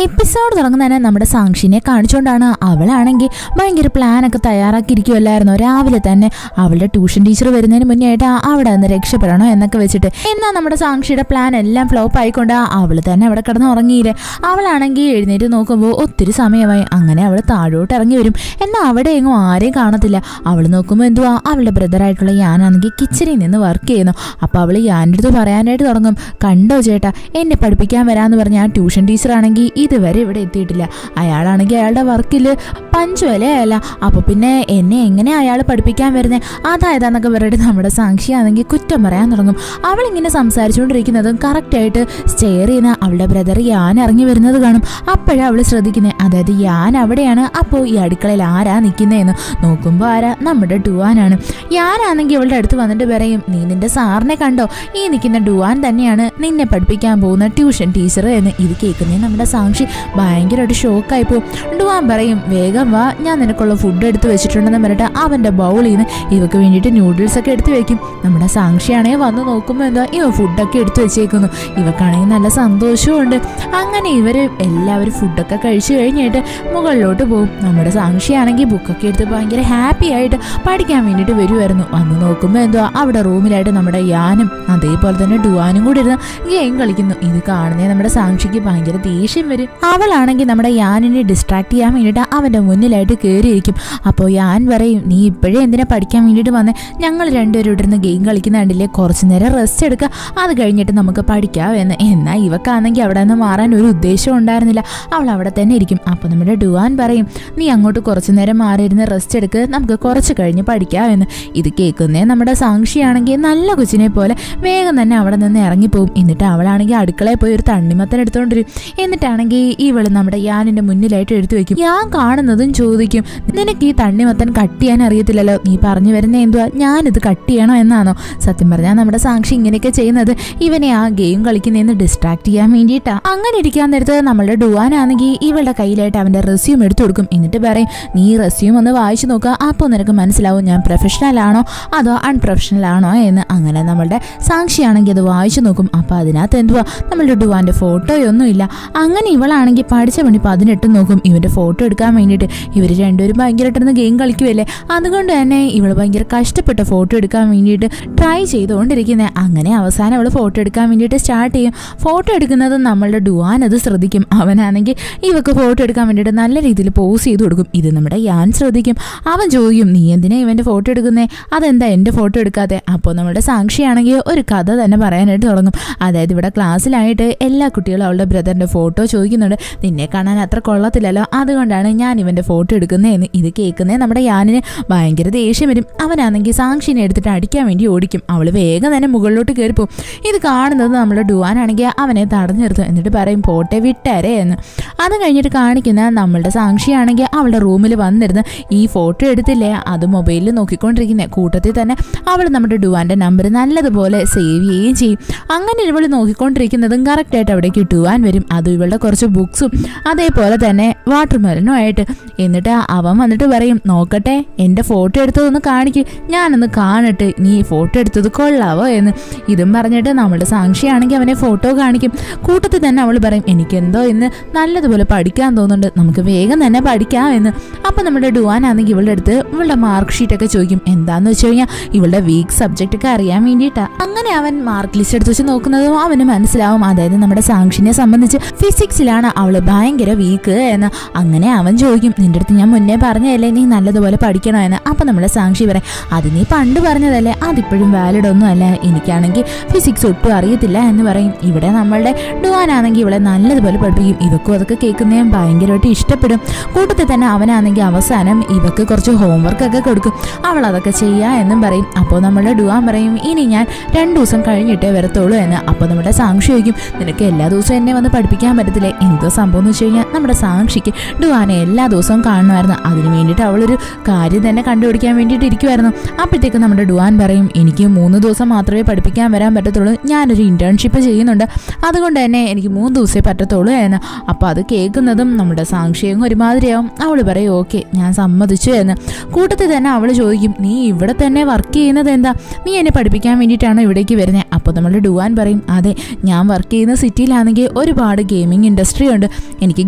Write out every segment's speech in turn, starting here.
Episode തുടങ്ങുന്നതന്നെ നമ്മുടെ സാക്ഷിനെ കാണിച്ചുകൊണ്ടാണ്. അവളാണെങ്കിൽ ഭയങ്കര പ്ലാനൊക്കെ തയ്യാറാക്കിയിരിക്കുമല്ലായിരുന്നു. രാവിലെ തന്നെ അവളുടെ ട്യൂഷൻ ടീച്ചർ വരുന്നതിന് മുന്നേ ആയിട്ട് അവിടെ നിന്ന് രക്ഷപ്പെടണോ എന്നൊക്കെ വെച്ചിട്ട്. എന്നാൽ നമ്മുടെ സാക്ഷിയുടെ പ്ലാൻ എല്ലാം ഫ്ലോപ്പ് ആയിക്കൊണ്ട് അവൾ തന്നെ അവിടെ കിടന്ന് ഉറങ്ങിയില്ലേ. അവളാണെങ്കിൽ എഴുന്നേറ്റ് നോക്കുമ്പോൾ ഒത്തിരി സമയമായി. അങ്ങനെ അവൾ താഴോട്ട് ഇറങ്ങി വരും. എന്നാൽ അവിടെ എങ്ങും ആരെയും കാണത്തില്ല. അവൾ നോക്കുമ്പോൾ എന്തുവാ, അവളുടെ ബ്രദറായിട്ടുള്ള യാനാണെങ്കിൽ കിച്ചണിൽ നിന്ന് വർക്ക് ചെയ്യുന്നു. അപ്പോൾ അവൾ യാൻ്റെ അടുത്ത് പറയാനായിട്ട് തുടങ്ങും, കണ്ടോ ചേട്ടാ, എന്നെ പഠിപ്പിക്കാൻ വരാമെന്ന് പറഞ്ഞ ആ ട്യൂഷൻ ടീച്ചറാണെങ്കിൽ ഇതുവരെ ഇവിടെ എത്തിയിട്ടില്ല. അയാളാണെങ്കിൽ അയാളുടെ വർക്കിൽ പഞ്ചുവലയല്ല. അപ്പോൾ പിന്നെ എന്നെ എങ്ങനെ അയാൾ പഠിപ്പിക്കാൻ വരുന്നത്, അതായതാന്നൊക്കെ പറഞ്ഞിട്ട് നമ്മുടെ സാക്ഷിയാണെങ്കിൽ കുറ്റം പറയാൻ തുടങ്ങും. അവളിങ്ങനെ സംസാരിച്ചുകൊണ്ടിരിക്കുന്നതും കറക്റ്റായിട്ട് സ്റ്റെയർ ചെയ്യുന്ന അവളുടെ ബ്രദർ യാൻ ഇറങ്ങി വരുന്നത് കാണും. അപ്പോഴാണ് അവൾ ശ്രദ്ധിക്കുന്നത്, അതായത് യാൻ അവിടെയാണ്. അപ്പോൾ ഈ അടുക്കളയിൽ ആരാ നിൽക്കുന്നതെന്ന് നോക്കുമ്പോൾ ആരാ, നമ്മുടെ ഡുവാനാണ്. യാനാണെങ്കിൽ അവളുടെ അടുത്ത് വന്നിട്ട് പറയും, നീ നിന്റെ സാറിനെ കണ്ടോ, ഈ നിൽക്കുന്ന ഡുവാൻ തന്നെയാണ് നിന്നെ പഠിപ്പിക്കാൻ പോകുന്ന ട്യൂഷൻ ടീച്ചർ എന്ന്. ഇത് കേൾക്കുന്നേ നമ്മുടെ സാക്ഷി ഭയങ്കരമായിട്ട് ഷോക്കായിപ്പോൾ. ഡുവാൻ പറയും, വേഗം വാ, ഞാൻ നിനക്കുള്ള ഫുഡ് എടുത്ത് വെച്ചിട്ടുണ്ടെന്ന് പറഞ്ഞിട്ട് അവൻ്റെ ബൗളിൽ നിന്ന് ഇവക്ക് വേണ്ടിയിട്ട് നൂഡിൽസ് ഒക്കെ എടുത്ത് വെക്കും. നമ്മുടെ സാക്ഷിയാണെങ്കിൽ വന്ന് നോക്കുമ്പോൾ എന്താ, ഇവ ഫുഡൊക്കെ എടുത്ത് വെച്ചേക്കുന്നു. ഇവക്കാണെങ്കിൽ നല്ല സന്തോഷമുണ്ട്. അങ്ങനെ ഇവർ എല്ലാവരും ഫുഡൊക്കെ കഴിച്ചു കഴിഞ്ഞിട്ട് മുകളിലോട്ട് പോകും. നമ്മുടെ സാക്ഷിയാണെങ്കിൽ ബുക്കൊക്കെ എടുത്ത് ഭയങ്കര ഹാപ്പി ആയിട്ട് പഠിക്കാൻ വേണ്ടിയിട്ട് വരുമായിരുന്നു. വന്ന് നോക്കുമ്പോൾ എന്തോ അവിടെ റൂമിലായിട്ട് നമ്മുടെ യാനും അതേപോലെ തന്നെ ഡുവാനും കൂടി ഇരുന്ന് ഗെയിം കളിക്കുന്നു. ഇത് കാണുന്നേ നമ്മുടെ സാക്ഷിക്ക് ഭയങ്കര ദേഷ്യം വരും. അവളാണെങ്കിൽ നമ്മുടെ യാനിനെ ഡിസ്ട്രാക്ട് ചെയ്യാൻ വേണ്ടിയിട്ട് അവൻ്റെ മുന്നിലായിട്ട് കയറിയിരിക്കും. അപ്പോൾ യാൻ പറയും, നീ ഇപ്പോഴേ എന്തിനാ പഠിക്കാൻ വേണ്ടിയിട്ട് വന്നേ, ഞങ്ങൾ രണ്ടുപേരും ഇവിടെ നിന്ന് ഗെയിം കളിക്കുന്ന കണ്ടില്ലേ, കുറച്ച് നേരം റെസ്റ്റ് എടുക്കുക, അത് കഴിഞ്ഞിട്ട് നമുക്ക് പഠിക്കാമെന്ന്. എന്നാൽ ഇവക്കാണെങ്കിൽ അവിടെ നിന്ന് മാറാൻ ഒരു ഉദ്ദേശം ഉണ്ടായിരുന്നില്ല. അവൾ അവിടെ തന്നെ ഇരിക്കും. അപ്പോൾ നമ്മുടെ ഡുവാൻ പറയും, നീ അങ്ങോട്ട് കുറച്ച് നേരം മാറിയിരുന്ന് റെസ്റ്റ് എടുക്കുക, നമുക്ക് കുറച്ച് കഴിഞ്ഞ് പഠിക്കാമെന്ന്. ഇത് കേൾക്കുന്നേ നമ്മുടെ സാക്ഷിയാണെങ്കിൽ നല്ല കൊച്ചിനെ പോലെ വേഗം തന്നെ അവിടെ നിന്ന് ഇറങ്ങിപ്പോവും. എന്നിട്ട് അവളാണെങ്കിൽ അടുക്കളയിൽ പോയി ഒരു തണ്ണിമത്തൻ എടുത്തുകൊണ്ടിരും. എന്നിട്ടാണെങ്കിൽ ഇവള് നമ്മുടെ യാനിന്റെ മുന്നിലായിട്ട് എടുത്തു വെക്കും. ഞാൻ കാണുന്നതും ചോദിക്കും, നിനക്ക് ഈ തണ്ണിമത്തൻ കട്ട് ചെയ്യാൻ അറിയത്തില്ലല്ലോ, നീ പറഞ്ഞു വരുന്ന എന്തുവാ, ഞാനിത് കട്ട് ചെയ്യണോ എന്നാണോ? സത്യം പറഞ്ഞാൽ നമ്മുടെ സാക്ഷി ഇങ്ങനെയൊക്കെ ചെയ്യുന്നത് ഇവനെ ആ ഗെയിം കളിക്കുന്നതെന്ന് ഡിസ്ട്രാക്ട് ചെയ്യാൻ വേണ്ടിയിട്ടാ. അങ്ങനെ ഇരിക്കാൻ നേരത്ത് നമ്മളുടെ ഡുവാനാണെങ്കിൽ ഇവളുടെ കയ്യിലായിട്ട് അവന്റെ റെസ്യൂം എടുത്തു കൊടുക്കും. എന്നിട്ട് പറയും, നീ റെസ്യൂം ഒന്ന് വായിച്ചു നോക്കുക, അപ്പോൾ നിനക്ക് മനസ്സിലാവും ഞാൻ പ്രൊഫഷണൽ ആണോ അതോ അൺപ്രൊഫഷണൽ ആണോ എന്ന്. അങ്ങനെ നമ്മളുടെ സാക്ഷിയാണെങ്കിൽ അത് വായിച്ചു നോക്കും. അപ്പോൾ അതിനകത്ത് എന്തുവാ, നമ്മളുടെ ഡുവാന്റെ ഫോട്ടോയൊന്നുമില്ല. അങ്ങനെ ഇവളാണെങ്കിൽ പഠിച്ച പണി 18 നോക്കും ഇവന്റെ ഫോട്ടോ എടുക്കാൻ വേണ്ടിയിട്ട്. ഇവർ രണ്ടുപേരും ഭയങ്കരമായിട്ടിരുന്ന് ഗെയിം കളിക്കുമല്ലേ, അതുകൊണ്ട് തന്നെ ഇവൾ ഭയങ്കര കഷ്ടപ്പെട്ട ഫോട്ടോ എടുക്കാൻ വേണ്ടിയിട്ട് ട്രൈ ചെയ്തുകൊണ്ടിരിക്കുന്നത്. അങ്ങനെ അവസാനം അവൾ ഫോട്ടോ എടുക്കാൻ വേണ്ടിയിട്ട് സ്റ്റാർട്ട് ചെയ്യും. ഫോട്ടോ എടുക്കുന്നത് നമ്മളുടെ ഡുവാൻ അത് ശ്രദ്ധിക്കും. അവനാണെങ്കിൽ ഇവക്ക് ഫോട്ടോ എടുക്കാൻ വേണ്ടിയിട്ട് നല്ല രീതിയിൽ പോസ് ചെയ്ത് കൊടുക്കും. ഇത് നമ്മുടെ യാൻ ശ്രദ്ധിക്കും. അവൻ ചോദിക്കും, നീ എന്തിനാ ഇവൻ്റെ ഫോട്ടോ എടുക്കുന്നേ, അതെന്താ എൻ്റെ ഫോട്ടോ എടുക്കാതെ? അപ്പോൾ നമ്മുടെ സാക്ഷിയാണെങ്കിൽ ഒരു കഥ തന്നെ പറയാനായിട്ട് തുടങ്ങും. അതായത് ഇവിടെ ക്ലാസ്സിലായിട്ട് എല്ലാ കുട്ടികളും അവളുടെ ബ്രദറിൻ്റെ ഫോട്ടോ ചോദിക്കുന്നുണ്ട്. നിന്നെ കാണാൻ അത്ര കൊള്ളത്തില്ലല്ലോ, അതുകൊണ്ടാണ് ഞാൻ ഇവൻ്റെ ഫോട്ടോ എടുക്കുന്നതെന്ന്. ഇത് കേൾക്കുന്നേ നമ്മുടെ യാനിന് ഭയങ്കര ദേഷ്യം വരും. അവനാണെങ്കിൽ സാക്ഷിനെ എടുത്തിട്ട് അടിക്കാൻ വേണ്ടി ഓടിക്കും. അവൾ വേഗം തന്നെ മുകളിലോട്ട് കയറിപ്പോവും. ഇത് കാണുന്നത് നമ്മുടെ ഡുവാനാണെങ്കിൽ അവനെ തടഞ്ഞു നിർത്തും. എന്നിട്ട് പറയും, പോട്ടെ വിട്ടേരെ എന്ന്. അത് കഴിഞ്ഞിട്ട് കാണിക്കുന്ന നമ്മളുടെ സാക്ഷിയാണെങ്കിൽ അവളുടെ റൂമിൽ വന്നിരുന്ന് ഈ ഫോട്ടോ എടുത്തില്ലേ, അത് മൊബൈലിൽ നോക്കിക്കൊണ്ടിരിക്കുന്നത്. കൂട്ടത്തിൽ തന്നെ അവൾ നമ്മുടെ ഡുവാൻ്റെ നമ്പർ നല്ലതുപോലെ സേവ് ചെയ്യുകയും ചെയ്യും. അങ്ങനെ ഇവൾ നോക്കിക്കൊണ്ടിരിക്കുന്നതും കറക്റ്റായിട്ട് അവിടേക്ക് ഡുവാൻ വരും. അതും ഇവളുടെ കുറച്ച് ബുക്സും അതേപോലെ തന്നെ വാട്ടർമെലനും ആയിട്ട്. എന്നിട്ട് അവൻ വന്നിട്ട് പറയും, നോക്കട്ടെ, എൻ്റെ ഫോട്ടോ എടുത്തതൊന്ന് കാണിക്കും, ഞാനൊന്ന് കാണട്ടെ, നീ ഫോട്ടോ എടുത്തത് കൊള്ളാവോ എന്ന്. ഇതും പറഞ്ഞിട്ട് നമ്മുടെ സാക്ഷിയാണെങ്കിൽ അവനെ ഫോട്ടോ കാണിക്കും. കൂട്ടത്തിൽ തന്നെ അവൾ പറയും, എനിക്കെന്തോ ഇന്ന് നല്ലതുപോലെ പഠിക്കാൻ തോന്നുന്നുണ്ട്, നമുക്ക് വേഗം തന്നെ പഠിക്കാം എന്ന്. അപ്പം നമ്മുടെ ഡുവാനാണെങ്കിൽ ഇവളുടെ അടുത്ത് ഇവളുടെ മാർക്ക് ഷീറ്റൊക്കെ ചോദിക്കും. എന്താന്ന് വെച്ച് കഴിഞ്ഞാൽ ഇവളുടെ വീക്ക് സബ്ജക്റ്റ് ഒക്കെ അറിയാൻ വേണ്ടിയിട്ടാണ്. അങ്ങനെ അവൻ മാർക്ക് ലിസ്റ്റ് എടുത്ത് വെച്ച് നോക്കുന്നതും അവന് മനസ്സിലാവും, അതായത് നമ്മുടെ സാക്ഷിനെ സംബന്ധിച്ച് ഫിസിക്സിലാണ് അവള് ഭയങ്കര വീക്ക് എന്ന്. അങ്ങനെ അവൻ ചോദിക്കും, നിന്റെ അടുത്ത് ഞാൻ മുന്നേ പറഞ്ഞതല്ലേ നീ നല്ലതുപോലെ പഠിക്കണോ എന്ന്. അപ്പം നമ്മുടെ സാക്ഷി പറയും, അത് നീ പണ്ട് പറഞ്ഞതല്ലേ, അതിപ്പോഴും വാലിഡ് ഒന്നും അല്ല, എനിക്കാണെങ്കിൽ ഫിസിക്സ് ഒട്ടും അറിയത്തില്ല എന്ന് പറയും. ഇവിടെ നമ്മളുടെ ഡുവാനാണെങ്കിൽ ഇവളെ നല്ലതുപോലെ പഠിപ്പിക്കും. ഇവക്കും അതൊക്കെ കേൾക്കുന്നതും ഭയങ്കരമായിട്ട് ഇഷ്ടപ്പെടും. കൂട്ടത്തിൽ തന്നെ അവനാണെങ്കിൽ അവസാനം ഇവക്ക് കുറച്ച് ഹോംവർക്കൊക്കെ കൊടുക്കും. അവൾ അതൊക്കെ ചെയ്യാ എന്നും പറയും. അപ്പോൾ നമ്മളുടെ ഡുവാൻ പറയും, ഇനി ഞാൻ 2 ദിവസം കഴിഞ്ഞിട്ടേ വരത്തുള്ളൂ എന്ന്. അപ്പോൾ നമ്മുടെ സാക്ഷി ചോദിക്കും, നിനക്ക് എല്ലാ ദിവസവും എന്നെ വന്ന് പഠിപ്പിക്കാൻ പറ്റത്തില്ലേ? എന്തോ സംഭവം എന്ന് വെച്ച് കഴിഞ്ഞാൽ നമ്മുടെ സാക്ഷിക്ക് ഡുവാനെ എല്ലാ ദിവസവും കാണുമായിരുന്നു. അതിന് വേണ്ടിയിട്ട് അവളൊരു കാര്യം തന്നെ കണ്ടുപിടിക്കാൻ വേണ്ടിയിട്ട് ഇരിക്കുമായിരുന്നു. അപ്പോഴത്തേക്ക് നമ്മുടെ ഡുവാൻ പറയും, എനിക്ക് 3 ദിവസം മാത്രമേ പഠിപ്പിക്കാൻ വരാൻ പറ്റത്തുള്ളൂ, ഞാനൊരു ഇന്റേൺഷിപ്പ് ചെയ്യുന്നുണ്ട്, അതുകൊണ്ട് തന്നെ എനിക്ക് 3 ദിവസമേ പറ്റത്തുള്ളൂ എന്ന്. അപ്പോൾ അത് കേൾക്കുന്നതും നമ്മുടെ സാക്ഷിയും ഒരുമാതിരിയാവും. അവൾ പറയും, ഓക്കെ, ഞാൻ സമ്മതിച്ചു എന്ന്. കൂട്ടത്തിൽ തന്നെ അവൾ ചോദിക്കും, നീ ഇവിടെ തന്നെ വർക്ക് ചെയ്യുന്നത് എന്താ, നീ എന്നെ പഠിപ്പിക്കാൻ വേണ്ടിയിട്ടാണോ ഇവിടേക്ക് വരുന്നത്? അപ്പോൾ നമ്മുടെ ഡുവാൻ പറയും, അതെ, ഞാൻ വർക്ക് ചെയ്യുന്ന സിറ്റിയിലാണെങ്കിൽ ഒരുപാട് ഗെയിമിംഗ് ഇൻഡസ്ട്രി ഇൻഡസ്ട്രി ഉണ്ട്, എനിക്ക്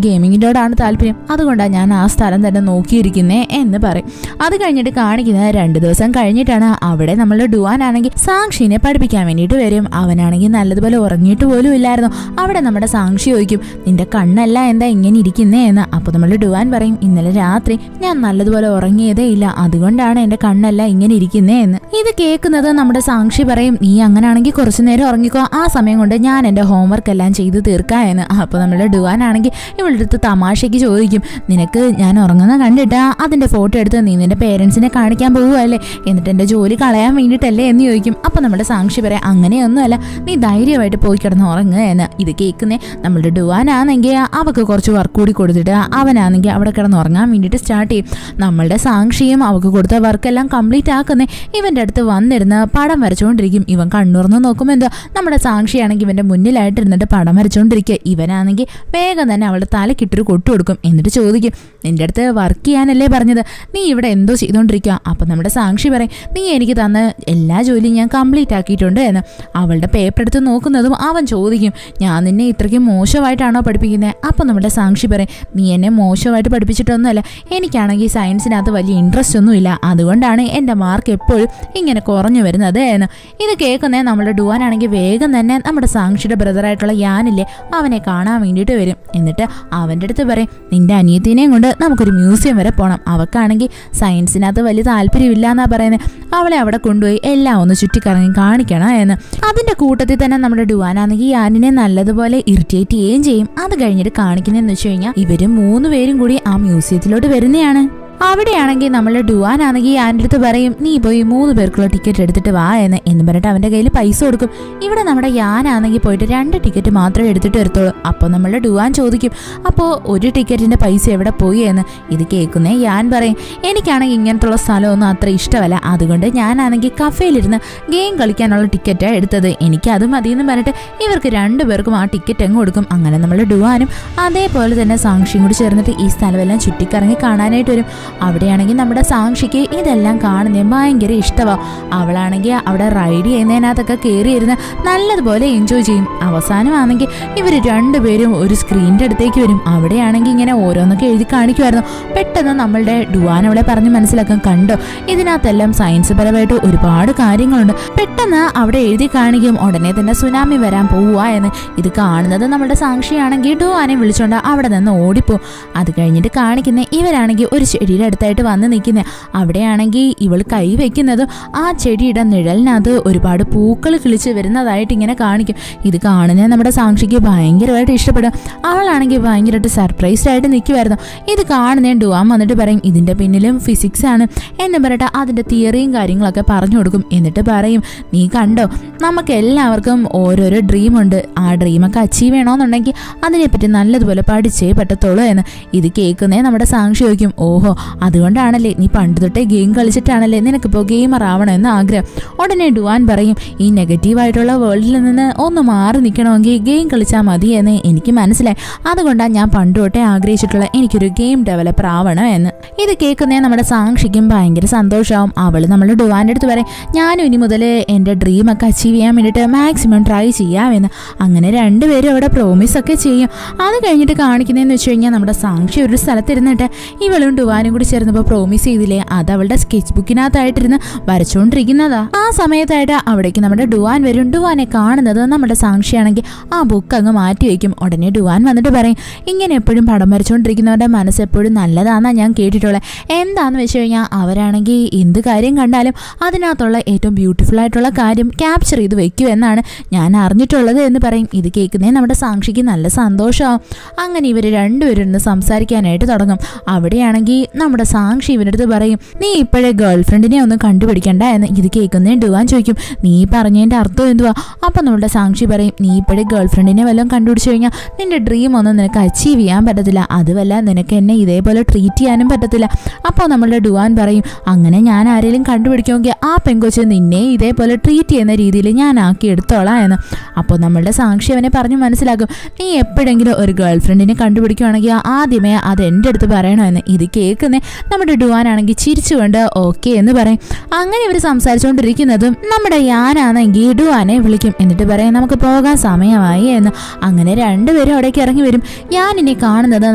ഗെയിമിങ്ങിനോടാണ് താല്പര്യം, അതുകൊണ്ടാണ് ഞാൻ ആ സ്ഥലം തന്നെ നോക്കിയിരിക്കുന്നേ എന്ന് പറയും. അത് കഴിഞ്ഞിട്ട് കാണിക്കുന്നത് 2 ദിവസം കഴിഞ്ഞിട്ടാണ്. അവിടെ നമ്മൾ ഡുവാനാണെങ്കിൽ സാക്ഷിനെ പഠിപ്പിക്കാൻ വേണ്ടിയിട്ട് വരും. അവനാണെങ്കിൽ നല്ലതുപോലെ ഉറങ്ങിയിട്ട് പോലും ഇല്ലായിരുന്നു. അവിടെ നമ്മുടെ സാക്ഷി ചോദിക്കും, നിന്റെ കണ്ണല്ല എന്താ ഇങ്ങനെ ഇരിക്കുന്നേ എന്ന്. അപ്പോൾ നമ്മൾ ഡുവാൻ പറയും, ഇന്നലെ രാത്രി ഞാൻ നല്ലതുപോലെ ഉറങ്ങിയതേ ഇല്ല, അതുകൊണ്ടാണ് എന്റെ കണ്ണല്ല ഇങ്ങനെ ഇരിക്കുന്നേ എന്ന്. ഇത് കേൾക്കുന്നത് നമ്മുടെ സാക്ഷി പറയും, നീ അങ്ങനാണെങ്കിൽ കുറച്ചു നേരം ഉറങ്ങിക്കോ, ആ സമയം കൊണ്ട് ഞാൻ എന്റെ ഹോംവർക്ക് എല്ലാം ചെയ്ത് തീർക്കാം എന്ന്. അപ്പോൾ നമ്മുടെ ഡുവാൻ ആണെങ്കിൽ ഇവളുടെ അടുത്ത് തമാശയ്ക്ക് ചോദിക്കും, നിനക്ക് ഞാൻ ഉറങ്ങുന്ന കണ്ടിട്ട് അതിന്റെ ഫോട്ടോ എടുത്ത് നീ നിന്റെ പേരൻസിനെ കാണിക്കാൻ പോവുകയല്ലേ, എന്നിട്ട് എന്റെ ജോലി കളയാൻ വേണ്ടിയിട്ടല്ലേ എന്ന് ചോദിക്കും. അപ്പൊ നമ്മുടെ സാക്ഷി പറയാം, അങ്ങനെയൊന്നുമല്ല, നീ ധൈര്യമായിട്ട് പോയി കിടന്ന് ഉറങ്ങുക എന്ന്. ഇത് കേൾക്കുന്നേ നമ്മളുടെ ഡുവാനാണെങ്കിൽ അവക്ക് കുറച്ച് വർക്ക് കൂടി കൊടുത്തിട്ട് അവനാണെങ്കിൽ അവിടെ കിടന്ന് ഉറങ്ങാൻ വേണ്ടിയിട്ട് സ്റ്റാർട്ട് ചെയ്യും. നമ്മളുടെ സാക്ഷിയും അവക്ക് കൊടുത്ത വർക്കെല്ലാം കംപ്ലീറ്റ് ആക്കുന്നേ ഇവന്റെ അടുത്ത് വന്നിരുന്ന് പടം വരച്ചുകൊണ്ടിരിക്കും. ഇവൻ കണ്ണുറന്ന് നോക്കുമ്പോൾ എന്തോ നമ്മുടെ സാക്ഷിയാണെങ്കിൽ ഇവന്റെ മുന്നിലായിട്ടിരുന്നിട്ട് പടം വരച്ചുകൊണ്ടിരിക്കുക. ഇവനാണെങ്കിൽ വേഗം തന്നെ അവളുടെ തലക്കിട്ടൊരു കൊട്ടു കൊടുക്കും. എന്നിട്ട് ചോദിക്കും, നിന്റെ അടുത്ത് വർക്ക് ചെയ്യാനല്ലേ പറഞ്ഞത്, നീ ഇവിടെ എന്തോ ചെയ്തുകൊണ്ടിരിക്കുക? അപ്പം നമ്മുടെ സാക്ഷി പറയും, നീ എനിക്ക് തന്ന എല്ലാ ജോലിയും ഞാൻ കംപ്ലീറ്റ് ആക്കിയിട്ടുണ്ട് എന്ന്. അവളുടെ പേപ്പർ എടുത്ത് നോക്കുന്നതും അവൻ ചോദിക്കും, ഞാൻ നിന്നെ ഇത്രയ്ക്ക് മോശമായിട്ടാണോ പഠിപ്പിക്കുന്നത്? അപ്പം നമ്മുടെ സാക്ഷി പറയും, നീ എന്നെ മോശമായിട്ട് പഠിപ്പിച്ചിട്ടൊന്നുമല്ല, എനിക്കാണെങ്കിൽ സയൻസിനകത്ത് വലിയ ഇൻട്രസ്റ്റ് ഒന്നുമില്ല, അതുകൊണ്ടാണ് എൻ്റെ മാർക്ക് എപ്പോഴും ഇങ്ങനെ കുറഞ്ഞു വരുന്നത് എന്ന്. ഇത് കേൾക്കുന്നേ നമ്മുടെ ഡുവാനാണെങ്കിൽ വേഗം തന്നെ നമ്മുടെ സാക്ഷിയുടെ ബ്രദറായിട്ടുള്ള യാനില്ലേ അവനെ കാണാൻ വേണ്ടിയിട്ട് വരും. എന്നിട്ട് അവൻ്റെ അടുത്ത് പറയും, നിന്റെ അനിയത്തിനെയും കൊണ്ട് നമുക്കൊരു മ്യൂസിയം വരെ പോകണം, അവക്കാണെങ്കിൽ സയൻസിനകത്ത് വലിയ താല്പര്യമില്ല എന്നാ പറയുന്നത്, അവളെ അവിടെ കൊണ്ടുപോയി എല്ലാം ഒന്ന് ചുറ്റിക്കറങ്ങി കാണിക്കണം എന്ന്. അതിൻ്റെ കൂട്ടത്തിൽ തന്നെ നമ്മുടെ ഡുവാനാണെങ്കിൽ യാനിനെ നല്ലതുപോലെ ഇറിറ്റേറ്റ് ചെയ്യുകയും ചെയ്യും. അത് കഴിഞ്ഞിട്ട് കാണിക്കുന്നതെന്ന് വെച്ച് കഴിഞ്ഞാൽ ഇവര് 3 പേരും കൂടി ആ മ്യൂസിയത്തിലോട്ട് വരുന്നതാണ്. അവിടെയാണെങ്കിൽ നമ്മൾ ഡുവാനാണെങ്കിൽ ആൻ്റെ അടുത്ത് പറയും, നീ പോയി 3 പേർക്കുള്ള ടിക്കറ്റ് എടുത്തിട്ട് വാ എന്ന് പറഞ്ഞിട്ട് അവൻ്റെ കയ്യിൽ പൈസ കൊടുക്കും. ഇവിടെ നമ്മുടെ യാനാണെങ്കിൽ പോയിട്ട് 2 ടിക്കറ്റ് മാത്രമേ എടുത്തിട്ട് വരത്തുള്ളൂ. അപ്പോൾ നമ്മൾ ഡുവാൻ ചോദിക്കും, അപ്പോൾ ഒരു ടിക്കറ്റിൻ്റെ പൈസ എവിടെ പോയി എന്ന്. ഇത് കേൾക്കുന്നേ യാൻ പറയും, എനിക്കാണെങ്കിൽ ഇങ്ങനത്തുള്ള സ്ഥലമൊന്നും അത്ര ഇഷ്ടമല്ല, അതുകൊണ്ട് ഞാനാണെങ്കിൽ കഫേയിലിരുന്ന് ഗെയിം കളിക്കാനുള്ള ടിക്കറ്റാണ് എടുത്തത്, എനിക്കത് മതിയെന്ന് പറഞ്ഞിട്ട് ഇവർക്ക് 2 പേർക്കും ആ ടിക്കറ്റ് അങ്ങ് കൊടുക്കും. അങ്ങനെ നമ്മൾ ഡുവാനും അതേപോലെ തന്നെ സാക്ഷിയും കൂടി ചേർന്നിട്ട് ഈ സ്ഥലമെല്ലാം ചുറ്റിക്കറങ്ങി കാണാനായിട്ട് വരും. അവിടെയാണെങ്കിൽ നമ്മുടെ സാക്ഷിക്ക് ഇതെല്ലാം കാണുന്നത് ഭയങ്കര ഇഷ്ടമാവും. അവളാണെങ്കിൽ അവിടെ റൈഡ് ചെയ്യുന്നതിനകത്തൊക്കെ കയറിയിരുന്ന് നല്ലതുപോലെ എൻജോയ് ചെയ്യും. അവസാനമാണെങ്കിൽ ഇവർ 2 പേരും ഒരു സ്ക്രീനിൻ്റെ അടുത്തേക്ക് വരും. അവിടെയാണെങ്കിൽ ഇങ്ങനെ ഓരോന്നൊക്കെ എഴുതി കാണിക്കുമായിരുന്നു. പെട്ടെന്ന് നമ്മളുടെ ഡുവാൻ അവളെ പറഞ്ഞ് മനസ്സിലാക്കാൻ, കണ്ടോ ഇതിനകത്തെല്ലാം സയൻസ് പരമായിട്ട് ഒരുപാട് കാര്യങ്ങളുണ്ട്. പെട്ടെന്ന് അവിടെ എഴുതി കാണിക്കും, ഉടനെ തന്നെ സുനാമി വരാൻ പോവുക എന്ന്. ഇത് കാണുന്നത് നമ്മുടെ സാക്ഷിയാണെങ്കിൽ ഡുവാനെ വിളിച്ചോണ്ട് അവിടെ നിന്ന് ഓടിപ്പോവും. അത് കഴിഞ്ഞിട്ട് കാണിക്കുന്ന ഇവരാണെങ്കിൽ ഒരു ചെടിയുടെ അടുത്തായിട്ട് വന്ന് നിൽക്കുന്നത്. അവിടെയാണെങ്കിൽ ഇവൾ കൈ വയ്ക്കുന്നതും ആ ചെടിയുടെ നിഴലിനകത്ത് ഒരുപാട് പൂക്കൾ കിളിച്ച് വരുന്നതായിട്ട് ഇങ്ങനെ കാണിക്കും. ഇത് കാണുന്നത് നമ്മുടെ സാക്ഷിക്ക് ഭയങ്കരമായിട്ട് ഇഷ്ടപ്പെടും. അവളാണെങ്കിൽ ഭയങ്കരമായിട്ട് സർപ്രൈസ്ഡ് ആയിട്ട് നിൽക്കുമായിരുന്നു. ഇത് കാണുന്നേ ഡുവാൻ വന്നിട്ട് പറയും, ഇതിൻ്റെ പിന്നിലും ഫിസിക്സ് ആണ് എന്ന് പറഞ്ഞിട്ട് അതിൻ്റെ തിയറിയും കാര്യങ്ങളൊക്കെ പറഞ്ഞു കൊടുക്കും. എന്നിട്ട് പറയും, നീ കണ്ടോ നമുക്ക് എല്ലാവർക്കും ഓരോരോ ഡ്രീമുണ്ട്, ആ ഡ്രീമൊക്കെ അച്ചീവ് ചെയ്യണമെന്നുണ്ടെങ്കിൽ അതിനെപ്പറ്റി നല്ലതുപോലെ പഠിച്ചേ പറ്റത്തുള്ളൂ എന്ന്. ഇത് കേൾക്കുന്നേ നമ്മുടെ സാക്ഷി ചോദിക്കും, ഓഹോ അതുകൊണ്ടാണല്ലേ നീ പണ്ട് തൊട്ടേ ഗെയിം കളിച്ചിട്ടാണല്ലേ നിനക്കിപ്പോൾ ഗെയിമർ ആവണമെന്ന് ആഗ്രഹം. ഉടനെ ഡുവാൻ പറയും, ഈ നെഗറ്റീവായിട്ടുള്ള വേൾഡിൽ നിന്ന് ഒന്ന് മാറി നിൽക്കണമെങ്കിൽ ഗെയിം കളിച്ചാൽ മതി എന്ന് എനിക്ക് മനസ്സിലായി, അതുകൊണ്ടാണ് ഞാൻ പണ്ട് തൊട്ടേ ആഗ്രഹിച്ചിട്ടുള്ള എനിക്കൊരു ഗെയിം ഡെവലപ്പർ ആവണം എന്ന്. ഇത് കേൾക്കുന്നേ നമ്മുടെ സാക്ഷിക്കും ഭയങ്കര സന്തോഷമാവും. അവൾ നമ്മൾ ഡുവാൻ്റെ അടുത്ത് പറയും, ഞാനും ഇനി മുതൽ എൻ്റെ ഡ്രീമൊക്കെ അച്ചീവ് ചെയ്യാൻ വേണ്ടിയിട്ട് മാക്സിമം ട്രൈ ചെയ്യാമെന്ന്. അങ്ങനെ 2 പേരും അവിടെ പ്രോമിസൊക്കെ ചെയ്യും. അത് കഴിഞ്ഞിട്ട് കാണിക്കുന്നതെന്ന് വെച്ച് കഴിഞ്ഞാൽ നമ്മുടെ സാക്ഷി ഒരു സ്ഥലത്തിരുന്നിട്ട് ഇവളും ഡുവാനും കൂടി ചേർന്നപ്പോൾ പ്രോമിസ് ചെയ്തില്ലേ, അത് അവളുടെ സ്കെച്ച് ബുക്കിനകത്തായിട്ടിരുന്ന് വരച്ചുകൊണ്ടിരിക്കുന്നതാ. ആ സമയത്തായിട്ട് അവിടേക്ക് നമ്മുടെ ഡുവാൻ വരും. ഡുവാനെ കാണുന്നത് നമ്മുടെ സാക്ഷിയാണെങ്കിൽ ആ ബുക്ക് അങ്ങ് മാറ്റി വയ്ക്കും. ഉടനെ ഡുവാൻ വന്നിട്ട് പറയും, ഇങ്ങനെ എപ്പോഴും പടം വരച്ചുകൊണ്ടിരിക്കുന്നവരുടെ മനസ്സ് എപ്പോഴും നല്ലതാണെന്നാണ് ഞാൻ കേട്ടിട്ടുള്ളത്. എന്താണെന്ന് വെച്ച് കഴിഞ്ഞാൽ അവരാണെങ്കിൽ എന്ത് കാര്യം കണ്ടാലും അതിനകത്തുള്ള ഏറ്റവും ബ്യൂട്ടിഫുൾ ആയിട്ടുള്ള കാര്യം ക്യാപ്ചർ ചെയ്ത് വെക്കൂ എന്നാണ് ഞാൻ അറിഞ്ഞിട്ടുള്ളത് എന്ന് പറയും. ഇത് കേൾക്കുന്നേ നമ്മുടെ സാക്ഷിക്ക് നല്ല സന്തോഷമാവും. അങ്ങനെ ഇവർ 2 പേരും ഇരുന്ന് സംസാരിക്കാനായിട്ട് തുടങ്ങും. അവിടെയാണെങ്കിൽ നമ്മുടെ സാക്ഷി ഇവൻ്റെ അടുത്ത് പറയും, നീ ഇപ്പോഴേ ഗേൾ ഫ്രണ്ടിനെ ഒന്നും കണ്ടുപിടിക്കണ്ട എന്ന്. ഇത് കേൾക്കുന്നേ ഡുവാൻ ചോദിക്കും, നീ പറഞ്ഞതിൻ്റെ അർത്ഥം എന്തുവാ? അപ്പം നമ്മുടെ സാക്ഷി പറയും, നീ ഇപ്പോഴേ ഗേൾ ഫ്രണ്ടിനെ വല്ലതും കണ്ടുപിടിച്ചു കഴിഞ്ഞാൽ നിന്റെ ഡ്രീം ഒന്നും നിനക്ക് അച്ചീവ് ചെയ്യാൻ പറ്റത്തില്ല, അതുമല്ല നിനക്ക് എന്നെ ഇതേപോലെ ട്രീറ്റ് ചെയ്യാനും പറ്റത്തില്ല. അപ്പോൾ നമ്മളുടെ ഡുവാൻ പറയും, അങ്ങനെ ഞാൻ ആരെങ്കിലും കണ്ടുപിടിക്കുമെങ്കിൽ ആ പെങ്കൊച്ച് നിന്നെ ഇതേപോലെ ട്രീറ്റ് ചെയ്യുന്ന രീതിയിൽ ഞാൻ ആക്കി എടുത്തോളാം എന്ന്. അപ്പോൾ നമ്മളുടെ സാക്ഷി അവനെ പറഞ്ഞ് മനസ്സിലാക്കും, നീ എപ്പോഴെങ്കിലും ഒരു ഗേൾ ഫ്രണ്ടിനെ കണ്ടുപിടിക്കുകയാണെങ്കിൽ ആദ്യമേ അത് എൻ്റെ അടുത്ത് പറയണമെന്ന്. ഇത് കേൾക്കുന്ന കേൾക്കുന്നേ നമ്മുടെ ഡുവാനാണെങ്കിൽ ചിരിച്ചുകൊണ്ട് ഓക്കെ എന്ന് പറയും. അങ്ങനെ ഇവർ സംസാരിച്ചുകൊണ്ടിരിക്കുന്നതും നമ്മുടെ യാനാണെങ്കിൽ ഡുവാനെ വിളിക്കും. എന്നിട്ട് പറയും നമുക്ക് പോകാൻ സമയമായി എന്ന്. അങ്ങനെ രണ്ടുപേരും അവിടേക്ക് ഇറങ്ങി വരും. ഞാനിനെ കാണുന്നത്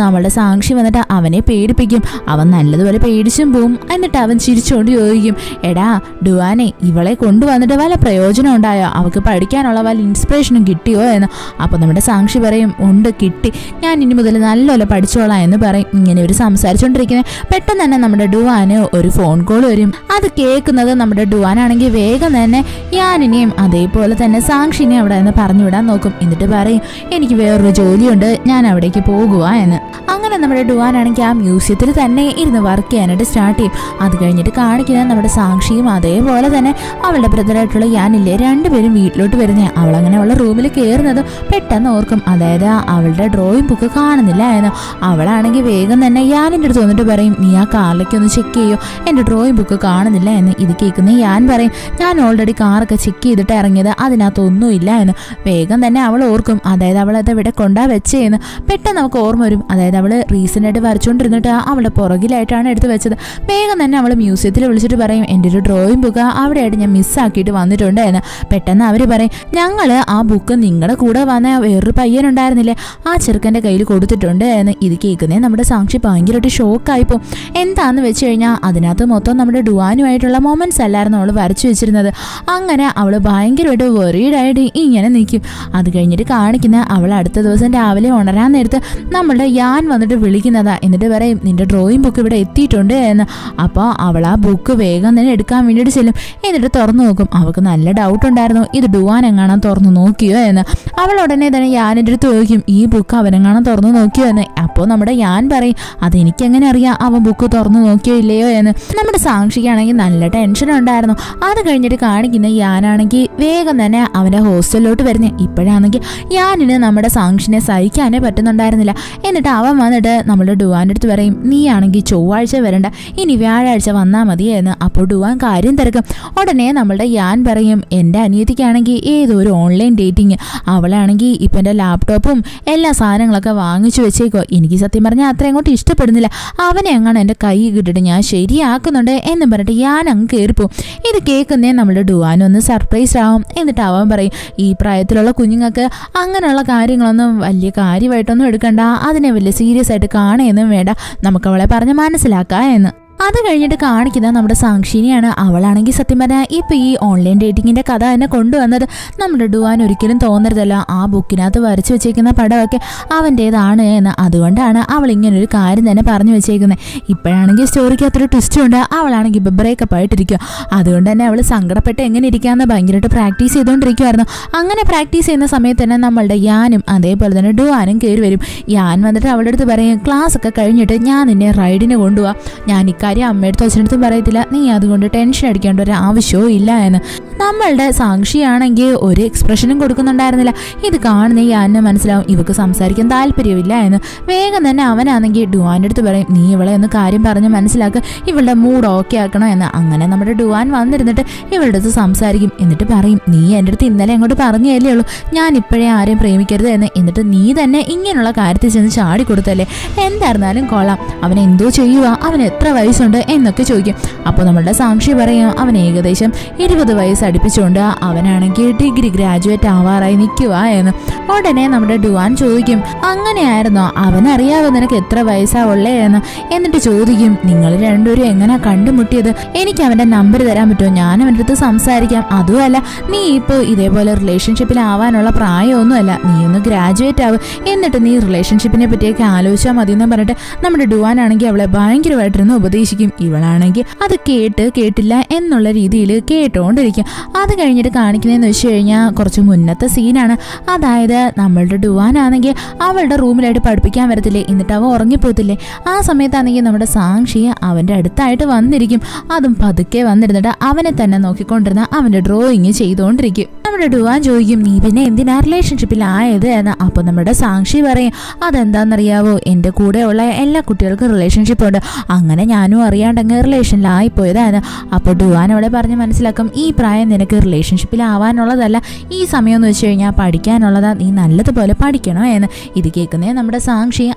നമ്മളുടെ സാക്ഷി വന്നിട്ട് അവനെ പേടിപ്പിക്കും. അവൻ നല്ലതുപോലെ പേടിച്ചും പോവും. എന്നിട്ട് അവൻ ചിരിച്ചുകൊണ്ട് ചോദിക്കും, എടാ ഡുവാനെ, ഇവളെ കൊണ്ടുവന്നിട്ട് വല്ല പ്രയോജനം ഉണ്ടായോ? അവൾക്ക് പഠിക്കാനുള്ള വല്ല ഇൻസ്പിറേഷനും കിട്ടിയോ എന്ന്. അപ്പോൾ നമ്മുടെ സാക്ഷി പറയും, ഉണ്ട്, കിട്ടി. ഞാൻ ഇനി മുതൽ നല്ലപോലെ പഠിച്ചോളാം എന്ന് പറയും. ഇങ്ങനെ ഇവർ സംസാരിച്ചുകൊണ്ടിരിക്കുന്നത് പെട്ടെന്ന് തന്നെ നമ്മുടെ ഡുവാന് ഒരു ഫോൺ കോൾ വരും. അത് കേൾക്കുന്നത് നമ്മുടെ ഡുവാനാണെങ്കിൽ വേഗം തന്നെ ഞാനിനെയും അതേപോലെ തന്നെ സാക്ഷിനെയും അവിടെ നിന്ന് പറഞ്ഞുവിടാൻ നോക്കും. എന്നിട്ട് പറയും, എനിക്ക് വേറൊരു ജോലിയുണ്ട്, ഞാൻ അവിടേക്ക് പോകുക എന്ന്. അങ്ങനെ നമ്മുടെ ഡുവാനാണെങ്കിൽ ആ മ്യൂസിയത്തിൽ തന്നെ ഇരുന്ന് വർക്ക് ചെയ്യാനായിട്ട് സ്റ്റാർട്ട് ചെയ്യും. അത് കഴിഞ്ഞിട്ട് കാണിക്കുന്നത് നമ്മുടെ സാക്ഷിയും അതേപോലെ തന്നെ അവളുടെ ബ്രദറായിട്ടുള്ള ഞാനില്ലേ രണ്ടുപേരും വീട്ടിലോട്ട് വരുന്നേ. അവളങ്ങനെ അവളുടെ റൂമിൽ കയറുന്നത് പെട്ടെന്ന് ഓർക്കും, അതായത് അവളുടെ ഡ്രോയിങ് ബുക്ക് കാണുന്നില്ല എന്ന്. അവളാണെങ്കിൽ വേഗം തന്നെ ഞാനിൻ്റെ അടുത്ത് വന്നിട്ട് പറയും, നീ ആ കാറിലേക്ക് ഒന്ന് ചെക്ക് ചെയ്യോ, എൻ്റെ ഡ്രോയിങ് ബുക്ക് കാണുന്നില്ല എന്ന്. ഇത് കേൾക്കുന്ന ഞാൻ പറയും, ഞാൻ ഓൾറെഡി കാറൊക്കെ ചെക്ക് ചെയ്തിട്ട് ഇറങ്ങിയത്, അതിനകത്തൊന്നുമില്ല എന്ന്. വേഗം തന്നെ അവൾ ഓർക്കും, അതായത് അവളത് ഇവിടെ കൊണ്ടാ വെച്ചേന്ന്. പെട്ടെന്ന് നമുക്ക് ഓർമ്മ വരും, അതായത് അവൾ റീസെൻ്റായിട്ട് വരച്ചുകൊണ്ടിരുന്നിട്ട് അവളുടെ പുറകിലായിട്ടാണ് എടുത്ത് വെച്ചത്. വേഗം തന്നെ അവൾ മ്യൂസിയത്തിൽ വിളിച്ചിട്ട് പറയും, എൻ്റെ ഒരു ഡ്രോയിങ് ബുക്ക് അവിടെയായിട്ട് ഞാൻ മിസ്സാക്കിയിട്ട് വന്നിട്ടുണ്ട് എന്ന്. പെട്ടെന്ന് അവർ പറയും, ഞങ്ങൾ ആ ബുക്ക് നിങ്ങളുടെ കൂടെ വന്ന വേറൊരു പയ്യനുണ്ടായിരുന്നില്ലേ, ആ ചെറുക്കൻ്റെ കയ്യിൽ കൊടുത്തിട്ടുണ്ട് എന്ന്. ഇത് കേൾക്കുന്നേ നമ്മുടെ സാക്ഷി ഭയങ്കരമായിട്ട് ഷോക്കായിപ്പോൾ. എന്താണെന്ന് വെച്ച് കഴിഞ്ഞാൽ അതിനകത്ത് മൊത്തം നമ്മുടെ ഡുവാനുമായിട്ടുള്ള മൊമെൻറ്റ്സ് അല്ലായിരുന്നു അവൾ വരച്ചു വെച്ചിരുന്നത്. അങ്ങനെ അവൾ ഭയങ്കരമായിട്ട് വെറീഡായിട്ട് ഇങ്ങനെ നിൽക്കും. അത് കഴിഞ്ഞിട്ട് കാണിക്കുന്ന അവൾ അടുത്ത ദിവസം രാവിലെ ഉണരാൻ നേരത്ത് നമ്മളുടെ ഞാൻ വന്നിട്ട് വിളിക്കുന്നതാ. എന്നിട്ട് പറയും, നിന്റെ ഡ്രോയിങ് ബുക്ക് ഇവിടെ എത്തിയിട്ടുണ്ട് എന്ന്. അപ്പോൾ അവൾ ആ ബുക്ക് വേഗം തന്നെ എടുക്കാൻ വേണ്ടിയിട്ട് ചെല്ലും. എന്നിട്ട് തുറന്നു നോക്കും. അവൾക്ക് നല്ല ഡൗട്ട് ഉണ്ടായിരുന്നു, ഇത് ഡുവാൻ എങ്ങാനും തുറന്നു നോക്കിയോ എന്ന്. അവൾ ഉടനെ തന്നെ ഞാനെൻ്റെ അടുത്ത് ചോദിക്കും, ഈ ബുക്ക് അവനെങ്ങാനും തുറന്നു നോക്കിയോ എന്ന്. അപ്പോൾ നമ്മുടെ ഞാൻ പറയും, അതെനിക്കെങ്ങനെ അറിയാം അവൻ ബുക്ക് തുറന്നു നോക്കിയോ ഇല്ലയോ എന്ന്. നമ്മുടെ സാക്ഷിക്കാണെങ്കിൽ നല്ല ടെൻഷൻ ഉണ്ടായിരുന്നു. അത് കഴിഞ്ഞിട്ട് കാണിക്കുന്ന ഞാനാണെങ്കിൽ വേഗം തന്നെ അവൻ്റെ ഹോസ്റ്റലിലോട്ട് വരുന്നത്. ഇപ്പോഴാണെങ്കിൽ ഞാനിന് നമ്മുടെ സാക്ഷിനെ സഹിക്കാനേ പറ്റുന്നുണ്ടായിരുന്നില്ല. എന്നിട്ട് അവൻ വന്നിട്ട് നമ്മുടെ ഡുവാൻ്റെ അടുത്ത് പറയും, നീ ആണെങ്കിൽ ചൊവ്വാഴ്ച വരണ്ട, ഇനി വ്യാഴാഴ്ച വന്നാൽ മതി എന്ന്. അപ്പോൾ ഡുവാൻ കാര്യം തിരക്കും. ഉടനെ നമ്മളുടെ ഞാൻ പറയും, എൻ്റെ അനിയത്തിക്കാണെങ്കിൽ ഏതോ ഒരു ഓൺലൈൻ ഡേറ്റിങ്, അവളാണെങ്കിൽ ഇപ്പം എൻ്റെ ലാപ്ടോപ്പും എല്ലാ സാധനങ്ങളൊക്കെ വാങ്ങിച്ചു വെച്ചേക്കോ. എനിക്ക് സത്യം പറഞ്ഞാൽ അത്ര അങ്ങോട്ട് ഇഷ്ടപ്പെടുന്നില്ല, അവനെ അങ്ങനെ എൻ്റെ കൈ കിട്ടിട്ട് ഞാൻ ശരിയാക്കുന്നുണ്ട് എന്നും പറഞ്ഞിട്ട് ഞാൻ അങ്ങ് കയറിപ്പോവും. ഇത് കേൾക്കുന്നേ നമ്മുടെ ഡുവാനൊന്ന് സർപ്രൈസ് ആവും. എന്നിട്ട് അവൻ പറയും, ഈ പ്രായത്തിലുള്ള കുഞ്ഞുങ്ങൾക്ക് അങ്ങനെയുള്ള കാര്യങ്ങളൊന്നും വലിയ കാര്യമായിട്ടൊന്നും എടുക്കണ്ട, അതിനെ വലിയ സീരിയസ് ആയിട്ട് കാണുകയൊന്നും വേണ്ട, നമുക്കവളെ പറഞ്ഞ് മനസ്സിലാക്കാം എന്ന്. അത് കഴിഞ്ഞിട്ട് കാണിക്കുന്നത് നമ്മുടെ സാക്ഷിനെയാണ്. അവളാണെങ്കിൽ സത്യം പറഞ്ഞാൽ ഇപ്പോൾ ഈ ഓൺലൈൻ ഡേറ്റിങ്ങിൻ്റെ കഥ തന്നെ കൊണ്ടുവന്നത് നമ്മുടെ ഡുവാൻ ഒരിക്കലും തോന്നരുതല്ലോ, ആ ബുക്കിനകത്ത് വരച്ച് വെച്ചേക്കുന്ന പടമൊക്കെ അവൻ്റേതാണ് എന്ന്. അതുകൊണ്ടാണ് അവൾ ഇങ്ങനൊരു കാര്യം തന്നെ പറഞ്ഞു വെച്ചേക്കുന്നത്. ഇപ്പോഴാണെങ്കിൽ സ്റ്റോറിക്ക് അത്ര ട്വിസ്റ്റ് ഉണ്ട്. അവളാണെങ്കിൽ ഇപ്പോൾ ബ്രേക്കപ്പ് ആയിട്ടിരിക്കുക. അതുകൊണ്ട് തന്നെ അവൾ സങ്കടപ്പെട്ട് എങ്ങനെ ഇരിക്കാമെന്ന് ഭയങ്കരമായിട്ട് പ്രാക്ടീസ് ചെയ്തുകൊണ്ടിരിക്കുമായിരുന്നു. അങ്ങനെ പ്രാക്ടീസ് ചെയ്യുന്ന സമയത്ത് തന്നെ നമ്മളുടെ യാനും അതേപോലെ തന്നെ ഡുവാനും കയറി വരും. യാൻ വന്നിട്ട് അവളുടെ അടുത്ത് പറയും, ക്ലാസ് ഒക്കെ കഴിഞ്ഞിട്ട് ഞാൻ നിന്നെ റൈഡിന് കൊണ്ടുപോവാം, ഞാൻ കാര്യം അമ്മയടുത്ത് അച്ഛനടുത്തും പറയത്തില്ല, നീ അതുകൊണ്ട് ടെൻഷൻ അടിക്കേണ്ട ഒരു ആവശ്യവും ഇല്ല എന്ന്. നമ്മളുടെ സാക്ഷിയാണെങ്കിൽ ഒരു എക്സ്പ്രഷനും കൊടുക്കുന്നുണ്ടായിരുന്നില്ല. ഇത് കാണുന്ന യാനെ മനസ്സിലാവും ഇവക്ക് സംസാരിക്കാൻ താല്പര്യമില്ല എന്ന്. വേഗം തന്നെ അവനാണെങ്കിൽ ഡുവാൻ്റെ അടുത്ത് പറയും, നീ ഇവളെ ഒന്ന് കാര്യം പറഞ്ഞ് മനസ്സിലാക്കുക, ഇവളുടെ മൂഡ് ഓക്കെ ആക്കണം എന്ന്. അങ്ങനെ നമ്മുടെ ഡുവാൻ വന്നിരുന്നിട്ട് ഇവളുടെ അടുത്ത് സംസാരിക്കും. എന്നിട്ട് പറയും, നീ എൻ്റെ അടുത്ത് ഇന്നലെ അങ്ങോട്ട് പറഞ്ഞല്ലേ ഉള്ളൂ ഞാൻ ഇപ്പോഴേ ആരെയും പ്രേമിക്കരുത് എന്ന്. എന്നിട്ട് നീ തന്നെ ഇങ്ങനെയുള്ള കാര്യത്തിൽ ചെന്ന് ചാടിക്കൊടുത്തല്ലേ, എന്തായിരുന്നാലും കൊള്ളാം, അവൻ എന്തോ ചെയ്യുക, അവൻ എത്ര വയസ്സുണ്ട് എന്നൊക്കെ ചോദിക്കും. അപ്പോൾ നമ്മളുടെ സാക്ഷി പറയും, അവൻ ഏകദേശം 20 വയസ്സ് അടുപ്പിച്ചുകൊണ്ട് അവനാണെങ്കിൽ ഡിഗ്രി ഗ്രാജുവേറ്റ് ആവാറായി നിൽക്കുക എന്ന്. ഉടനെ നമ്മുടെ ഡുവാൻ ചോദിക്കും, അങ്ങനെയായിരുന്നോ, അവനറിയാവോ നിനക്ക് എത്ര വയസ്സാവുള്ളേ എന്ന്. എന്നിട്ട് ചോദിക്കും, നിങ്ങൾ രണ്ടുപേരും എങ്ങനെ കണ്ടുമുട്ടിയത്, എനിക്ക് അവൻ്റെ നമ്പർ തരാൻ പറ്റുമോ, ഞാൻ അവൻ്റെ അടുത്ത് സംസാരിക്കാം. അതുമല്ല നീ ഇപ്പോൾ ഇതേപോലെ റിലേഷൻഷിപ്പിലാവാനുള്ള പ്രായമൊന്നുമല്ല, നീ ഒന്ന് ഗ്രാജുവേറ്റ് ആവും, എന്നിട്ട് നീ റിലേഷൻഷിപ്പിനെ പറ്റിയൊക്കെ ആലോചിച്ചാൽ മതി എന്ന് പറഞ്ഞിട്ട് നമ്മുടെ ഡുവാനാണെങ്കിൽ അവളെ ഭയങ്കരമായിട്ടിരുന്ന് ഉപദേശിക്കും. ഇവളാണെങ്കിൽ അത് കേട്ടില്ല എന്നുള്ള രീതിയിൽ കേട്ടോണ്ടിരിക്കും. അത് കഴിഞ്ഞിട്ട് കാണിക്കുന്നതെന്ന് വെച്ച് കഴിഞ്ഞാൽ കുറച്ച് മുന്നത്തെ സീനാണ്. അതായത് നമ്മളുടെ ഡുവാനാണെങ്കിൽ അവളുടെ റൂമിലായിട്ട് പഠിപ്പിക്കാൻ വരത്തില്ലേ, എന്നിട്ട് അവൻ ഉറങ്ങിപ്പോത്തില്ലേ. ആ സമയത്താണെങ്കിൽ നമ്മുടെ സാക്ഷി അവൻ്റെ അടുത്തായിട്ട് വന്നിരിക്കും. അതും പതുക്കെ വന്നിരുന്നിട്ട് അവനെ തന്നെ നോക്കിക്കൊണ്ടിരുന്ന അവൻ്റെ ഡ്രോയിങ് ചെയ്തുകൊണ്ടിരിക്കും. നമ്മുടെ ഡുവാൻ ചോദിക്കും നീ പിന്നെ എന്തിനാ റിലേഷൻഷിപ്പിലായത് എന്ന്. അപ്പോൾ നമ്മുടെ സാക്ഷി പറയും അതെന്താണെന്നറിയാവോ, എൻ്റെ കൂടെയുള്ള എല്ലാ കുട്ടികൾക്കും റിലേഷൻഷിപ്പ് ഉണ്ട്, അങ്ങനെ ഞാനും അറിയാണ്ടങ്ങ് റിലേഷനിലായിപ്പോയതാണ്. അപ്പോൾ ഡുവാൻ അവളെ പറഞ്ഞ് മനസ്സിലാക്കും ഈ പ്രായം നിനക്ക് റിലേഷൻഷിപ്പിലാവാനുള്ളതല്ല, ഈ സമയം എന്ന് വെച്ച് കഴിഞ്ഞാൽ പഠിക്കാനുള്ളതാ, നീ നല്ലതുപോലെ പഠിക്കണോ എന്ന്. ഇത് കേൾക്കുന്നേ നമ്മുടെ സാക്ഷി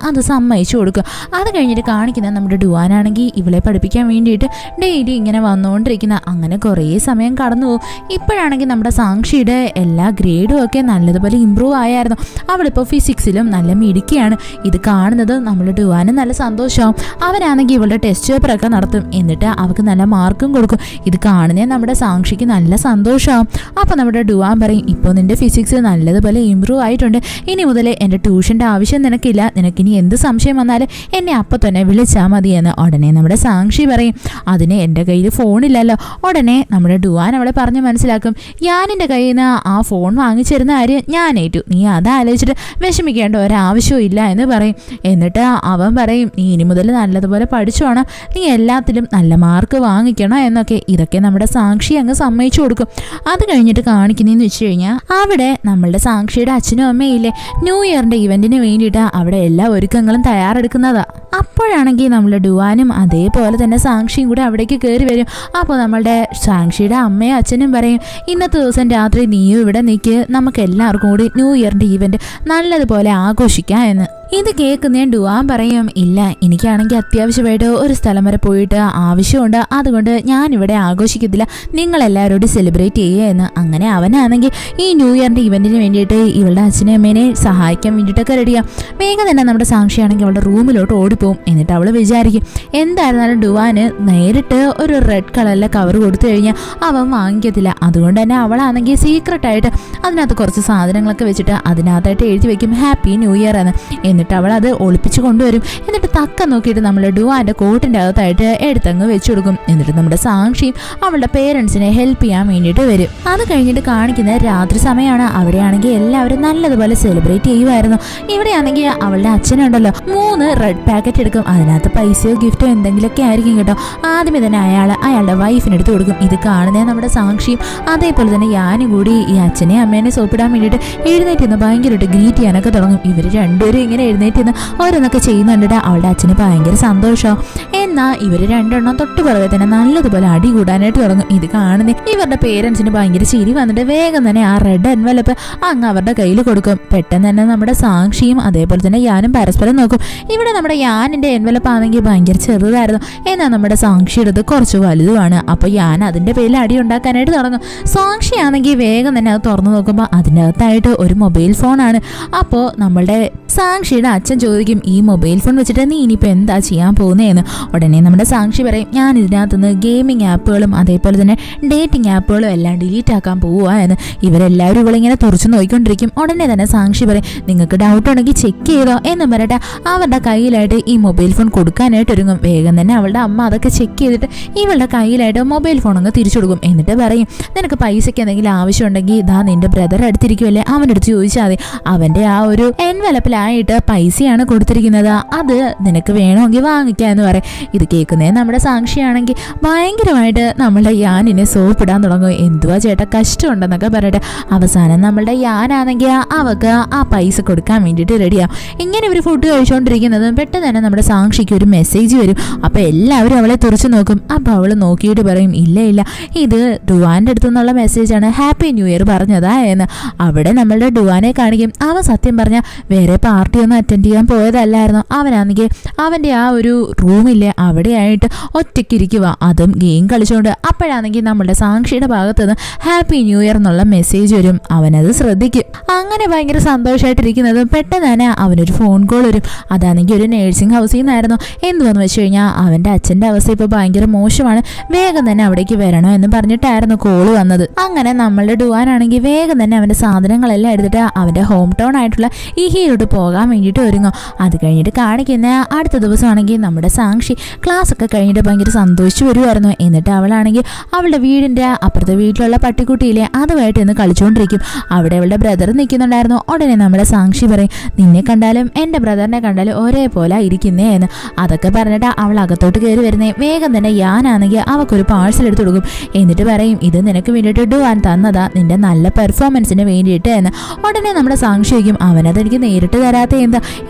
അത് സമ്മതിച്ചു കൊടുക്കും. അത് കഴിഞ്ഞിട്ട് കാണിക്കുന്നത് നമ്മുടെ ഡുവാനാണെങ്കിൽ ഇവളെ പഠിപ്പിക്കാൻ വേണ്ടിയിട്ട് ഡെയിലി ഇങ്ങനെ വന്നുകൊണ്ടിരിക്കുന്ന. അങ്ങനെ കുറേ സമയം കടന്നു പോകും. ഇപ്പോഴാണെങ്കിൽ നമ്മുടെ സാക്ഷിയുടെ എല്ലാ ഗ്രേഡും ഒക്കെ നല്ലതുപോലെ ഇമ്പ്രൂവ് ആയായിരുന്നു. അവളിപ്പോൾ ഫിസിക്സിലും നല്ല മിടുക്കിയാണ്. ഇത് കാണുന്നത് നമ്മുടെ ഡുവാന് നല്ല സന്തോഷമാവും. അവരാണെങ്കിൽ ഇവളുടെ ടെസ്റ്റ് പേപ്പറൊക്കെ നടത്തും, എന്നിട്ട് അവൾക്ക് നല്ല മാർക്കും കൊടുക്കും. ഇത് കാണുന്നേ നമ്മുടെ സാക്ഷിക്ക് നല്ല സന്തോഷമാവും. അപ്പോൾ നമ്മുടെ ഡുവാൻ പറയും ഇപ്പോൾ നിൻ്റെ ഫിസിക്സ് നല്ലതുപോലെ ഇമ്പ്രൂവ് ആയിട്ടുണ്ട്, ഇനി മുതൽ എൻ്റെ ട്യൂഷൻ്റെ ആവശ്യം നിനക്കില്ല, നിനക്കിനി എന്ത് സംശയം വന്നാലും എന്നെ അപ്പം തന്നെ വിളിച്ചാൽ മതിയെന്ന്. ഉടനെ നമ്മുടെ സാക്ഷി പറയും അതിന് എൻ്റെ കയ്യിൽ ഫോണില്ലല്ലോ. ഉടനെ നമ്മുടെ ഡുവാൻ അവളെ പറഞ്ഞ് മനസ്സിലാക്കും ഞാനെൻ്റെ കയ്യിൽ നിന്ന് ആ ഫോൺ വാങ്ങിച്ചിരുന്ന കാര്യം ഞാൻ ഏറ്റു, നീ അതാലോചിച്ചിട്ട് വിഷമിക്കേണ്ട ഒരാവശ്യവും ഇല്ല എന്ന് പറയും. എന്നിട്ട് അവൻ പറയും നീ ഇനി മുതൽ നല്ലതുപോലെ പഠിച്ചോണം, നീ എല്ലാത്തിലും നല്ല മാർക്ക് വാങ്ങിക്കണം എന്നൊക്കെ. ഇതൊക്കെ നമ്മുടെ സാക്ഷി അങ്ങ് സമ്മതിച്ചു കൊടുക്കും. അത് കഴിഞ്ഞിട്ട് കാണിക്കുന്നതെന്ന് വെച്ച് കഴിഞ്ഞാൽ അവിടെ നമ്മളുടെ സാക്ഷിയുടെ അച്ഛനും അമ്മയും ഇല്ലേ, ന്യൂ ഇയറിൻ്റെ ഇവൻറ്റിന് വേണ്ടിയിട്ട് അവിടെ എല്ലാ ഒരുക്കങ്ങളും തയ്യാറെടുക്കുന്നതാ. അപ്പോഴാണെങ്കിൽ നമ്മളുടെ ഡുവാനും അതേപോലെ തന്നെ സാക്ഷിയും കൂടെ അവിടേക്ക് കയറി വരും. അപ്പോൾ നമ്മളുടെ സാക്ഷിയുടെ അമ്മയും അച്ഛനും പറയും ഇന്നത്തെ ദിവസം രാത്രി നീയും ഇവിടെ നിൽക്ക്, നമുക്ക് എല്ലാവർക്കും കൂടി ന്യൂ ഇയറിൻ്റെ ഈവൻറ്റ് നല്ലതുപോലെ ആഘോഷിക്കാം എന്ന്. ഇത് കേൾക്കുന്നേ ഡുവാൻ പറയും ഇല്ല, എനിക്കാണെങ്കിൽ അത്യാവശ്യമായിട്ട് ഒരു സ്ഥലം വരെ പോയിട്ട് ആവശ്യമുണ്ട്, അതുകൊണ്ട് ഞാനിവിടെ ആഘോഷിക്കത്തില്ല, നിങ്ങളെല്ലാവരോടും സെലിബ്രേറ്റ് ചെയ്യുക എന്ന്. അങ്ങനെ അവനാണെങ്കിൽ ഈ ന്യൂ ഇയറിൻ്റെ ഇവൻറ്റിന് വേണ്ടിയിട്ട് ഇവളുടെ അച്ഛനും അമ്മേനെ സഹായിക്കാൻ വേണ്ടിയിട്ടൊക്കെ റെഡിയാണ്. വേഗം തന്നെ നമ്മുടെ സാക്ഷിയാണെങ്കിൽ അവളുടെ റൂമിലോട്ട് ഓടിപ്പോവും. എന്നിട്ട് അവൾ വിചാരിക്കും എന്തായിരുന്നാലും ഡുവാന് നേരിട്ട് ഒരു റെഡ് കളറിലെ കവർ കൊടുത്തു കഴിഞ്ഞാൽ അവൻ വാങ്ങിക്കത്തില്ല, അതുകൊണ്ട് തന്നെ അവളാണെങ്കിൽ സീക്രട്ടായിട്ട് അതിനകത്ത് കുറച്ച് സാധനങ്ങളൊക്കെ വെച്ചിട്ട് അതിനകത്തായിട്ട് എഴുതി വയ്ക്കും ഹാപ്പി ന്യൂ ഇയർ എന്ന്. എന്നിട്ട് അവൾ അത് ഒളിപ്പിച്ച് കൊണ്ടുവരും. എന്നിട്ട് തക്ക നോക്കിയിട്ട് നമ്മൾ ഡുവാൻ്റെ കോട്ടിൻ്റെ അകത്തായിട്ട് എടുത്തങ്ങ് വെച്ചു കൊടുക്കും. എന്നിട്ട് നമ്മുടെ സാക്ഷിയും അവളുടെ പേരൻസിനെ ഹെൽപ്പ് ചെയ്യാൻ വേണ്ടിയിട്ട് വരും. അത് കഴിഞ്ഞിട്ട് കാണിക്കുന്നത് രാത്രി സമയമാണ്. അവിടെയാണെങ്കിൽ എല്ലാവരും നല്ലതുപോലെ സെലിബ്രേറ്റ് ചെയ്യുമായിരുന്നു. ഇവിടെയാണെങ്കിൽ അവളുടെ അച്ഛനുണ്ടല്ലോ 3 റെഡ് പാക്കറ്റ് എടുക്കും, അതിനകത്ത് പൈസയോ ഗിഫ്റ്റോ എന്തെങ്കിലുമൊക്കെ ആയിരിക്കും കേട്ടോ. ആദ്യമേ തന്നെ അയാളുടെ വൈഫിന് എടുത്ത് കൊടുക്കും. ഇത് കാണുന്നത് നമ്മുടെ സാക്ഷിയും അതേപോലെ തന്നെ ഞാനും കൂടി ഈ അച്ഛനെ അമ്മേനെ സോപ്പിടാൻ വേണ്ടിയിട്ട് എഴുന്നേറ്റ് നിന്ന് ഭയങ്കരമായിട്ട് ഗ്രീറ്റ് ചെയ്യാനൊക്കെ തുടങ്ങും. ഇവർ രണ്ടുപേരും ഇങ്ങനെ എഴുന്നേറ്റ് നിന്ന് ഓരോന്നൊക്കെ ചെയ്യുന്നുണ്ടിട്ട് അവളുടെ അച്ഛന് ഭയങ്കര സന്തോഷമാവും. എന്നാൽ ഇവർ രണ്ടെണ്ണം തൊട്ട് പുറകെ തന്നെ നല്ലതുപോലെ അടി കൂടാനായിട്ട് തുടങ്ങും. ഇത് കാണുന്നേ ഇവരുടെ പേരൻസിന് ഭയങ്കര ചിരി വന്നിട്ട് വേഗം തന്നെ ആ റെഡ് എൻവലപ്പ് അങ്ങ് അവരുടെ കയ്യിൽ കൊടുക്കും. പെട്ടെന്ന് തന്നെ നമ്മുടെ സാക്ഷിയും അതേപോലെ തന്നെ ഞാനും പരസ്പരം നോക്കും. ഇവിടെ നമ്മുടെ ഞാനിൻ്റെ എൻവലപ്പ് ആണെങ്കിൽ ഭയങ്കര ചെറുതായിരുന്നു, എന്നാൽ നമ്മുടെ സാക്ഷിയുടെ കുറച്ച് വലുതുമാണ്. അപ്പോൾ ഞാൻ അതിൻ്റെ പേരിൽ അടി ഉണ്ടാക്കാനായിട്ട് തുടങ്ങും. സാക്ഷിയാണെങ്കിൽ വേഗം തന്നെ അത് തുറന്നു നോക്കുമ്പോൾ അതിനകത്തായിട്ട് ഒരു മൊബൈൽ ഫോണാണ്. അപ്പോൾ നമ്മളുടെ സാക്ഷിയുടെ അച്ഛൻ ചോദിക്കും ഈ മൊബൈൽ ഫോൺ വെച്ചിട്ട് നീ ഇനിയിപ്പോൾ എന്താ ചെയ്യാൻ പോകുന്നതെന്ന്. ഉടനെ നമ്മുടെ സാക്ഷി പറയും ഞാൻ ഇതിനകത്തുനിന്ന് ഗെയിമിംഗ് ആപ്പുകളും അതേപോലെ തന്നെ ഡേറ്റിംഗ് ആപ്പുകളും എല്ലാം ഡിലീറ്റ് ആക്കാൻ പോവുക എന്ന്. ഇവരെല്ലാവരും ഇവളിങ്ങനെ തുറച്ചു നോക്കിക്കൊണ്ടിരിക്കും. ഉടനെ തന്നെ സാക്ഷി പറയും നിങ്ങൾക്ക് ഡൗട്ട് ഉണ്ടെങ്കിൽ ചെക്ക് ചെയ്തോ എന്ന് പറഞ്ഞിട്ട് അവരുടെ കയ്യിലായിട്ട് ഈ മൊബൈൽ ഫോൺ കൊടുക്കാനായിട്ട് ഒരുങ്ങും. വേഗം തന്നെ അവളുടെ അമ്മ അതൊക്കെ ചെക്ക് ചെയ്തിട്ട് ഇവളുടെ കയ്യിലായിട്ട് മൊബൈൽ ഫോൺ അങ്ങ് തിരിച്ചു കൊടുക്കും. എന്നിട്ട് പറയും നിനക്ക് പൈസയ്ക്ക് എന്തെങ്കിലും ആവശ്യമുണ്ടെങ്കിൽ ഇതാ നിന്റെ ബ്രദർ അടുത്തിരിക്കുമല്ലേ, അവൻ്റെ അടുത്ത് ചോദിച്ചാൽ മതി, അവൻ്റെ ആ ഒരു എൻവലപ്പിലായിട്ട് പൈസയാണ് കൊടുത്തിരിക്കുന്നത്, അത് നിനക്ക് വേണമെങ്കിൽ വാങ്ങിക്കാം എന്ന് പറയും. ഇത് കേൾക്കുന്നേ നമ്മുടെ സാക്ഷിയാണെങ്കിൽ ഭയങ്കരമായിട്ട് നമ്മളുടെ യാനിനെ സോപ്പിടാൻ തുടങ്ങും. എന്തുവാ ചേട്ടാ കഷ്ടമുണ്ടെന്നൊക്കെ പറയട്ടെ. അവസാനം നമ്മളുടെ യാനാണെങ്കിൽ അവൾക്ക് ആ പൈസ കൊടുക്കാൻ വേണ്ടിയിട്ട് റെഡിയാവും. ഇങ്ങനെ ഇവർ ഫുഡ് കഴിച്ചുകൊണ്ടിരിക്കുന്നതും പെട്ടെന്ന് തന്നെ നമ്മുടെ സാക്ഷിക്ക് ഒരു മെസ്സേജ് വരും. അപ്പോൾ എല്ലാവരും അവളെ തുറച്ചു നോക്കും. അപ്പോൾ അവൾ നോക്കിയിട്ട് പറയും ഇല്ല ഇത് ഡുവാൻ്റെ അടുത്തു നിന്നുള്ള മെസ്സേജാണ്, ഹാപ്പി ന്യൂ ഇയർ പറഞ്ഞതാ എന്ന്. അവിടെ നമ്മളുടെ ഡുവാനെ കാണിക്കും. അവൻ സത്യം പറഞ്ഞാൽ വേറെ പാർട്ടിയൊന്നും അറ്റൻഡ് ചെയ്യാൻ പോയതല്ലായിരുന്നു. അവനാണെങ്കിൽ അവൻ്റെ ആ ഒരു റൂമില്ലേ അവിടെയായിട്ട് ഒറ്റയ്ക്കിരിക്കുക, അതും ഗെയിം കളിച്ചുകൊണ്ട്. അപ്പോഴാണെങ്കിൽ നമ്മളുടെ സാക്ഷിയുടെ ഭാഗത്ത് നിന്ന് ഹാപ്പി ന്യൂ ഇയർ എന്നുള്ള മെസ്സേജ് വരും. അവനത് ശ്രദ്ധിക്കും. അങ്ങനെ ഭയങ്കര സന്തോഷമായിട്ടിരിക്കുന്നതും പെട്ടെന്ന് തന്നെ അവനൊരു ഫോൺ കോൾ വരും. അതാണെങ്കിൽ ഒരു നേഴ്സിംഗ് ഹൗസിൽ നിന്നായിരുന്നു. എന്തുവെന്ന് വെച്ച് കഴിഞ്ഞാൽ അവൻ്റെ അച്ഛൻ്റെ അവസ്ഥ ഇപ്പോൾ ഭയങ്കര മോശമാണ്, വേഗം തന്നെ അവിടേക്ക് വരണോ എന്ന് പറഞ്ഞിട്ടായിരുന്നു കോള് വന്നത്. അങ്ങനെ നമ്മളുടെ ഡുവാനാണെങ്കിൽ വേഗം തന്നെ അവൻ്റെ സാധനങ്ങളെല്ലാം എടുത്തിട്ട് അവൻ്റെ ഹോം ടൗൺ ആയിട്ടുള്ള ഇഹിയിലോട്ട് പോകാൻ വേണ്ടിയിട്ട് ഒരുങ്ങും. അത് കഴിഞ്ഞിട്ട് കാണിക്കുന്ന അടുത്ത ദിവസമാണെങ്കിൽ നമ്മുടെ സാക്ഷി ക്ലാസ് ഒക്കെ കഴിഞ്ഞിട്ട് ഭയങ്കര സന്തോഷിച്ചു വരുമായിരുന്നു. എന്നിട്ട് അവളാണെങ്കിൽ അവളുടെ വീടിൻ്റെ അപ്പുറത്തെ വീട്ടിലുള്ള പട്ടിക്കുട്ടിയിലെ അതുമായിട്ട് ഇന്ന് കളിച്ചുകൊണ്ടിരിക്കും. അവിടെ അവളുടെ ബ്രദർ നിൽക്കുന്നുണ്ടായിരുന്നു. ഉടനെ നമ്മുടെ സാക്ഷി പറയും, നിന്നെ കണ്ടാലും എൻ്റെ ബ്രദറിനെ കണ്ടാലും ഒരേപോലെ ഇരിക്കുന്നേ എന്ന്. അതൊക്കെ പറഞ്ഞിട്ട് അവൾ അകത്തോട്ട് കയറി വരുന്നേ. വേഗം തന്നെ ഞാനാണെങ്കിൽ അവൾക്കൊരു പാഴ്സൽ എടുത്ത് കൊടുക്കും. എന്നിട്ട് പറയും, ഇത് നിനക്ക് വേണ്ടിയിട്ട് ഡുവാൻ തന്നതാ, നിന്റെ നല്ല പെർഫോമൻസിന് വേണ്ടിയിട്ട് എന്ന്. ഉടനെ നമ്മുടെ സാക്ഷി വയ്ക്കും, അവനതെനിക്ക് നേരിട്ട് തരാത്ത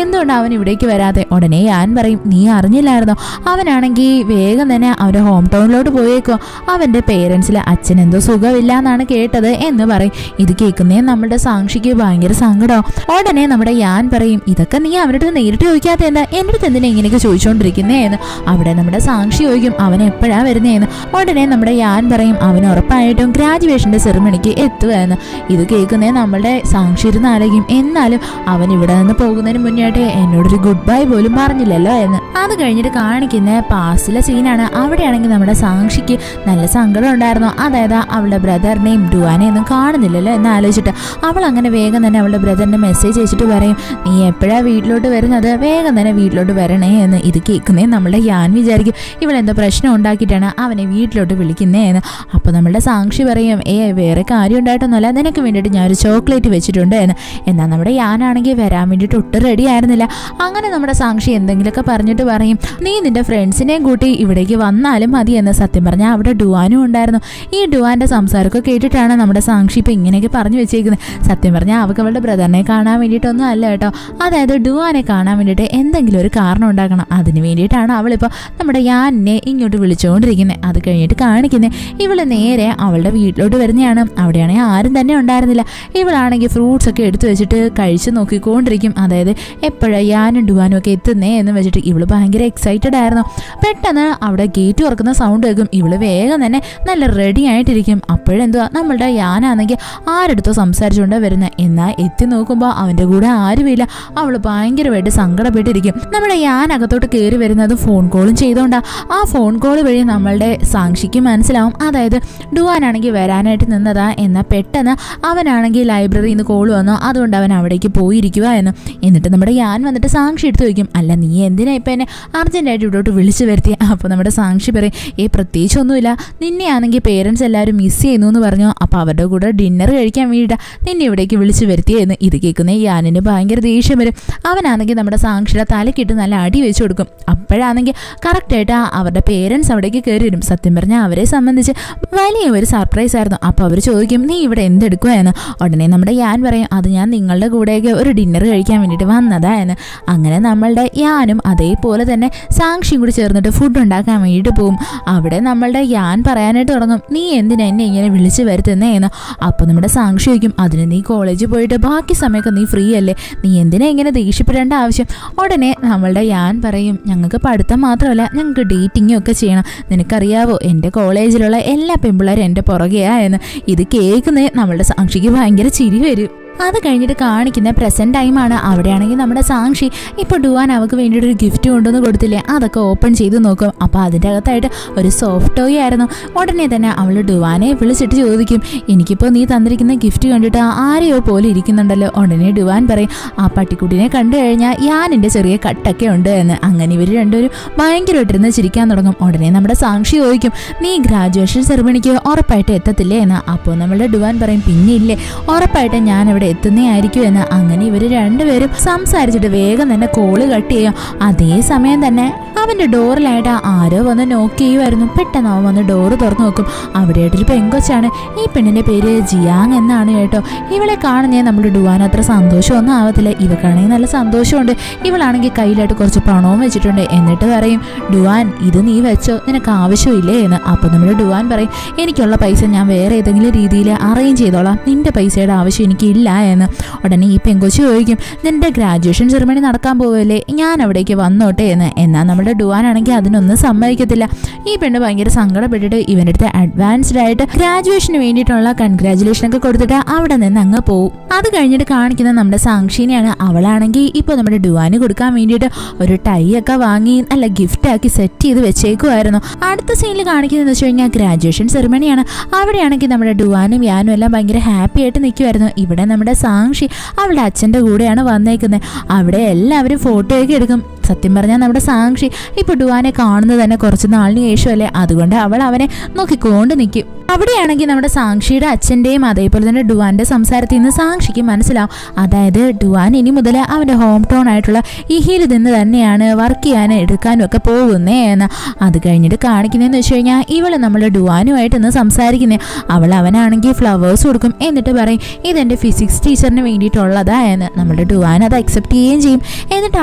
എന്തുകൊണ്ട് അവൻ ഇവിടേക്ക് വരാതെ? ഉടനെ ഞാൻ പറയും, നീ അറിഞ്ഞില്ലായിരുന്നോ? അവനാണെങ്കിൽ വേഗം തന്നെ അവൻ്റെ ഹോം ടൗണിലോട്ട് പോയേക്കോ. അവൻ്റെ പേരൻസിലെ അച്ഛൻ എന്തോ സുഖമില്ല എന്നാണ് കേട്ടത് എന്ന് പറയും. ഇത് കേൾക്കുന്നേ നമ്മുടെ സാക്ഷിക്ക് ഭയങ്കര സങ്കടം. ഉടനെ നമ്മുടെ ഞാൻ പറയും, ഇതൊക്കെ നീ അവരുടെ നേരിട്ട് ചോദിക്കാത്ത എന്താ? എൻ്റെ അടുത്ത് എന്തിനാ ഇങ്ങനെയൊക്കെ ചോദിച്ചുകൊണ്ടിരിക്കുന്നേ എന്ന്. അവിടെ നമ്മുടെ സാക്ഷി ചോദിക്കും, അവൻ എപ്പോഴാ വരുന്നതെന്ന്. ഉടനെ നമ്മുടെ ഞാൻ പറയും, അവൻ ഉറപ്പായിട്ടും ഗ്രാജുവേഷൻ്റെ സെറിമണിക്ക് എത്തുക എന്ന്. ഇത് കേൾക്കുന്നേ നമ്മളുടെ സാക്ഷി ഇരുന്ന് ആലോചിക്കും, എന്നാലും അവൻ ഇവിടെ നിന്ന് പോകുന്നതിന് മുന്നേയായിട്ട് എന്നോടൊരു ഗുഡ് ബൈ പോലും പറഞ്ഞില്ലല്ലോ എന്ന്. അത് കഴിഞ്ഞിട്ട് കാണിക്കുന്ന പാസ്റ്റിലെ സീനാണ്. അവിടെയാണെങ്കിൽ നമ്മുടെ സാക്ഷിക്ക് നല്ല സങ്കടം ഉണ്ടായിരുന്നു. അതായത് അവളുടെ ബ്രദറിനെയും ഡുവാനെയൊന്നും കാണുന്നില്ലല്ലോ എന്ന് ആലോചിച്ചിട്ട് അവൾ അങ്ങനെ വേഗം തന്നെ അവളുടെ ബ്രദറിന്റെ മെസ്സേജ് അയച്ചിട്ട് പറയും, നീ എപ്പോഴാണ് വീട്ടിലോട്ട് വരുന്നത്? വേഗം തന്നെ വീട്ടിലോട്ട് വരണേ എന്ന്. ഇത് കേൾക്കുന്നേ നമ്മളുടെ ഞാൻ വിചാരിക്കും, ഇവളെന്തോ പ്രശ്നം ഉണ്ടാക്കിയിട്ടാണ് അവനെ വീട്ടിലോട്ട് വിളിക്കുന്നേ എന്ന്. അപ്പോൾ നമ്മളുടെ സാക്ഷി പറയും, വേറെ കാര്യം ഉണ്ടായിട്ടൊന്നുമല്ല, നിനക്ക് വേണ്ടിയിട്ട് ഞാനൊരു ചോക്ലേറ്റ് വെച്ചിട്ടുണ്ട് എന്ന്. എന്നാൽ നമ്മുടെ ഞാനാണെങ്കിൽ വരാൻ വേണ്ടിയിട്ട് ഒട്ടും റെഡി ആയിരുന്നില്ല. അങ്ങനെ നമ്മുടെ സാക്ഷി എന്തെങ്കിലുമൊക്കെ പറഞ്ഞിട്ട് പറയും, നീ നിന്റെ ഫ്രണ്ട്സിനെയും കൂട്ടി ഇവിടേക്ക് വന്നാലും മതി എന്ന്. സത്യം പറഞ്ഞാൽ അവിടെ ഡുവാനും ഉണ്ടായിരുന്നു. ഈ ഡുവാൻ്റെ സംസാരമൊക്കെ കേട്ടിട്ടാണ് നമ്മുടെ സാക്ഷി ഇപ്പം ഇങ്ങനെയൊക്കെ പറഞ്ഞു വെച്ചേക്കുന്നത്. സത്യം പറഞ്ഞാൽ അവൾക്ക് അവളുടെ ബ്രദറിനെ കാണാൻ വേണ്ടിയിട്ടൊന്നും അല്ല കേട്ടോ. അതായത് ഡുവാനെ കാണാൻ വേണ്ടിയിട്ട് എന്തെങ്കിലും ഒരു കാരണം ഉണ്ടാക്കണം. അതിന് വേണ്ടിയിട്ടാണ് അവളിപ്പോൾ നമ്മുടെ ഞാനെ ഇങ്ങോട്ട് വിളിച്ചുകൊണ്ടിരിക്കുന്നത്. അത് കഴിഞ്ഞിട്ട് കാണിക്കുന്നത് ഇവൾ നേരെ അവളുടെ വീട്ടിലോട്ട് വരുന്നതാണ്. അവിടെയാണെങ്കിൽ ആരും തന്നെ ഉണ്ടായിരുന്നില്ല. ഇവളാണെങ്കിൽ ഫ്രൂട്ട്സ് ഒക്കെ എടുത്തു വെച്ചിട്ട് കഴിച്ച് നോക്കിക്കൊണ്ടിരിക്കും. അതായത് എപ്പോഴാണ് ഞാനും ഡുവാനും ഒക്കെ എത്തുന്നേ എന്ന് വെച്ചിട്ട് ഇവള് ഭയങ്കര എക്സൈറ്റഡ് ആയിരുന്നു. പെട്ടെന്ന് അവിടെ ഗേറ്റ് തുറക്കുന്ന സൗണ്ട് കേൾക്കും. ഇവള് വേഗം തന്നെ നല്ല റെഡി ആയിട്ടിരിക്കും. അപ്പോഴെന്തുവാ നമ്മളുടെ ഞാനാണെങ്കിൽ ആരെടുത്തോ സംസാരിച്ചുകൊണ്ട് വരുന്നത്. എന്നാൽ എത്തി നോക്കുമ്പോൾ അവൻ്റെ കൂടെ ആരുമില്ല. അവള് ഭയങ്കരമായിട്ട് സങ്കടപ്പെട്ടിരിക്കും. നമ്മുടെ ഞാൻ അകത്തോട്ട് കയറി വരുന്നത് ഫോൺ കോളും ചെയ്തോണ്ടാ. ആ ഫോൺ കോൾ വഴി നമ്മളുടെ സാക്ഷിക്ക് മനസ്സിലാവും, അതായത് ഡുവാനാണെങ്കിൽ വരാനായിട്ട് നിന്നതാ. എന്നാൽ പെട്ടെന്ന് അവനാണെങ്കിൽ ലൈബ്രറിയിൽ നിന്ന് കോൾ വന്നു, അതുകൊണ്ട് അവൻ അവിടേക്ക് പോയിരിക്കുക എന്ന്. എന്നിട്ട് നമ്മുടെ ഞാൻ വന്നിട്ട് സാക്ഷി എടുത്ത് ചോദിക്കും, അല്ല നീ എന്തിനാ ഇപ്പം എന്നെ അർജൻറ്റായിട്ട് ഇവിടോട്ട് വിളിച്ചു വരുത്തി? അപ്പോൾ നമ്മുടെ സാക്ഷി പറയും, പ്രത്യേകിച്ചൊന്നുമില്ല, നിന്നെ ആണെങ്കിൽ പേരൻസ് എല്ലാവരും മിസ് ചെയ്യുന്നു എന്ന് പറഞ്ഞു. അപ്പോൾ അവരുടെ കൂടെ ഡിന്നർ കഴിക്കാൻ വേണ്ടിയിട്ടാണ് നിന്നെ ഇവിടേക്ക് വിളിച്ചു വരുത്തിയെന്ന്. ഇത് കേൾക്കുന്ന ഞാനിന് ഭയങ്കര ദേഷ്യം വരും. അവനാണെങ്കിൽ നമ്മുടെ സാക്ഷിയുടെ തലക്കിട്ട് നല്ല അടി വെച്ച് കൊടുക്കും. അപ്പോഴാണെങ്കിൽ കറക്റ്റായിട്ട് അവരുടെ പേരൻസ് അവിടേക്ക് കയറി വരും. സത്യം പറഞ്ഞാൽ അവരെ സംബന്ധിച്ച് വലിയ ഒരു സർപ്രൈസ് ആയിരുന്നു. അപ്പോൾ അവർ ചോദിക്കും, നീ ഇവിടെ എന്തെടുക്കുക എന്ന്. ഉടനെ നമ്മുടെ ഞാൻ പറയും, അത് ഞാൻ നിങ്ങളുടെ കൂടെയൊക്കെ ഒരു ഡിന്നർ കഴിക്കാൻ വേണ്ടിയിട്ട് വന്നതാ എന്ന്. അങ്ങനെ നമ്മളുടെ ഞാനും അതേപോലെ തന്നെ സാക്ഷിയും കൂടി ചേർന്നിട്ട് ഫുഡ് ഉണ്ടാക്കാൻ വേണ്ടിയിട്ട് പോകും. അവിടെ നമ്മളുടെ ഞാൻ പറയാനായിട്ട് തുടങ്ങും, നീ എന്തിനാ എന്നെ ഇങ്ങനെ വിളിച്ചു വരുത്തുന്നേ എന്ന്. അപ്പോൾ നമ്മുടെ സാക്ഷി വയ്ക്കും, അതിന് നീ കോളേജിൽ പോയിട്ട് ബാക്കി സമയമൊക്കെ നീ ഫ്രീ അല്ലേ, നീ എന്തിനാ ഇങ്ങനെ ദേഷ്യപ്പെടേണ്ട ആവശ്യം? ഉടനെ നമ്മളുടെ ഞാൻ പറയും, ഞങ്ങൾക്ക് പഠിത്തം മാത്രമല്ല, ഞങ്ങൾക്ക് ഡേറ്റിങ്ങും ഒക്കെ ചെയ്യണം. നിനക്കറിയാവോ എൻ്റെ കോളേജിലുള്ള എല്ലാ പെൺപിള്ളേരും എൻ്റെ പുറകെയാ എന്ന്. ഇത് കേൾക്കുന്നേ നമ്മളുടെ സാക്ഷിക്ക് ഭയങ്കര ചിരി വരും. അത് കഴിഞ്ഞിട്ട് കാണിക്കുന്ന പ്രസൻറ്റ് ടൈമാണ്. അവിടെയാണെങ്കിൽ നമ്മുടെ സാക്ഷി ഇപ്പോൾ ഡുവാൻ അവൾക്ക് വേണ്ടിയിട്ട് ഒരു ഗിഫ്റ്റ് കൊണ്ടുവന്ന് കൊടുത്തില്ലേ, അതൊക്കെ ഓപ്പൺ ചെയ്ത് നോക്കും. അപ്പോൾ അതിൻ്റെ അകത്തായിട്ട് ഒരു സോഫ്റ്റ് ടോയ് ആയിരുന്നു. ഉടനെ തന്നെ അവൾ ഡുവാനെ വിളിച്ചിട്ട് ചോദിക്കും, എനിക്കിപ്പോൾ നീ തന്നിരിക്കുന്ന ഗിഫ്റ്റ് കണ്ടിട്ട് ആരെയോ പോലെ ഇരിക്കുന്നുണ്ടല്ലോ. ഉടനെ ഡുവാൻ പറയും, ആ പട്ടിക്കുട്ടിനെ കണ്ടു കഴിഞ്ഞാൽ ഞാൻ എൻ്റെ ചെറിയ കട്ടൊക്കെ ഉണ്ട് എന്ന്. അങ്ങനെ ഇവർ രണ്ടുപേരും ഭയങ്കരമായിട്ടിരുന്ന് ചിരിക്കാൻ തുടങ്ങും. ഉടനെ നമ്മുടെ സാക്ഷി ചോദിക്കും, നീ ഗ്രാജുവേഷൻ സെറിമണിക്ക് ഉറപ്പായിട്ട് എത്തത്തില്ലേ എന്ന്. അപ്പോൾ നമ്മളുടെ ഡുവാൻ പറയും, പിന്നെ ഇല്ലേ, ഉറപ്പായിട്ട് ഞാൻ അവിടെ എത്തുന്നേ ആയിരിക്കും എന്ന്. അങ്ങനെ ഇവർ രണ്ടുപേരും സംസാരിച്ചിട്ട് വേഗം തന്നെ കോള് കട്ട് ചെയ്യും. അതേ സമയം തന്നെ അവൻ്റെ ഡോറിലായിട്ട് ആരോ വന്ന് നോക്ക് ചെയ്യുമായിരുന്നു. പെട്ടെന്ന് അവൻ വന്ന് ഡോറ് തുറന്നു നോക്കും. അവിടെയായിട്ടൊരു പെങ്കൊച്ചാണ്. ഈ പെണ്ണിൻ്റെ പേര് ജിയാങ് എന്നാണ് കേട്ടോ. ഇവളെ കാണുന്നേ നമ്മുടെ ഡുവാൻ അത്ര സന്തോഷമൊന്നും ആവത്തില്ല. ഇവക്കാണെങ്കിൽ നല്ല സന്തോഷമുണ്ട്. ഇവളാണെങ്കിൽ കയ്യിലായിട്ട് കുറച്ച് പണവും വെച്ചിട്ടുണ്ട്. എന്നിട്ട് പറയും, ഡുവാൻ ഇത് നീ വെച്ചോ, നിനക്ക് ആവശ്യമില്ലേ എന്ന്. അപ്പോൾ നമ്മുടെ ഡുവാൻ പറയും, എനിക്കുള്ള പൈസ ഞാൻ വേറെ ഏതെങ്കിലും രീതിയിൽ അറേഞ്ച് ചെയ്തോളാം, നിന്റെ പൈസയുടെ ആവശ്യം എനിക്കില്ല എന്ന്. ഉടനെ ഈ പെങ്കൊച്ചു ചോദിക്കും, നിന്റെ ഗ്രാജുവേഷൻ സെറിമണി നടക്കാൻ പോവല്ലേ, ഞാൻ അവിടേക്ക് വന്നോട്ടെ എന്ന്. എന്നാൽ നമ്മുടെ ഡുവാനാണെങ്കിൽ അതിനൊന്നും സമ്മതിക്കത്തില്ല. ഈ പെണ്ണ് ഭയങ്കര സങ്കടപ്പെട്ടിട്ട് ഇവൻ്റെ അടുത്ത് അഡ്വാൻസ്ഡ് ആയിട്ട് ഗ്രാജുവേഷന് വേണ്ടിയിട്ടുള്ള കൺഗ്രാജുലേഷൻ ഒക്കെ കൊടുത്തിട്ട് അവിടെ നിന്ന് അങ്ങ് പോവും. അത് കഴിഞ്ഞിട്ട് കാണിക്കുന്ന നമ്മുടെ സാക്ഷിനെയാണ്. അവളാണെങ്കിൽ ഇപ്പോൾ നമ്മുടെ ഡുവാന് കൊടുക്കാൻ വേണ്ടിയിട്ട് ഒരു ടൈ ഒക്കെ വാങ്ങി നല്ല ഗിഫ്റ്റ് ആക്കി സെറ്റ് ചെയ്ത് വെച്ചേക്കുമായിരുന്നു. അടുത്ത സീനിൽ കാണിക്കുന്നതെന്ന് വെച്ച് കഴിഞ്ഞാൽ ഗ്രാജുവേഷൻ സെറിമണിയാണ്. അവിടെയാണെങ്കിൽ നമ്മുടെ ഡുവാനും ഞാനും എല്ലാം ഭയങ്കര ഹാപ്പി ആയിട്ട് നിൽക്കുമായിരുന്നു. ഇവിടെ നമ്മുടെ നമ്മുടെ സാക്ഷി അവളുടെ അച്ഛൻ്റെ കൂടെയാണ് വന്നേക്കുന്നത്. അവിടെ എല്ലാവരും ഫോട്ടോയൊക്കെ എടുക്കും. സത്യം പറഞ്ഞാൽ നമ്മുടെ സാക്ഷി ഇപ്പൊ ഡുവാനെ കാണുന്നത് തന്നെ കുറച്ച് നാളിന് ശേഷമല്ലേ, അതുകൊണ്ട് അവൾ അവനെ നോക്കിക്കൊണ്ട് നിൽക്കും. അവിടെയാണെങ്കിൽ നമ്മുടെ സാക്ഷിയുടെ അച്ഛൻ്റെയും അതേപോലെ തന്നെ ഡുവാന്റെ സംസാരത്തിൽ നിന്ന് സാക്ഷിക്ക് മനസ്സിലാവും, അതായത് ഡുവാൻ ഇനി മുതൽ അവൻ്റെ ഹോം ടൗൺ ആയിട്ടുള്ള ഇഹിയിൽ നിന്ന് തന്നെയാണ് വർക്ക് ചെയ്യാനും എടുക്കാനും ഒക്കെ പോകുന്നേ എന്ന്. അത് കഴിഞ്ഞിട്ട് കാണിക്കുന്നതെന്ന് വെച്ച് കഴിഞ്ഞാൽ ഇവള് നമ്മുടെ ഡുവാനുമായിട്ട് ഇന്ന് സംസാരിക്കുന്നേ. അവനാണെങ്കിൽ ഫ്ലവേഴ്സ് കൊടുക്കും, എന്നിട്ട് പറയും ഇതെൻ്റെ ഫിസിക്സ് ടീച്ചറിന് വേണ്ടിയിട്ടുള്ളതാ എന്ന്. നമ്മുടെ ഡുവാൻ അത് അക്സെപ്റ്റ് ചെയ്യുകയും ചെയ്യും. എന്നിട്ട്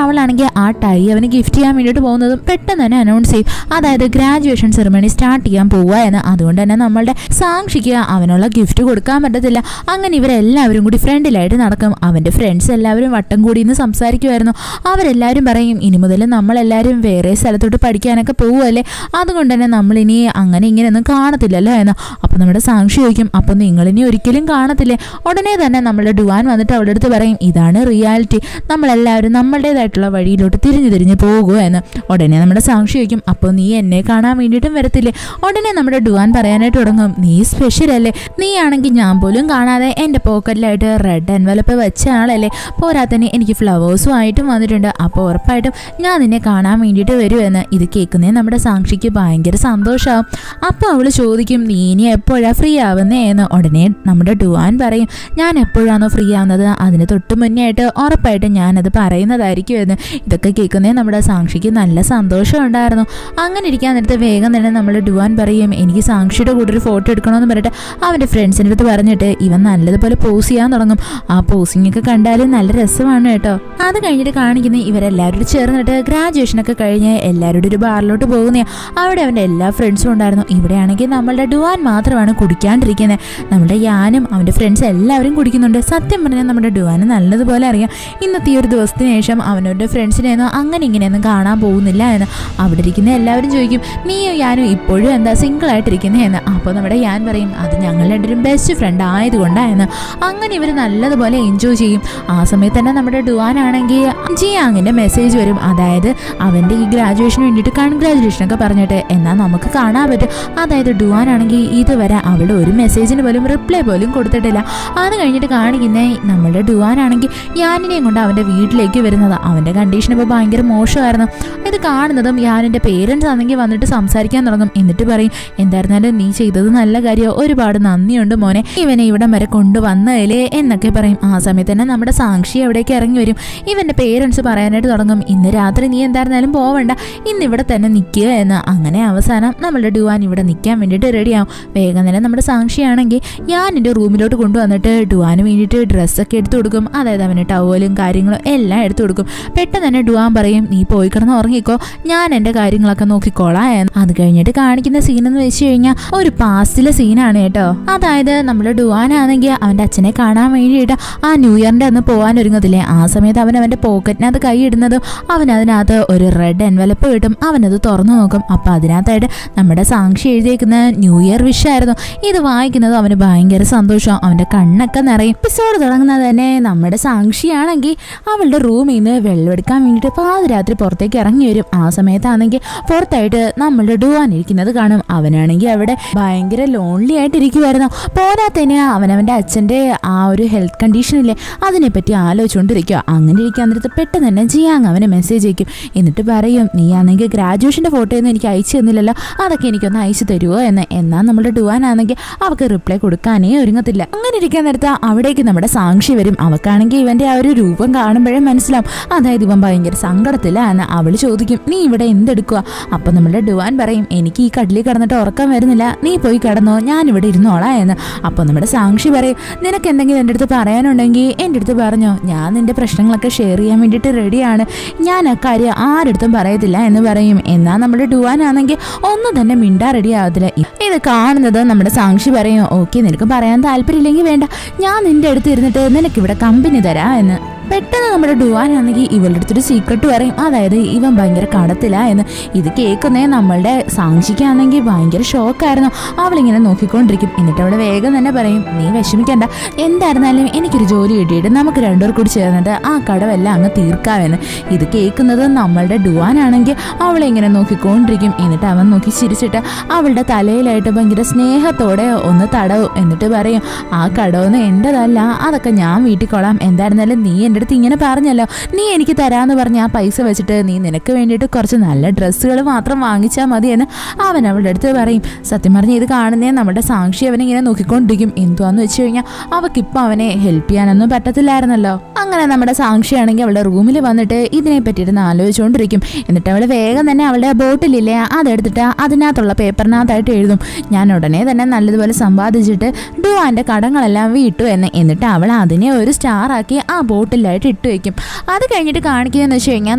അവളാണെങ്കിൽ ആ ടൈ അവന് ഗിഫ്റ്റ് ചെയ്യാൻ വേണ്ടിയിട്ട് പോകുന്നതും പെട്ടെന്ന് തന്നെ അനൗൺസ് ചെയ്യും, അതായത് ഗ്രാജുവേഷൻ സെറിമണി സ്റ്റാർട്ട് ചെയ്യാൻ പോവുക എന്ന്. അതുകൊണ്ട് തന്നെ നമ്മളുടെ സാക്ഷിക്ക് അവനുള്ള ഗിഫ്റ്റ് കൊടുക്കാൻ പറ്റത്തില്ല. അങ്ങനെ ഇവരെല്ലാവരും കൂടി ഫ്രണ്ടിലായിട്ട് നടക്കും. അവൻ്റെ ഫ്രണ്ട്സ് എല്ലാവരും വട്ടം കൂടി ഇന്ന് സംസാരിക്കുമായിരുന്നു. അവരെല്ലാവരും പറയും ഇനി മുതൽ നമ്മളെല്ലാവരും വേറെ സ്ഥലത്തോട്ട് പഠിക്കാനൊക്കെ പോവുമല്ലേ, അതുകൊണ്ട് തന്നെ നമ്മളിനി അങ്ങനെ ഇങ്ങനെയൊന്നും കാണത്തില്ലല്ലോ എന്ന്. അപ്പോൾ നമ്മുടെ സാക്ഷി ചോദിക്കും, അപ്പോൾ നിങ്ങളിനി ഒരിക്കലും കാണത്തില്ലേ? ഉടനെ തന്നെ നമ്മളുടെ ഡുവാൻ വന്നിട്ട് അവളുടെ അടുത്ത് പറയും, ഇതാണ് റിയാലിറ്റി, നമ്മളെല്ലാവരും നമ്മളുടേതായിട്ടുള്ള വഴിയിലോട്ട് തിരിഞ്ഞു പോകുക എന്ന്. ഉടനെ നമ്മുടെ സാക്ഷി ചോദിക്കും, അപ്പോൾ നീ എന്നെ കാണാൻ വേണ്ടിയിട്ടും വരത്തില്ലേ? ഉടനെ നമ്മുടെ ഡുവാൻ പറയാനായിട്ട് തുടങ്ങും, നീ സ്പെഷ്യൽ അല്ലേ, നീ ആണെങ്കിൽ ഞാൻ പോലും കാണാതെ എൻ്റെ പോക്കറ്റിലായിട്ട് റെഡ് എൻവലപ്പ് വെച്ച ആളല്ലേ, പോരാത്തന്നെ എനിക്ക് ഫ്ലവേഴ്സും ആയിട്ടും വന്നിട്ടുണ്ട്, അപ്പോൾ ഉറപ്പായിട്ടും ഞാൻ നിന്നെ കാണാൻ വേണ്ടിയിട്ട് വരുമെന്ന്. ഇത് കേൾക്കുന്നേ നമ്മുടെ സാക്ഷിക്ക് ഭയങ്കര സന്തോഷമാവും. അപ്പോൾ അവൾ ചോദിക്കും, നീ ഇനി എപ്പോഴാണ് ഫ്രീ ആവുന്നേ എന്ന്. ഉടനെ നമ്മുടെ ഡുവാൻ പറയും, ഞാൻ എപ്പോഴാണോ ഫ്രീ ആവുന്നത് അതിന് തൊട്ട് മുന്നേ ആയിട്ട് ഉറപ്പായിട്ടും ഞാനത് പറയുന്നതായിരിക്കും എന്ന്. ഇതൊക്കെ കേൾക്കുന്നേ നമ്മുടെ സാക്ഷിക്ക് നല്ല സന്തോഷം ഉണ്ടായിരുന്നു. അങ്ങനെ ഇരിക്കാൻ നേരത്തെ വേഗം തന്നെ നമ്മൾ ഡുവാൻ പറയും, എനിക്ക് സാക്ഷിയുടെ കൂടെ ഒരു ഫോട്ടോ എടുക്കണമെന്ന് പറഞ്ഞിട്ട് അവൻ്റെ ഫ്രണ്ട്സിൻ്റെ അടുത്ത് പറഞ്ഞിട്ട് ഇവൻ നല്ലതുപോലെ പോസ് ചെയ്യാൻ തുടങ്ങും. ആ പോസിംഗ് ഒക്കെ കണ്ടാലും നല്ല രസമാണ് കേട്ടോ. അത് കഴിഞ്ഞിട്ട് കാണിക്കുന്ന ഇവരെല്ലാവരും ചേർന്നിട്ട് ഗ്രാജുവേഷനൊക്കെ കഴിഞ്ഞ് എല്ലാവരുടെ ഒരു ബാറിലോട്ട് പോകുന്ന. അവിടെ അവൻ്റെ എല്ലാ ഫ്രണ്ട്സും ഉണ്ടായിരുന്നു. ഇവിടെയാണെങ്കിൽ നമ്മളുടെ ഡുവാൻ മാത്രമാണ് കുടിക്കാണ്ടിരിക്കുന്നത്. നമ്മുടെ യാനും അവൻ്റെ ഫ്രണ്ട്സ് എല്ലാവരും കുടിക്കുന്നുണ്ട്. സത്യം പറഞ്ഞാൽ നമ്മുടെ ഡുവാന് നല്ലതുപോലെ അറിയാം ഇന്നത്തെ ഈ ഒരു ദിവസത്തിന് ശേഷം അവനവൻ്റെ ഫ്രണ്ട്സിനെയൊന്നും അങ്ങനെ ഇങ്ങനെയൊന്നും കാണാൻ പോകുന്നില്ല എന്ന്. അവിടെ ഇരിക്കുന്ന എല്ലാവരും ചോദിക്കും, നീയും യാനും ഇപ്പോഴും എന്താ സിംഗിൾ ആയിട്ടിരിക്കുന്നത് എന്ന്. അപ്പോൾ നമ്മുടെ യാൻ പറയും, അത് ഞങ്ങൾ രണ്ടുപേരും ബെസ്റ്റ് ഫ്രണ്ട് ആയതുകൊണ്ടാണ്. അങ്ങനെ ഇവർ നല്ലതുപോലെ എൻജോയ് ചെയ്യും. ആ സമയത്ത് തന്നെ നമ്മുടെ ഡുവാൻ ആണെങ്കിൽ ജിയാങ്ങിൻ്റെ മെസ്സേജ് വരും, അതായത് അവൻ്റെ ഈ ഗ്രാജുവേഷന് വേണ്ടിയിട്ട് കൺഗ്രാജുലേഷനൊക്കെ പറഞ്ഞിട്ട്. എന്നാൽ നമുക്ക് കാണാൻ പറ്റും, അതായത് ഡുവാൻ ആണെങ്കിൽ ഇതുവരെ അവളുടെ ഒരു മെസ്സേജിന് പോലും റിപ്ലൈ പോലും കൊടുത്തിട്ടില്ല. അത് കഴിഞ്ഞിട്ട് കാണിക്കുന്നേ നമ്മളുടെ ഡുവാൻ ആണെങ്കിൽ യാനിനെയും കൊണ്ട് അവൻ്റെ വീട്ടിലേക്ക് വരുന്നത്. അവൻ്റെ കണ്ടീഷൻ ഇപ്പോൾ ഭയങ്കര മോശമായിരുന്നു. ഇത് കാണുന്നതും യാനിൻ്റെ പേരൻസ് ആണെങ്കിൽ വന്നിട്ട് സംസാരിക്കാൻ തുടങ്ങും. എന്നിട്ട് പറയും, എന്തായിരുന്നാലും നീ ചെയ്തത് നല്ല കാര്യം, ഒരുപാട് നന്ദിയുണ്ട് മോനെ ഇവനെ ഇവിടം വരെ കൊണ്ടുവന്നതിലേ എന്നൊക്കെ പറയും. ആ സമയത്ത് തന്നെ നമ്മുടെ സാക്ഷി അവിടേക്ക് ഇറങ്ങി വരും. ഇവൻ്റെ പേരൻസ് പറയാനായിട്ട് തുടങ്ങും, ഇന്ന് രാത്രി നീ എന്തായിരുന്നാലും പോവണ്ട, ഇന്ന് ഇവിടെ തന്നെ നിൽക്കുക എന്ന്. അങ്ങനെ അവസാനം നമ്മളുടെ ഡുവാൻ ഇവിടെ നിൽക്കാൻ വേണ്ടിയിട്ട് റെഡിയാവും. വേഗം തന്നെ നമ്മുടെ സാക്ഷിയാണെങ്കിൽ ഞാൻ എൻ്റെ റൂമിലോട്ട് കൊണ്ടുവന്നിട്ട് ഡുവാന് വേണ്ടിയിട്ട് ഡ്രസ്സൊക്കെ എടുത്തു കൊടുക്കും. അതായത് അവന് ടവലും കാര്യങ്ങളും എല്ലാം എടുത്തു കൊടുക്കും. പെട്ടെന്ന് തന്നെ ഡുവാൻ പറയും, നീ പോയി കിടന്ന് ഉറങ്ങിക്കോ, ഞാൻ എൻ്റെ കാര്യങ്ങളൊക്കെ നോക്കിക്കോളാം എന്ന്. അത് കഴിഞ്ഞിട്ട് കാണിക്കുന്ന സീനെന്ന് വെച്ച് കഴിഞ്ഞാൽ ഒരു പാസ്റ്റിലെ സീനാണ് കേട്ടോ. അതായത് നമ്മൾ ഡുവാനാണെങ്കിൽ അവൻ്റെ അച്ഛനെ കാണാൻ വേണ്ടിയിട്ട് ആ ന്യൂ ഇയറിൻ്റെ അന്ന് പോകാൻ ഒരുങ്ങത്തില്ലേ, ആ സമയത്ത് അവൻ്റെ പോക്കറ്റിനകത്ത് കൈ ഇടുന്നതും അവനതിനകത്ത് ഒരു റെഡ് എൻവലപ്പ് കിട്ടും. അവനത് തുറന്നു നോക്കും. അപ്പം അതിനകത്തായിട്ട് നമ്മുടെ സാക്ഷി എഴുതിയേക്കുന്ന ന്യൂ ഇയർ വിഷായിരുന്നു. ഇത് വായിക്കുന്നത് അവന് ഭയങ്കര സന്തോഷം. അവൻ്റെ കണ്ണൊക്കെ നിറയും. എപ്പിസോഡ് തുടങ്ങുന്നത് തന്നെ നമ്മുടെ സാക്ഷിയാണെങ്കിൽ അവളുടെ റൂമിൽ നിന്ന് വെള്ളമെടുക്കാൻ വേണ്ടിയിട്ട് പാതിരാത്രി പുറത്തേക്ക് ഇറങ്ങി വരും. ആ സമയത്താണെങ്കിൽ പുറത്തായിട്ട് നമ്മളുടെ ഡുവാൻ ഇരിക്കുന്നത് കാണും. അവനാണെങ്കിൽ അവിടെ ഭയങ്കര ലോൺലി ആയിട്ടിരിക്കുമായിരുന്നു. പോരാത്തന്നെ അവനവൻ്റെ അച്ഛൻ്റെ ആ ഒരു ഹെൽത്ത് കണ്ടീഷനില്ലേ അതിനെപ്പറ്റി ആലോചിച്ചുകൊണ്ടിരിക്കുക. അങ്ങനെ ഇരിക്കാൻ നേരത്ത് പെട്ടെന്ന് തന്നെ ജിയാങ് അവനെ മെസ്സേജ് അയക്കും. എന്നിട്ട് പറയും, നീ ആണെങ്കിൽ ഗ്രാജുവേഷൻ്റെ ഫോട്ടോയൊന്നും എനിക്ക് അയച്ചു തന്നില്ലല്ലോ, അതൊക്കെ എനിക്കൊന്ന് അയച്ചു തരുമോ എന്ന്. എന്നാൽ നമ്മുടെ ഡുവാൻ ആണെങ്കിൽ അവൾക്ക് റിപ്ലൈ കൊടുക്കാനേ ഒരുങ്ങത്തില്ല. അങ്ങനെ ഇരിക്കാൻ നേരത്ത് അവിടേക്ക് നമ്മുടെ സാക്ഷി വരും. അവൾക്കാണെങ്കിൽ ഇവൻ്റെ ആ ഒരു രൂപം കാണുമ്പോഴേ മനസ്സിലാവും, അതായത് ഇവൻ ഭയങ്കര സങ്കടത്തില്ല എന്ന്. അവൾ ചോദിക്കും, നീ ഇവിടെ എന്തെടുക്കുക? അപ്പം നമ്മുടെ ഡുവാൻ പറയും, എനിക്ക് ഈ കടലിൽ കിടന്നിട്ട് ഉറക്കം വരുന്നില്ല, നീ പോയി കിടന്നോ, ഞാനിവിടെ ഇരുന്നോളാം എന്ന്. അപ്പോൾ നമ്മുടെ സാക്ഷി പറയും, നിനക്ക് എന്തെങ്കിലും എൻ്റെ അടുത്ത് പറയാനുണ്ടെങ്കിൽ എൻ്റെ അടുത്ത് പറഞ്ഞോ, ഞാൻ നിൻ്റെ പ്രശ്നങ്ങളൊക്കെ ഷെയർ ചെയ്യാൻ വേണ്ടിയിട്ട് റെഡിയാണ്, ഞാൻ ആ കാര്യം ആരടുത്തും പറയത്തില്ല എന്ന് പറയും. എന്നാൽ നമ്മുടെ ഡുവാൻ ആണെങ്കിൽ ഒന്നും തന്നെ മിണ്ടാ റെഡി ആവത്തില്ല. ഇത് കാണുന്നത് നമ്മുടെ സാക്ഷി പറയും, ഓക്കെ നിനക്ക് പറയാൻ താല്പര്യമില്ലെങ്കിൽ വേണ്ട, ഞാൻ നിൻ്റെ അടുത്ത് ഇരുന്നിട്ട് നിനക്കിവിടെ കമ്പനി തരാം എന്ന്. പെട്ടെന്ന് നമ്മുടെ ഡുവാനാണെങ്കിൽ ഇവളുടെ അടുത്തൊരു സീക്രട്ട് പറയും, അതായത് ഇവൻ ഭയങ്കര കടത്തില്ല എന്ന്. ഇത് കേൾക്കുന്നേ നമ്മളുടെ സാക്ഷിക്കാണെങ്കിൽ ഭയങ്കര ഷോക്കായിരുന്നു. അവളിങ്ങനെ നോക്കിക്കൊണ്ടിരിക്കും. എന്നിട്ട് അവളെ വേഗം തന്നെ പറയും, നീ വിഷമിക്കണ്ട, എന്തായിരുന്നാലും എനിക്കൊരു ജോലി കിട്ടിയിട്ട് നമുക്ക് രണ്ടുപേർ കൂടി ചേർന്നിട്ട് ആ കടവെല്ലാം അങ്ങ് തീർക്കാമെന്ന്. ഇത് കേൾക്കുന്നത് നമ്മളുടെ ഡുവാനാണെങ്കിൽ അവളെ ഇങ്ങനെ നോക്കിക്കൊണ്ടിരിക്കും. എന്നിട്ട് അവൻ നോക്കി ചിരിച്ചിട്ട് അവളുടെ തലയിലായിട്ട് ഭയങ്കര സ്നേഹത്തോടെ ഒന്ന് തടവും. എന്നിട്ട് പറയും, ആ കടവൊന്നും എൻ്റെതല്ല, അതൊക്കെ ഞാൻ വീട്ടിൽ കൊള്ളാം. എന്തായിരുന്നാലും നീ എൻ്റെ അടുത്ത് ഇങ്ങനെ പറഞ്ഞല്ലോ, നീ എനിക്ക് തരാമെന്ന് പറഞ്ഞ ആ പൈസ വെച്ചിട്ട് നീ നിനക്ക് വേണ്ടിയിട്ട് കുറച്ച് നല്ല ഡ്രസ്സുകൾ മാത്രം വാങ്ങിച്ചാൽ മതി എന്ന് അവൻ അവളുടെ അടുത്ത് പറയും. സത്യം പറഞ്ഞ് ഇത് കാണുന്നേ നമ്മുടെ സാക്ഷി അവനെ ഇങ്ങനെ നോക്കിക്കൊണ്ടിരിക്കും. എന്തുവാന്ന് വെച്ച് കഴിഞ്ഞാൽ അവക്കിപ്പോൾ അവനെ ഹെൽപ്പ് ചെയ്യാനൊന്നും പറ്റത്തില്ലായിരുന്നല്ലോ. അങ്ങനെ നമ്മുടെ സാക്ഷിയാണെങ്കിൽ അവളുടെ റൂമിൽ വന്നിട്ട് ഇതിനെ പറ്റിയിരുന്ന് ആലോചിച്ചുകൊണ്ടിരിക്കും. എന്നിട്ട് അവൾ വേഗം തന്നെ അവളുടെ ബോട്ടിലില്ലേ അതെടുത്തിട്ട് അതിനകത്തുള്ള പേപ്പറിനകത്തായിട്ട് എഴുതും, ഞാൻ ഉടനെ തന്നെ നല്ലതുപോലെ സമ്പാദിച്ചിട്ട് ഡുവാൻ്റെ കടങ്ങളെല്ലാം വീട്ടു എന്ന്. എന്നിട്ട് അവൾ അതിനെ ഒരു സ്റ്റാറാക്കി ആ ബോട്ടിലായിട്ട് ഇട്ട് വയ്ക്കും. അത് കഴിഞ്ഞിട്ട് കാണിക്കുകയെന്ന് വെച്ച് കഴിഞ്ഞാൽ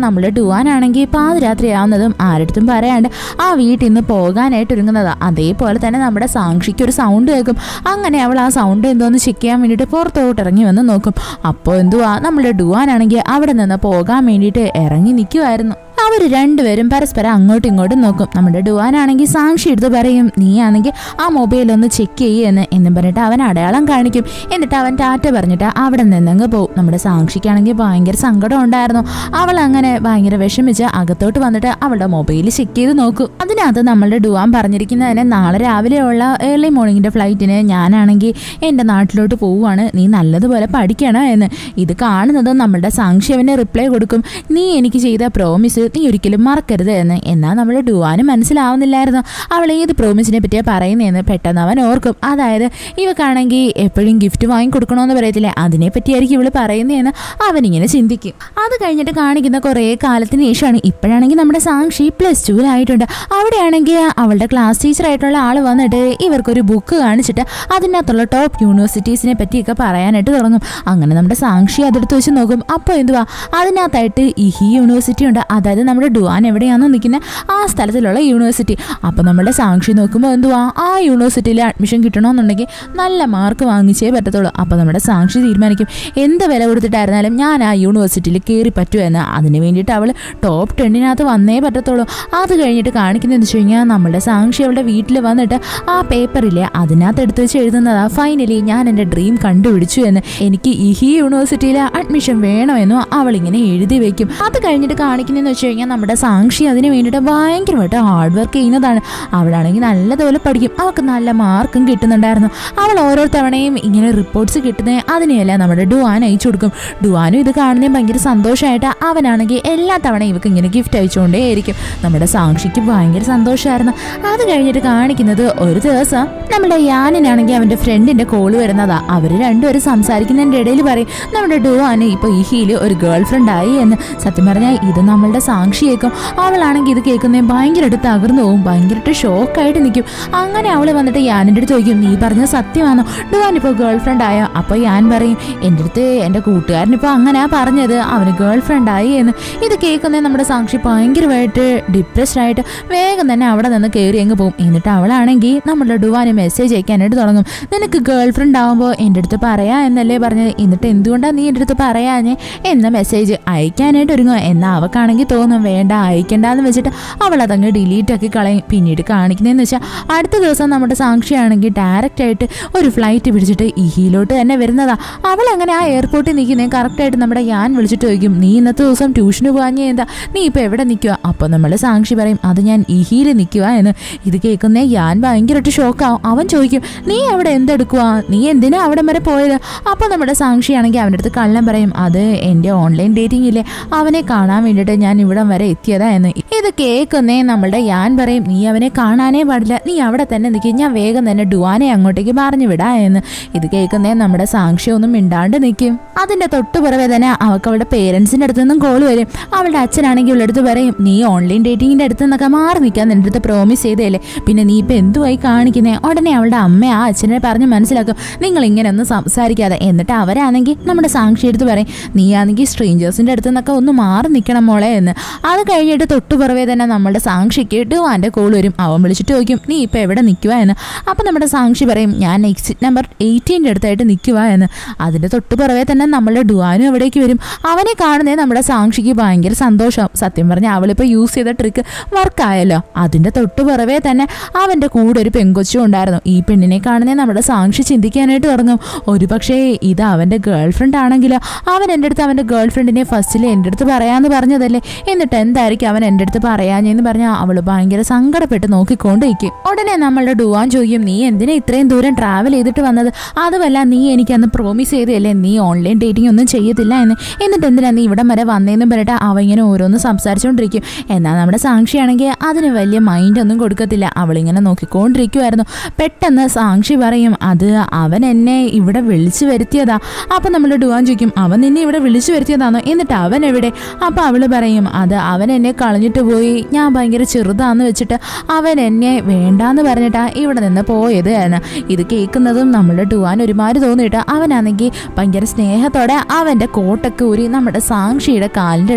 നമ്മൾ ഡുവാനാണെങ്കിൽ പാതിരാത്രി ആവുന്നതും ആരടുത്തും പറയാണ്ട് ആ വീട്ടിൽ നിന്ന് പോകാനായിട്ട് ഒരുങ്ങുന്നതാണ്. അതേപോലെ തന്നെ നമ്മുടെ സാക്ഷിക്ക് ഒരു സൗണ്ട് കേൾക്കും. അങ്ങനെ അവൾ ആ സൗണ്ട് എന്തോന്ന് ചെക്ക് ചെയ്യാൻ വേണ്ടിയിട്ട് പുറത്തോട്ട് ഇറങ്ങി വന്ന് നോക്കും. അപ്പോൾ എന്തുവാ, നമ്മുടെ ഡുവാനാണെങ്കിൽ അവിടെ നിന്ന് പോകാൻ വേണ്ടിയിട്ട് ഇറങ്ങി നിൽക്കുമായിരുന്നു. അവർ രണ്ടുപേരും പരസ്പരം അങ്ങോട്ടും ഇങ്ങോട്ടും നോക്കും. നമ്മുടെ ഡുവാനാണെങ്കിൽ സാക്ഷി എടുത്ത് പറയും, നീ ആണെങ്കിൽ ആ മൊബൈലൊന്ന് ചെക്ക് ചെയ്യുമെന്ന് എന്നും പറഞ്ഞിട്ട് അവൻ അടയാളം കാണിക്കും. എന്നിട്ട് അവൻ ടാറ്റ പറഞ്ഞിട്ട് അവിടെ നിന്നങ്ങ് പോകും. നമ്മുടെ സാക്ഷിക്കാണെങ്കിൽ ഭയങ്കര സങ്കടം ഉണ്ടായിരുന്നു. അവൾ അങ്ങനെ ഭയങ്കര വിഷമിച്ച് അകത്തോട്ട് വന്നിട്ട് അവളുടെ മൊബൈൽ ചെക്ക് ചെയ്ത് നോക്കും. അതിനകത്ത് നമ്മളുടെ ഡുവാൻ പറഞ്ഞിരിക്കുന്നതിന് നാളെ രാവിലെയുള്ള ഏർലി മോർണിംഗിൻ്റെ ഫ്ലൈറ്റിന് ഞാനാണെങ്കിൽ എൻ്റെ നാട്ടിലോട്ട് പോവുകയാണ്, നീ നല്ലതുപോലെ പഠിക്കണം എന്ന്. ഇത് കാണുന്നത് നമ്മളുടെ സാക്ഷി അവന് റിപ്ലൈ കൊടുക്കും, നീ എനിക്ക് ചെയ്ത പ്രോമിസ് നീ ഒരിക്കലും മറക്കരുത് എന്ന്. എന്നാൽ നമ്മൾ ഡുവാന് മനസ്സിലാവുന്നില്ലായിരുന്നു അവൾ ഏത് പ്രോമിസിനെ പറ്റിയാണ് പറയുന്നതെന്ന്. പെട്ടെന്ന് അവൻ ഓർക്കും, അതായത് ഇവക്കാണെങ്കിൽ എപ്പോഴും ഗിഫ്റ്റ് വാങ്ങി കൊടുക്കണമെന്ന് പറയത്തില്ലേ, അതിനെ പറ്റിയായിരിക്കും ഇവള് പറയുന്നതെന്ന് അവനിങ്ങനെ ചിന്തിക്കും. അത് കഴിഞ്ഞിട്ട് കാണിക്കുന്ന കുറേ കാലത്തിന് ശേഷമാണ് ഇപ്പോഴാണെങ്കിൽ നമ്മുടെ സാക്ഷി +2 ആയിട്ടുണ്ട്. അവിടെയാണെങ്കിൽ അവളുടെ ക്ലാസ് ടീച്ചറായിട്ടുള്ള ആൾ വന്നിട്ട് ഇവർക്കൊരു ബുക്ക് കാണിച്ചിട്ട് അതിനകത്തുള്ള ടോപ്പ് യൂണിവേഴ്സിറ്റീസിനെ പറ്റിയൊക്കെ പറയാനായിട്ട് തുടങ്ങും. അങ്ങനെ നമ്മുടെ സാക്ഷി അതെടുത്ത് വെച്ച് നോക്കും. അപ്പോൾ എന്തുവാ, അതിനകത്തായിട്ട് ഇഹി യൂണിവേഴ്സിറ്റി ഉണ്ട്, അതായത് നമ്മുടെ ഡുവാൻ എവിടെയാണെന്ന് നിൽക്കുന്ന ആ സ്ഥലത്തിലുള്ള യൂണിവേഴ്സിറ്റി. അപ്പോൾ നമ്മുടെ സാക്ഷി നോക്കുമ്പോൾ എന്തുവാ, ആ യൂണിവേഴ്സിറ്റിയിൽ അഡ്മിഷൻ കിട്ടണമെന്നുണ്ടെങ്കിൽ നല്ല മാർക്ക് വാങ്ങിച്ചേ പറ്റത്തുള്ളൂ. അപ്പോൾ നമ്മുടെ സാക്ഷി തീരുമാനിക്കും, എന്ത് വില കൊടുത്തിട്ടായിരുന്നാലും ഞാൻ ആ യൂണിവേഴ്സിറ്റിയിൽ കയറി പറ്റുമെന്ന്. അതിന് വേണ്ടിയിട്ട് അവൾ ടോപ്പ് 10 വന്നേ പറ്റത്തുള്ളൂ. അത് കഴിഞ്ഞിട്ട് കാണിക്കുന്നതെന്ന് വെച്ച് കഴിഞ്ഞാൽ നമ്മുടെ സാക്ഷി അവളുടെ വീട്ടിൽ വന്നിട്ട് ആ പേപ്പറില്ലേ അതിനകത്ത് എടുത്ത് വെച്ച് എഴുതുന്നതാ, ഫൈനലി ഞാൻ എൻ്റെ ഡ്രീം കണ്ടുപിടിച്ചു എന്ന്, എനിക്ക് ഈ യൂണിവേഴ്സിറ്റിയിൽ അഡ്മിഷൻ വേണമെന്നോ അവളിങ്ങനെ എഴുതി വെക്കും. അത് കഴിഞ്ഞിട്ട് കാണിക്കുന്നതെന്ന് വെച്ച് കഴിഞ്ഞാൽ നമ്മുടെ സാക്ഷി അതിന് വേണ്ടിയിട്ട് ഭയങ്കരമായിട്ട് ഹാർഡ് വർക്ക് ചെയ്യുന്നതാണ്. അവളാണെങ്കിൽ നല്ലതുപോലെ പഠിക്കും, അവൾക്ക് നല്ല മാർക്കും കിട്ടുന്നുണ്ടായിരുന്നു. അവൾ ഓരോ തവണയും ഇങ്ങനെ റിപ്പോർട്ട്സ് കിട്ടുന്നത് അതിനെയെല്ലാം നമ്മുടെ ഡുവാൻ അയച്ചു കൊടുക്കും. ഡുവാനും ഇത് കാണുന്നതിന് ഭയങ്കര സന്തോഷമായിട്ട് അവനാണെങ്കിൽ എല്ലാ തവണയും ഇവർക്ക് ഇങ്ങനെ ഗിഫ്റ്റ് അയച്ചുകൊണ്ടേയിരിക്കും. നമ്മുടെ സാക്ഷിക്ക് ഭയങ്കര സന്തോഷമായിരുന്നു. അത് കഴിഞ്ഞിട്ട് കാണിക്കുന്നത് ഒരു ദിവസം നമ്മുടെ യാനിനാണെങ്കിൽ അവൻ്റെ ഫ്രണ്ടിൻ്റെ കോള് വരുന്നതാ. അവർ രണ്ടുപേരും സംസാരിക്കുന്നതിൻ്റെ ഇടയിൽ പറയും, നമ്മുടെ ഡുവാന് ഇപ്പോൾ ഇഹിയിൽ ഒരു ഗേൾ ഫ്രണ്ട് ആയി എന്ന്. സത്യം പറഞ്ഞാൽ ഇത് നമ്മളുടെ സാക്ഷി കേൾക്കും. അവളാണെങ്കിൽ ഇത് കേൾക്കുന്നതിന് ഭയങ്കരമായിട്ട് തകർന്നു പോകും, ഭയങ്കരമായിട്ട് ഷോക്കായിട്ട് നിൽക്കും. അങ്ങനെ അവൾ വന്നിട്ട് യാനിൻ്റെ അടുത്ത് ചോദിക്കും, നീ പറഞ്ഞത് സത്യമാണോ, ഡുവാൻ ഇപ്പോൾ ഗേൾ ഫ്രണ്ട് ആയോ? അപ്പോൾ യാൻ പറയും, എൻ്റെ അടുത്ത് എൻ്റെ കൂട്ടുകാരനിപ്പോൾ അങ്ങനെയാ പറഞ്ഞത്, അവന് ഗേൾ ഫ്രണ്ട് ആയി എന്ന്. ഇത് കേൾക്കുന്നത് നമ്മുടെ സാക്ഷി ഭയങ്കരമായിട്ട് ഡിപ്രസ്ഡ് ആയിട്ട് വേഗം തന്നെ അവിടെ നിന്ന് കയറി അങ്ങ് പോകും. എന്നിട്ട് അവളാണെങ്കിൽ നമ്മുടെ ഡുവാന് മെസ്സേജ് അയക്കാനായിട്ട് തുടങ്ങും, നിനക്ക് ഗേൾ ഫ്രണ്ട് ആകുമ്പോൾ എൻ്റെ അടുത്ത് പറയാ എന്നല്ലേ പറഞ്ഞത്, എന്നിട്ട് എന്തുകൊണ്ടാണ് നീ എൻ്റെ അടുത്ത് പറയാഞ്ഞേ എന്ന മെസ്സേജ് അയക്കാനായിട്ട് ഒരുങ്ങും. എന്നാൽ അവക്കാണെങ്കിൽ തോന്നും വേണ്ട അയക്കണ്ടെന്ന് വെച്ചിട്ട് അവൾ അതങ്ങ് ഡിലീറ്റ് ആക്കി കളയും. പിന്നീട് കാണിക്കുന്നതെന്ന് വെച്ചാൽ അടുത്ത ദിവസം നമ്മുടെ സാക്ഷിയാണെങ്കിൽ ഡയറക്റ്റ് ആയിട്ട് ഒരു ഫ്ലൈറ്റ് പിടിച്ചിട്ട് ഇഹിയിലോട്ട് തന്നെ വരുന്നതാ. അവൾ അങ്ങനെ ആ എയർപോർട്ടിൽ നിൽക്കുന്നത് കറക്റ്റായിട്ട് നമ്മുടെ യാൻ വിളിച്ചിട്ട് ചോദിക്കും, നീ ഇന്നത്തെ ദിവസം ട്യൂഷന് പോകാഞ്ഞ എന്താ, നീ ഇപ്പോൾ എവിടെ നിൽക്കുക? അപ്പോൾ നമ്മൾ സാക്ഷി പറയും, അത് ഞാൻ ഇഹിയിൽ നിൽക്കുക എന്ന്. ഇത് കേൾക്കുന്നേ യാൻ ഭയങ്കരമായിട്ട് ഷോക്കാവും. അവൻ ചോദിക്കും, നീ അവിടെ എന്തെടുക്കുക, നീ എന്തിനാ അവിടെ വരെ പോയത്? അപ്പോൾ നമ്മുടെ സാക്ഷിയാണെങ്കിൽ അവൻ്റെ അടുത്ത് കള്ളം പറയും, അത് എൻ്റെ ഓൺലൈൻ ഡേറ്റിംഗ് ഇല്ലേ അവനെ കാണാൻ വേണ്ടിയിട്ട് ഞാൻ ഇവിടം വരെ എത്തിയതാ എന്ന്. ഇത് കേൾക്കുന്നേ നമ്മളുടെ യാൻ പറയും, നീ അവനെ കാണാനേ പാടില്ല, നീ അവിടെ തന്നെ നിൽക്കും, ഞാൻ വേഗം തന്നെ ഡുവാനെ അങ്ങോട്ടേക്ക് പറഞ്ഞു വിടാ എന്ന്. ഇത് കേൾക്കുന്നേ നമ്മുടെ സാക്ഷി ഒന്നും മിണ്ടാണ്ട് നിൽക്കും. അതിൻ്റെ തൊട്ടുപുറവേ തന്നെ അവൾക്ക് അവളുടെ പേരൻസിൻ്റെ അടുത്ത് നിന്നും കോൾ വരും. അവളുടെ അച്ഛനാണെങ്കിൽ അവളുടെ അടുത്ത് പറയും, നീ ഓൺലൈൻ ഡേറ്റിങ്ങിൻ്റെ അടുത്ത് നിന്നൊക്കെ മാറി നിൽക്കാൻ നിൻ്റെ അടുത്ത് പ്രോമിസ് ചെയ്തതല്ലേ, പിന്നെ നീ ഇപ്പം എന്തുവായി കാണിക്കുന്നേ? ഉടനെ അവളുടെ അമ്മ ആ അച്ഛനെ പറഞ്ഞ് മനസ്സിലാക്കും, നിങ്ങൾ ഇങ്ങനെ ഒന്നും സംസാരിക്കാതെ. എന്നിട്ട് അവരാണെങ്കിൽ നമ്മുടെ സാക്ഷി എടുത്ത് പറയും, നീ ആണെങ്കിൽ സ്ട്രേഞ്ചേഴ്സിൻ്റെ അടുത്ത് നിന്നൊക്കെ ഒന്ന് മാറി നിൽക്കണം മോളെ എന്ന്. അത് കഴിഞ്ഞിട്ട് തൊട്ടുപുറവേ തന്നെ നമ്മുടെ സാക്ഷിക്ക് ഡുവാൻ്റെ കോൾ വരും. അവൻ വിളിച്ചിട്ട് ചോദിക്കും നീ ഇപ്പോൾ എവിടെ നിൽക്കുക എന്ന്. അപ്പം നമ്മുടെ സാക്ഷി പറയും ഞാൻ എക്സിറ്റ് നമ്പർ 18 അടുത്തായിട്ട് നിൽക്കുക എന്ന്. അതിൻ്റെ തൊട്ടുപുറവേ തന്നെ നമ്മളുടെ ഡുവാനും അവിടേക്ക് വരും. അവനെ കാണുന്നേ നമ്മുടെ സാക്ഷിക്ക് ഭയങ്കര സന്തോഷം. സത്യം പറഞ്ഞാൽ അവളിപ്പോൾ യൂസ് ചെയ്ത ട്രിക്ക് വർക്കായല്ലോ. അതിൻ്റെ തൊട്ടുപുറവേ തന്നെ അവൻ്റെ കൂടെ ഒരു പെങ്കൊച്ചും ഉണ്ടായിരുന്നു. ഈ പെണ്ണിനെ കാണുന്നേ നമ്മുടെ സാക്ഷി ചിന്തിക്കാനായിട്ട് തുടങ്ങും, ഒരു പക്ഷേ ഇത് അവൻ്റെ ഗേൾ ഫ്രണ്ട് ആണെങ്കിലോ. അവൻ എൻ്റെ അടുത്ത് അവൻ്റെ ഗേൾ ഫ്രണ്ടിനെ ഫസ്റ്റിൽ എൻ്റെ അടുത്ത് പറയാമെന്ന് പറഞ്ഞതല്ലേ, എന്നിട്ട് എന്തായിരിക്കും അവൻ എൻ്റെ അടുത്ത് പറയാഞ്ഞെന്ന് പറഞ്ഞാൽ അവൾ ഭയങ്കര സങ്കടപ്പെട്ട് നോക്കിക്കൊണ്ടിരിക്കും. ഉടനെ നമ്മളുടെ ഡുവാൻ ചോദിക്കും നീ എന്തിനാ ഇത്രയും ദൂരം ട്രാവൽ ചെയ്തിട്ട് വന്നത്? അതുമല്ല നീ എനിക്കന്ന് പ്രോമിസ് ചെയ്തല്ലേ നീ ഓൺലൈൻ ഡേറ്റിംഗ് ഒന്നും ചെയ്യത്തില്ല എന്ന്, എന്നിട്ട് എന്തിനാ നീ ഇവിടം വരെ വന്നേന്നും പറഞ്ഞിട്ട് അവ ഇങ്ങനെ ഓരോന്ന് സംസാരിച്ചുകൊണ്ടിരിക്കും. എന്നാൽ നമ്മുടെ സാക്ഷിയാണെങ്കിൽ അതിന് വലിയ മൈൻഡൊന്നും കൊടുക്കത്തില്ല. അവളിങ്ങനെ നോക്കിക്കൊണ്ടിരിക്കുമായിരുന്നു. പെട്ടെന്ന് സാക്ഷി പറയും അത് അവൻ എന്നെ ഇവിടെ വിളിച്ചു വരുത്തിയതാ. അപ്പം നമ്മൾ ഡുവാൻ ചോദിക്കും അവൻ നിന്നെ ഇവിടെ വിളിച്ചു വരുത്തിയതാണോ, എന്നിട്ട് അവൻ എവിടെ? അപ്പം അവൾ പറയും അത് അവൻ എന്നെ കളഞ്ഞിട്ട് പോയി, ഞാൻ ഭയങ്കര ചെറുതാന്ന് വെച്ചിട്ട് അവൻ എന്നെ വേണ്ടാന്ന് പറഞ്ഞിട്ടാ ഇവിടെ നിന്ന് പോയത് എന്ന്. ഇത് കേൾക്കുന്നതും നമ്മുടെ ഡുവാൻ ഒരുമാതിരി തോന്നിയിട്ട് അവനാണെങ്കിൽ ഭയങ്കര സ്നേഹത്തോടെ അവൻ്റെ കോട്ടൊക്കെ ഊരി നമ്മുടെ സാക്ഷിയുടെ കാലിൻ്റെ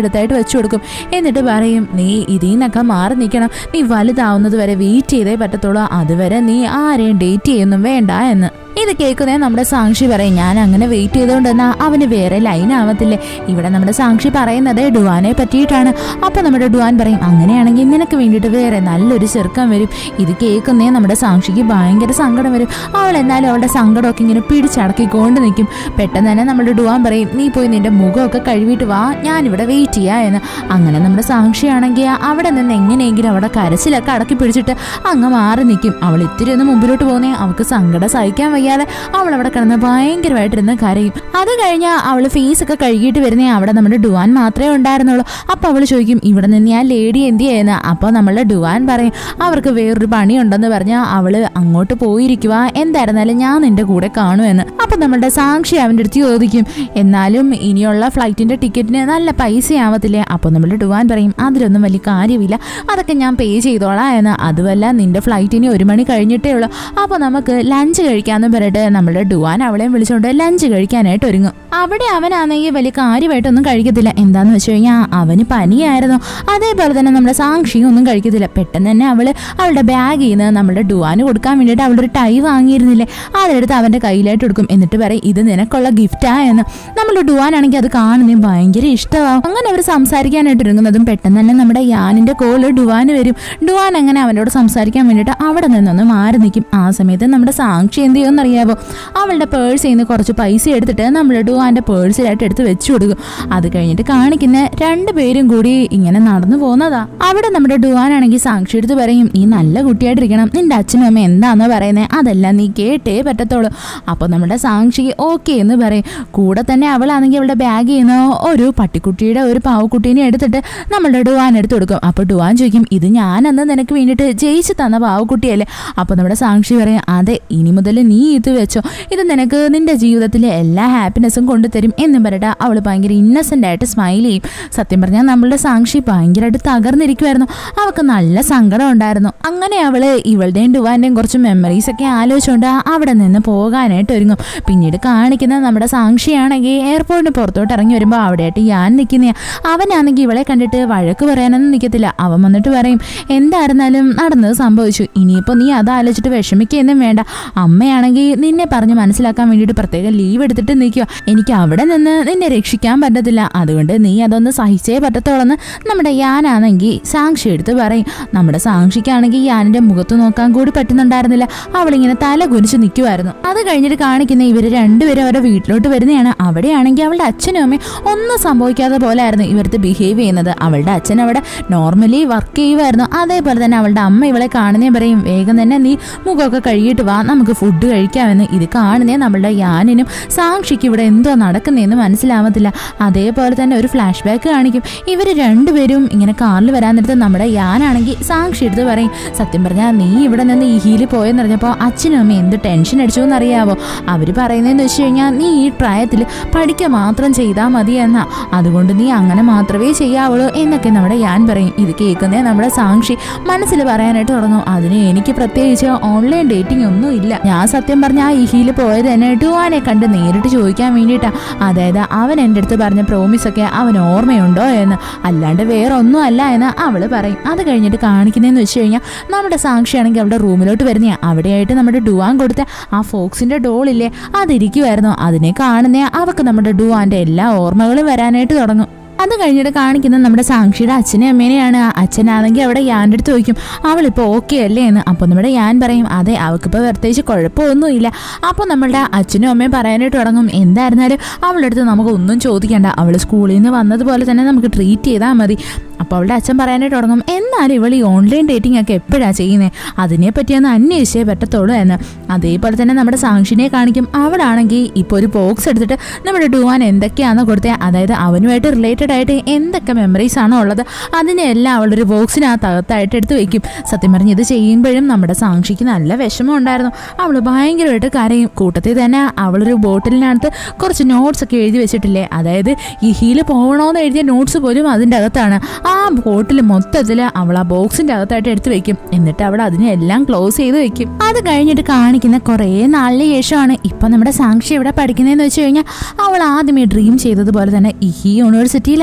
അടുത്തായിട്ട് വെച്ചു കൊടുക്കും. എന്നിട്ട് പറയും നീ ഇതിൽ നിന്നൊക്കെ മാറി നിൽക്കണം, നീ വലുതാവുന്നത് വരെ വെയിറ്റ് ചെയ്തേ പറ്റത്തുള്ളൂ, അതുവരെ നീ ആരെയും ഡേറ്റ് ചെയ്യുന്നും വേണ്ട എന്ന്. ഇത് കേൾക്കുന്നേ നമ്മുടെ സാക്ഷി പറയും ഞാൻ അങ്ങനെ വെയിറ്റ് ചെയ്തുകൊണ്ടെന്നാ അവന് വേറെ ലൈൻ ആവത്തില്ലേ. ഇവിടെ നമ്മുടെ സാക്ഷി പറയുന്നത് ഡുവാനെ പറ്റിയിട്ടാണ്. അപ്പോൾ നമ്മുടെ ഡുവാൻ പറയും അങ്ങനെയാണെങ്കിൽ നിനക്ക് വേണ്ടിയിട്ട് വേറെ നല്ലൊരു ചെറുക്കം വരും. ഇത് കേൾക്കുന്നേ നമ്മുടെ സാക്ഷിക്ക് ഭയങ്കര സങ്കടം വരും. അവൾ എന്നാലും അവളുടെ സങ്കടമൊക്കെ ഇങ്ങനെ പിടിച്ചടക്കിക്കൊണ്ട് നിൽക്കും. പെട്ടെന്ന് തന്നെ നമ്മുടെ ഡുവാൻ പറയും നീ പോയി നിന്റെ മുഖമൊക്കെ കഴുകിയിട്ട് വാ, ഞാനിവിടെ വെയിറ്റ് ചെയ്യാം എന്ന്. അങ്ങനെ നമ്മുടെ സാക്ഷിയാണെങ്കിൽ അവിടെ നിന്ന് എങ്ങനെയെങ്കിലും അവിടെ കരച്ചിലൊക്കെ അടക്കി പിടിച്ചിട്ട് അങ്ങ് മാറി നിൽക്കും. അവൾ ഇത്തിരി ഒന്ന് മുമ്പിലോട്ട് പോകുന്നേ അവൾക്ക് സങ്കടം സഹിക്കാൻ വയ്യാതെ അവൾ അവിടെ കിടന്ന് ഭയങ്കരമായിട്ടിരുന്ന് കരയും. അത് കഴിഞ്ഞാൽ അവൾ ഫേസൊക്കെ കഴുകിയിട്ട് വരുന്നേ അവിടെ നമ്മുടെ ഡുവാൻ മാത്രമേ ഉണ്ടായിരുന്നുള്ളൂ. അപ്പോൾ അവൾ ചോദിക്കും ഇവിടെ നിന്ന് ഞാൻ ലേഡി എന്ത് ചെയ്യുന്ന? അപ്പോൾ നമ്മളുടെ ഡുവാൻ പറയും അവർക്ക് വേറൊരു പണിയുണ്ടെന്ന് പറഞ്ഞാൽ അവൾ അങ്ങോട്ട് പോയിരിക്കുക, എന്തായിരുന്നാലും ഞാൻ നിന്റെ കൂടെ കാണുമെന്ന്. അപ്പം നമ്മളുടെ സാക്ഷി അവൻ്റെ അടുത്ത് ചോദിക്കും എന്നാലും ഇനിയുള്ള ഫ്ലൈറ്റിൻ്റെ ടിക്കറ്റിന് നല്ല പൈസയാവത്തില്ലേ? അപ്പോൾ നമ്മളുടെ ഡുവാൻ പറയും അതിലൊന്നും വലിയ കാര്യമില്ല, അതൊക്കെ ഞാൻ പേ ചെയ്തോളാം എന്ന്. അതുമല്ല നിന്റെ ഫ്ലൈറ്റിന് 1 മണി കഴിഞ്ഞിട്ടേ ഉള്ളൂ, അപ്പോൾ നമുക്ക് ലഞ്ച് കഴിക്കാമെന്ന് പറഞ്ഞിട്ട് നമ്മുടെ ഡുവാൻ അവളെയും വിളിച്ചുകൊണ്ട് ലഞ്ച് കഴിക്കാനായിട്ട് ഒരുങ്ങും. അവിടെ അവനാണെങ്കിൽ വലിയ കാര്യമായിട്ടൊന്നും കഴിക്കത്തില്ല. എന്താന്ന് വെച്ച് കഴിഞ്ഞാൽ അവന് പനിയായിരുന്നു. അതേപോലെ തന്നെ നമ്മുടെ സാക്ഷിയും ഒന്നും കഴിക്കത്തില്ല. പെട്ടെന്ന് തന്നെ അവളുടെ ബാഗിൽ നിന്ന് നമ്മുടെ ഡുവാന് കൊടുക്കാൻ വേണ്ടിയിട്ട് അവളൊരു ടൈ വാങ്ങിയിരുന്നില്ലേ, അതെടുത്ത് അവൻ്റെ കയ്യിലായിട്ട് കൊടുക്കും. എന്നിട്ട് പറയും ഇത് നിനക്കുള്ള ഗിഫ്റ്റാ എന്ന്. നമ്മുടെ ഡുവാനാണെങ്കിൽ അത് കാണുന്നതും ഭയങ്കര ഇഷ്ടമാവും. അങ്ങനെ അവർ സംസാരിക്കാനായിട്ട് ഒരുങ്ങുന്നതും പെട്ടെന്ന് തന്നെ നമ്മുടെ യാനിൻ്റെ കോള് ഡുവാന് വരും. ഡുവാൻ അങ്ങനെ അവനോട് സംസാരിക്കാൻ വേണ്ടിയിട്ട് അവിടെ നിന്നൊന്ന് മാറി നിൽക്കും. ആ സമയത്ത് നമ്മുടെ സാക്ഷി എന്ത് ചെയ്യുമെന്നറിയാവോ, അവളുടെ പേഴ്സിൽ നിന്ന് കുറച്ച് പൈസ എടുത്തിട്ട് നമ്മൾ ഡുവാൻ്റെ പേഴ്സിലായിട്ട് എടുത്ത് വെച്ചു കൊടുക്കും. അത് കഴിഞ്ഞിട്ട് കാണിക്കുന്ന 2 പേരും കൂടി ഇങ്ങനെ നടന്നു പോകുന്നതാ. അവിടെ നമ്മുടെ ഡുവാനാണെങ്കിൽ സാക്ഷി എടുത്ത് പറയും നീ നല്ല കുട്ടിയായിട്ടിരിക്കണം, നിന്റെ അച്ഛനും അമ്മ എന്താണെന്ന് പറയുന്നത് അതെല്ലാം നീ കേട്ടേ പറ്റത്തുള്ളൂ. അപ്പോൾ നമ്മുടെ സാക്ഷി ഓക്കെ എന്ന് പറയും. കൂടെ തന്നെ അവളാണെങ്കിൽ അവളുടെ ബാഗിൽ നിന്ന് ഒരു പട്ടിക്കുട്ടിയുടെ ഒരു പാവക്കുട്ടീനെ എടുത്തിട്ട് നമ്മളുടെ ഡുവാൻ എടുത്ത് കൊടുക്കും. അപ്പോൾ ഡുവാൻ ചോദിക്കും ഇത് ഞാനന്ന് നിനക്ക് വേണ്ടിയിട്ട് ജയിച്ച് തന്ന പാവക്കുട്ടിയല്ലേ? അപ്പോൾ നമ്മുടെ സാക്ഷി പറയും അതെ, ഇനി മുതൽ നീ ഇത് വെച്ചോ, ഇത് നിനക്ക് നിന്റെ ജീവിതത്തിലെ എല്ലാ ഹാപ്പിനെസ്സും കൊണ്ടുതരും എന്നും പറഞ്ഞിട്ട് അവൾ ഭയങ്കര ഇന്നസെൻ്റ് ആയിട്ട് സ്മൈൽ ചെയ്യും. സത്യം പറഞ്ഞാൽ നമ്മളുടെ സാക്ഷി ഭയങ്കരമായിട്ട് തകർന്നിരിക്കുമായിരുന്നു. അവൾക്ക് നല്ല സങ്കടം ഉണ്ടായിരുന്നു. അങ്ങനെ അവൾ ഇവളുടെയും ഡുവാൻ്റെയും കുറച്ച് മെമ്മറീസൊക്കെ ആലോചിച്ചുകൊണ്ട് അവിടെ നിന്ന് പോകാനായിട്ട് ഒരുങ്ങും. പിന്നീട് കാണിക്കുന്ന നമ്മുടെ സാക്ഷിയാണെങ്കിൽ എയർപോർട്ടിന് പുറത്തോട്ട് ഇറങ്ങി വരുമ്പോൾ അവിടെയായിട്ട് ഞാൻ നിൽക്കുന്ന അവനാണെങ്കിൽ ഇവളെ കണ്ടിട്ട് വഴക്ക് പറയാനൊന്നും നിൽക്കത്തില്ല. അവൻ വന്നിട്ട് പറയും എന്തായിരുന്നാലും നടന്നത് സംഭവിച്ചു, ഇനിയിപ്പോൾ നീ അത് ആലോചിച്ചിട്ട് വിഷമിക്കുകയൊന്നും വേണ്ട. അമ്മയാണെങ്കിൽ നിന്നെ പറഞ്ഞ് മനസ്സിലാക്കാൻ വേണ്ടിയിട്ട് പ്രത്യേകം ലീവ് എടുത്തിട്ട് നിൽക്കുക, എനിക്ക് അവിടെ നിന്ന് നിന്നെ രക്ഷിക്കാൻ പറ്റത്തില്ല, അതുകൊണ്ട് നീ അതൊന്ന് സഹിച്ചേ പറ്റത്തോളെന്ന് നമ്മുടെ യാനാണെങ്കിൽ സാക്ഷി എടുത്ത് പറയും. നമ്മുടെ സാക്ഷിക്കാണെങ്കിൽ യാനിൻ്റെ മുഖത്ത് നോക്കാൻ കൂടി പറ്റുന്നുണ്ടായിരുന്നില്ല. അവളിങ്ങനെ തല കുനിച്ച് നിൽക്കുമായിരുന്നു. അത് കഴിഞ്ഞിട്ട് കാണിക്കുന്ന ഇവർ 2 പേരും അവരുടെ വീട്ടിലോട്ട് വരുന്നതാണ്. അവിടെയാണെങ്കിൽ അവളുടെ അച്ഛനും അമ്മയും ഒന്നും സംഭവിക്കാത്ത പോലെ ആയിരുന്നു ഇവർക്ക് ബിഹേവ് ചെയ്യുന്നത്. അവളുടെ അച്ഛൻ അവിടെ നോർമലി വർക്ക് ചെയ്യുമായിരുന്നു. അതേപോലെ തന്നെ അവളുടെ അമ്മ ഇവളെ കാണുന്നേ പറയും വേഗം തന്നെ നീ മുഖമൊക്കെ കഴുകിയിട്ട് വാ, നമുക്ക് ഫുഡ് കഴിക്കാമെന്ന്. ഇത് കാണുന്നേ നമ്മളുടെ യാനിനും സാക്ഷിക്ക് ഇവിടെ എന്തോ നടക്കുന്നതെന്ന് മനസ്സിലാവത്തില്ല. അതേപോലെ തന്നെ ഒരു ഫ്ലാഷ് ബാക്ക് കാണിക്കും. ഇവർ 2 പേരും ഇങ്ങനെ കാറിൽ വരാൻ നേരത്ത് നമ്മുടെ യാനാണെങ്കിൽ സാക്ഷി എടുത്ത് പറയും സത്യം പറഞ്ഞാൽ നീ ഇവിടെ നിന്ന് ഈ ഹീലിൽ പോയെന്ന് പറഞ്ഞപ്പോൾ അച്ഛനും അമ്മ എന്ത് ടെൻഷൻ അടിച്ചു എന്നറിയാവോ? അവർ പറയുന്നതെന്ന് വെച്ച് കഴിഞ്ഞാൽ നീ ഈ പ്രായത്തിൽ പഠിക്കുക മാത്രം ചെയ്താൽ മതി എന്നാ, അതുകൊണ്ട് നീ അങ്ങനെ മാത്രമേ ചെയ്യാവുള്ളൂ എന്നൊക്കെ നമ്മുടെ യാൻ പറയും. ഇത് കേൾക്കുന്നേ നമ്മുടെ സാക്ഷി മനസ്സിൽ പറയാനായിട്ട് തുടങ്ങും അതിന് എനിക്ക് പ്രത്യേകിച്ച് ഓൺലൈൻ ഡേറ്റിംഗ് ഒന്നും ഇല്ല, ഞാൻ സത്യം സത്യം പറഞ്ഞ ആ ഇഹിയിൽ പോയത് തന്നെ ഡുവാനെ കണ്ട് നേരിട്ട് ചോദിക്കാൻ വേണ്ടിയിട്ടാണ്. അതായത് അവൻ എൻ്റെ അടുത്ത് പറഞ്ഞ പ്രോമിസൊക്കെ അവൻ ഓർമ്മയുണ്ടോ എന്ന്, അല്ലാണ്ട് വേറെ ഒന്നും അല്ല എന്ന് അവൾ പറയും. അത് കഴിഞ്ഞിട്ട് കാണിക്കുന്നതെന്ന് വെച്ച് കഴിഞ്ഞാൽ നമ്മുടെ സാക്ഷിയാണെങ്കിൽ അവളുടെ റൂമിലോട്ട് വരുന്നേ. അവിടെയായിട്ട് നമ്മുടെ ഡുവാൻ കൊടുത്ത ആ ഫോക്സിൻ്റെ ഡോളില്ലേ അതിരിക്കുമായിരുന്നു. അതിനെ കാണുന്നേ അവൾക്ക് നമ്മുടെ ഡുവാൻ്റെ എല്ലാ ഓർമ്മകളും വരാനായിട്ട് തുടങ്ങും. അത് കഴിഞ്ഞിട്ട് കാണിക്കുന്നത് നമ്മുടെ സാക്ഷിയുടെ അച്ഛനെയും അമ്മേനെയാണ്. അച്ഛനാണെങ്കിൽ അവിടെ യാൻ്റെ അടുത്ത് ചോദിക്കും അവളിപ്പോൾ ഓക്കെ അല്ലേ എന്ന്. അപ്പോൾ നമ്മുടെ യാൻ പറയും അതെ അവൾക്കിപ്പോൾ പ്രത്യേകിച്ച് കുഴപ്പമൊന്നുമില്ല. അപ്പോൾ നമ്മളുടെ അച്ഛനും അമ്മയും പറയാനായിട്ട് തുടങ്ങും എന്തായിരുന്നാലും അവളുടെ അടുത്ത് നമുക്ക് ഒന്നും ചോദിക്കേണ്ട, അവൾ സ്കൂളിൽ നിന്ന് വന്നതുപോലെ തന്നെ നമുക്ക് ട്രീറ്റ് ചെയ്താൽ മതി. അപ്പോൾ അവളുടെ അച്ഛൻ പറയാനായിട്ട് തുടങ്ങും എന്നാലും ഇവൾ ഈ ഓൺലൈൻ ഡേറ്റിംഗ് ഒക്കെ എപ്പോഴാണ് ചെയ്യുന്നത്, അതിനെപ്പറ്റി ഒന്ന് അന്വേഷിച്ചേ പറ്റത്തുള്ളൂ എന്ന്. അതേപോലെ തന്നെ നമ്മുടെ സാക്ഷിനെ കാണിക്കും. അവളാണെങ്കിൽ ഇപ്പോൾ ഒരു ബോക്സ് എടുത്തിട്ട് നമ്മുടെ ഡുവാൻ എന്തൊക്കെയാണെന്ന് കൊടുത്തത്, അതായത് അവനുമായിട്ട് റിലേറ്റഡ് ആയിട്ട് എന്തൊക്കെ മെമ്മറീസ് ആണോ ഉള്ളത് അതിനെല്ലാം അവളൊരു ബോക്സിനകത്തായിട്ട് എടുത്ത് വെക്കും. സത്യം പറഞ്ഞ് ഇത് ചെയ്യുമ്പോഴും നമ്മുടെ സാക്ഷിക്ക് നല്ല വിഷമം ഉണ്ടായിരുന്നു. അവൾ ഭയങ്കരമായിട്ട് കരയും. കൂട്ടത്തിൽ തന്നെ അവളൊരു ബോട്ടിലിനകത്ത് കുറച്ച് നോട്ട്സ് ഒക്കെ എഴുതി വെച്ചിട്ടില്ലേ, അതായത് ഈ ഹീല് പോകണമെന്ന് എഴുതിയ നോട്ട്സ് പോലും അതിൻ്റെ അകത്താണ്. ആ ബോട്ടിൽ മൊത്തത്തിൽ അവൾ ആ ബോക്സിൻ്റെ അകത്തായിട്ട് എടുത്ത് വെക്കും. എന്നിട്ട് അവൾ അതിനെല്ലാം ക്ലോസ് ചെയ്ത് വെക്കും. അത് കഴിഞ്ഞിട്ട് കാണിക്കുന്ന കുറേ നാളിന് ശേഷമാണ് ഇപ്പം നമ്മുടെ സാക്ഷി എവിടെ പഠിക്കുന്നതെന്ന് വെച്ച് കഴിഞ്ഞാൽ അവൾ ആദ്യമേ ഡ്രീം ചെയ്തതുപോലെ തന്നെ ഈ യൂണിവേഴ്സിറ്റിയിലാണ്.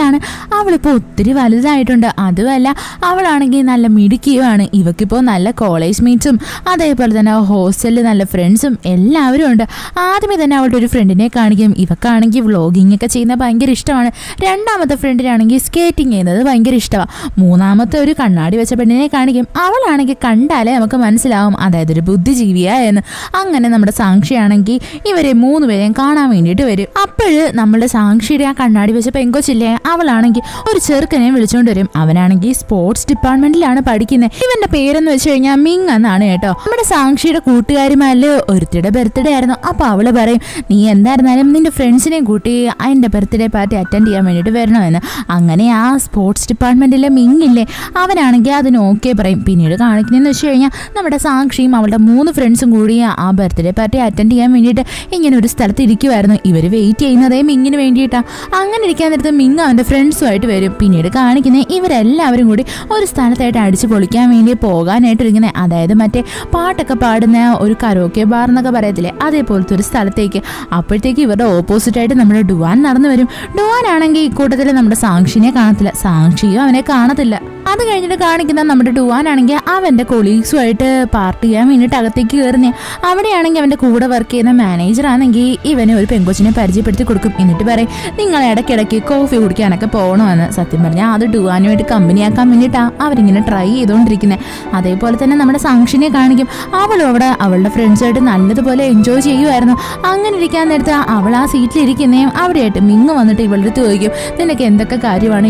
അവളിപ്പോൾ ഒത്തിരി വലുതായിട്ടുണ്ട്. അതുമല്ല അവളാണെങ്കിൽ നല്ല മിടുക്കിയുമാണ്. ഇവക്കിപ്പോൾ നല്ല കോളേജ് മീറ്റ്സും അതേപോലെ തന്നെ ഹോസ്റ്റലിൽ നല്ല ഫ്രണ്ട്സും എല്ലാവരും ഉണ്ട്. ആദ്യമേ തന്നെ അവളുടെ ഒരു ഫ്രണ്ടിനെ കാണിക്കും. ഇവക്കാണെങ്കിൽ വ്ളോഗിങ് ഒക്കെ ചെയ്യുന്നത് ഭയങ്കര ഇഷ്ടമാണ്. രണ്ടാമത്തെ ഫ്രണ്ടിനാണെങ്കിൽ സ്കേറ്റിംഗ് ചെയ്യുന്നത് ഭയങ്കര ഇഷ്ടമാണ്. മൂന്നാമത്തെ ഒരു കണ്ണാടി വെച്ച പെണ്ണിനെ കാണിക്കും. അവളാണെങ്കിൽ കണ്ടാലേ നമുക്ക് മനസ്സിലാവും അതായത് ഒരു ബുദ്ധിജീവിയാ എന്ന്. അങ്ങനെ നമ്മുടെ സാക്ഷിയാണെങ്കിൽ ഇവരെ 3 പേരെയും കാണാൻ വേണ്ടിയിട്ട് വരും. അപ്പോഴ് നമ്മുടെ സാക്ഷിയുടെ ആ കണ്ണാടി വെച്ച പെങ്കൊച്ചില്ലേ അവളാണെങ്കിൽ ഒരു ചെറുക്കനെ വിളിച്ചുകൊണ്ട് വരും. അവനാണെങ്കിൽ സ്പോർട്സ് ഡിപ്പാർട്ട്മെന്റിലാണ് പഠിക്കുന്നത്. ഇവന്റെ പേരെന്ന് വെച്ച് കഴിഞ്ഞാൽ മിങ് എന്നാണ് കേട്ടോ. നമ്മുടെ സാക്ഷിയുടെ കൂട്ടുകാരിമാരില് ഒരുത്തിയുടെ ബർത്ത്ഡേ ആയിരുന്നു. അപ്പൊ അവള് പറയും നീ എന്തായിരുന്നാലും നിന്റെ ഫ്രണ്ട്സിനെയും കൂട്ടി അതിന്റെ ബർത്ത്ഡേ പാർട്ടി അറ്റൻഡ് ചെയ്യാൻ വേണ്ടിയിട്ട് വരണമെന്ന്. അങ്ങനെ ആ സ്പോർട്സ് ഡിപ്പാർട്ട്മെന്റിലെ മിങ്ങില്ലേ അവനാണെങ്കിൽ അതിന് ഓക്കെ പറയും. പിന്നീട് കാണിക്കുന്നതെന്ന് വെച്ച് കഴിഞ്ഞാൽ നമ്മുടെ സാക്ഷിയും അവളുടെ 3 ഫ്രണ്ട്സും കൂടി ആ ബർത്ത്ഡേ പാർട്ടി അറ്റൻഡ് ചെയ്യാൻ വേണ്ടിയിട്ട് ഇങ്ങനെ ഒരു സ്ഥലത്ത് ഇരിക്കുമായിരുന്നു. ഇവർ വെയിറ്റ് ചെയ്യുന്നതേ മിങ്ങിന് വേണ്ടിയിട്ടാണ്. അങ്ങനെ ഇരിക്കാൻ നേരത്ത് മിങ് അവൻ്റെ ഫ്രണ്ട്സുമായിട്ട് വരും. പിന്നീട് കാണിക്കുന്നത് ഇവരെല്ലാവരും കൂടി ഒരു സ്ഥലത്തായിട്ട് അടിച്ച് പൊളിക്കാൻ വേണ്ടി പോകാനായിട്ട് ഇരിക്കുന്നത്, അതായത് മറ്റേ പാട്ടൊക്കെ പാടുന്ന ഒരു കരോക്കെ ബാർ എന്നൊക്കെ പറയത്തില്ലേ അതേപോലത്തെ ഒരു സ്ഥലത്തേക്ക്. അപ്പോഴത്തേക്ക് ഇവരുടെ ഓപ്പോസിറ്റായിട്ട് നമ്മുടെ ഡുവാൻ നടന്നു വരും. ഡുവാൻ ആണെങ്കിൽ ഇക്കൂട്ടത്തിൽ നമ്മുടെ സാക്ഷിനെ കാണത്തില്ല, സാക്ഷിയും അവനെ കാണത്തില്ല. അത് കഴിഞ്ഞിട്ട് കാണിക്കുന്ന നമ്മുടെ ഡുവാനാണെങ്കിൽ അവൻ്റെ കൊളീഗ്സുമായിട്ട് പാർട്ടി ചെയ്യാൻ വേണ്ടിയിട്ട് അകത്തേക്ക് കയറുന്നേ. അവിടെയാണെങ്കിൽ അവൻ്റെ കൂടെ വർക്ക് ചെയ്യുന്ന മാനേജറാണെങ്കിൽ ഇവനെ ഒരു പെങ്കൊച്ചിനെ പരിചയപ്പെടുത്തി കൊടുക്കും. എന്നിട്ട് പറയും നിങ്ങൾ ഇടയ്ക്കിടയ്ക്ക് കോഫി കുടിക്കാനൊക്കെ പോകണമെന്ന്. സത്യം പറഞ്ഞാൽ അത് ഡുവാനുമായിട്ട് കമ്പനിയാക്കാൻ വേണ്ടിയിട്ടാണ് അവരിങ്ങനെ ട്രൈ ചെയ്തുകൊണ്ടിരിക്കുന്നത്. അതേപോലെ തന്നെ നമ്മുടെ സാക്ഷിനെ കാണിക്കും. അവളും അവിടെ അവളുടെ ഫ്രണ്ട്സുമായിട്ട് നല്ലതുപോലെ എൻജോയ് ചെയ്യുമായിരുന്നു. അങ്ങനെ ഇരിക്കാൻ നേരത്ത് അവൾ ആ സീറ്റിലിരിക്കുന്നതും അവിടെയായിട്ട് മിങ് വന്നിട്ട് ഇവളുടെ അടുത്ത് ചോദിക്കും നിനക്ക് എന്തൊക്കെ കാര്യമാണ്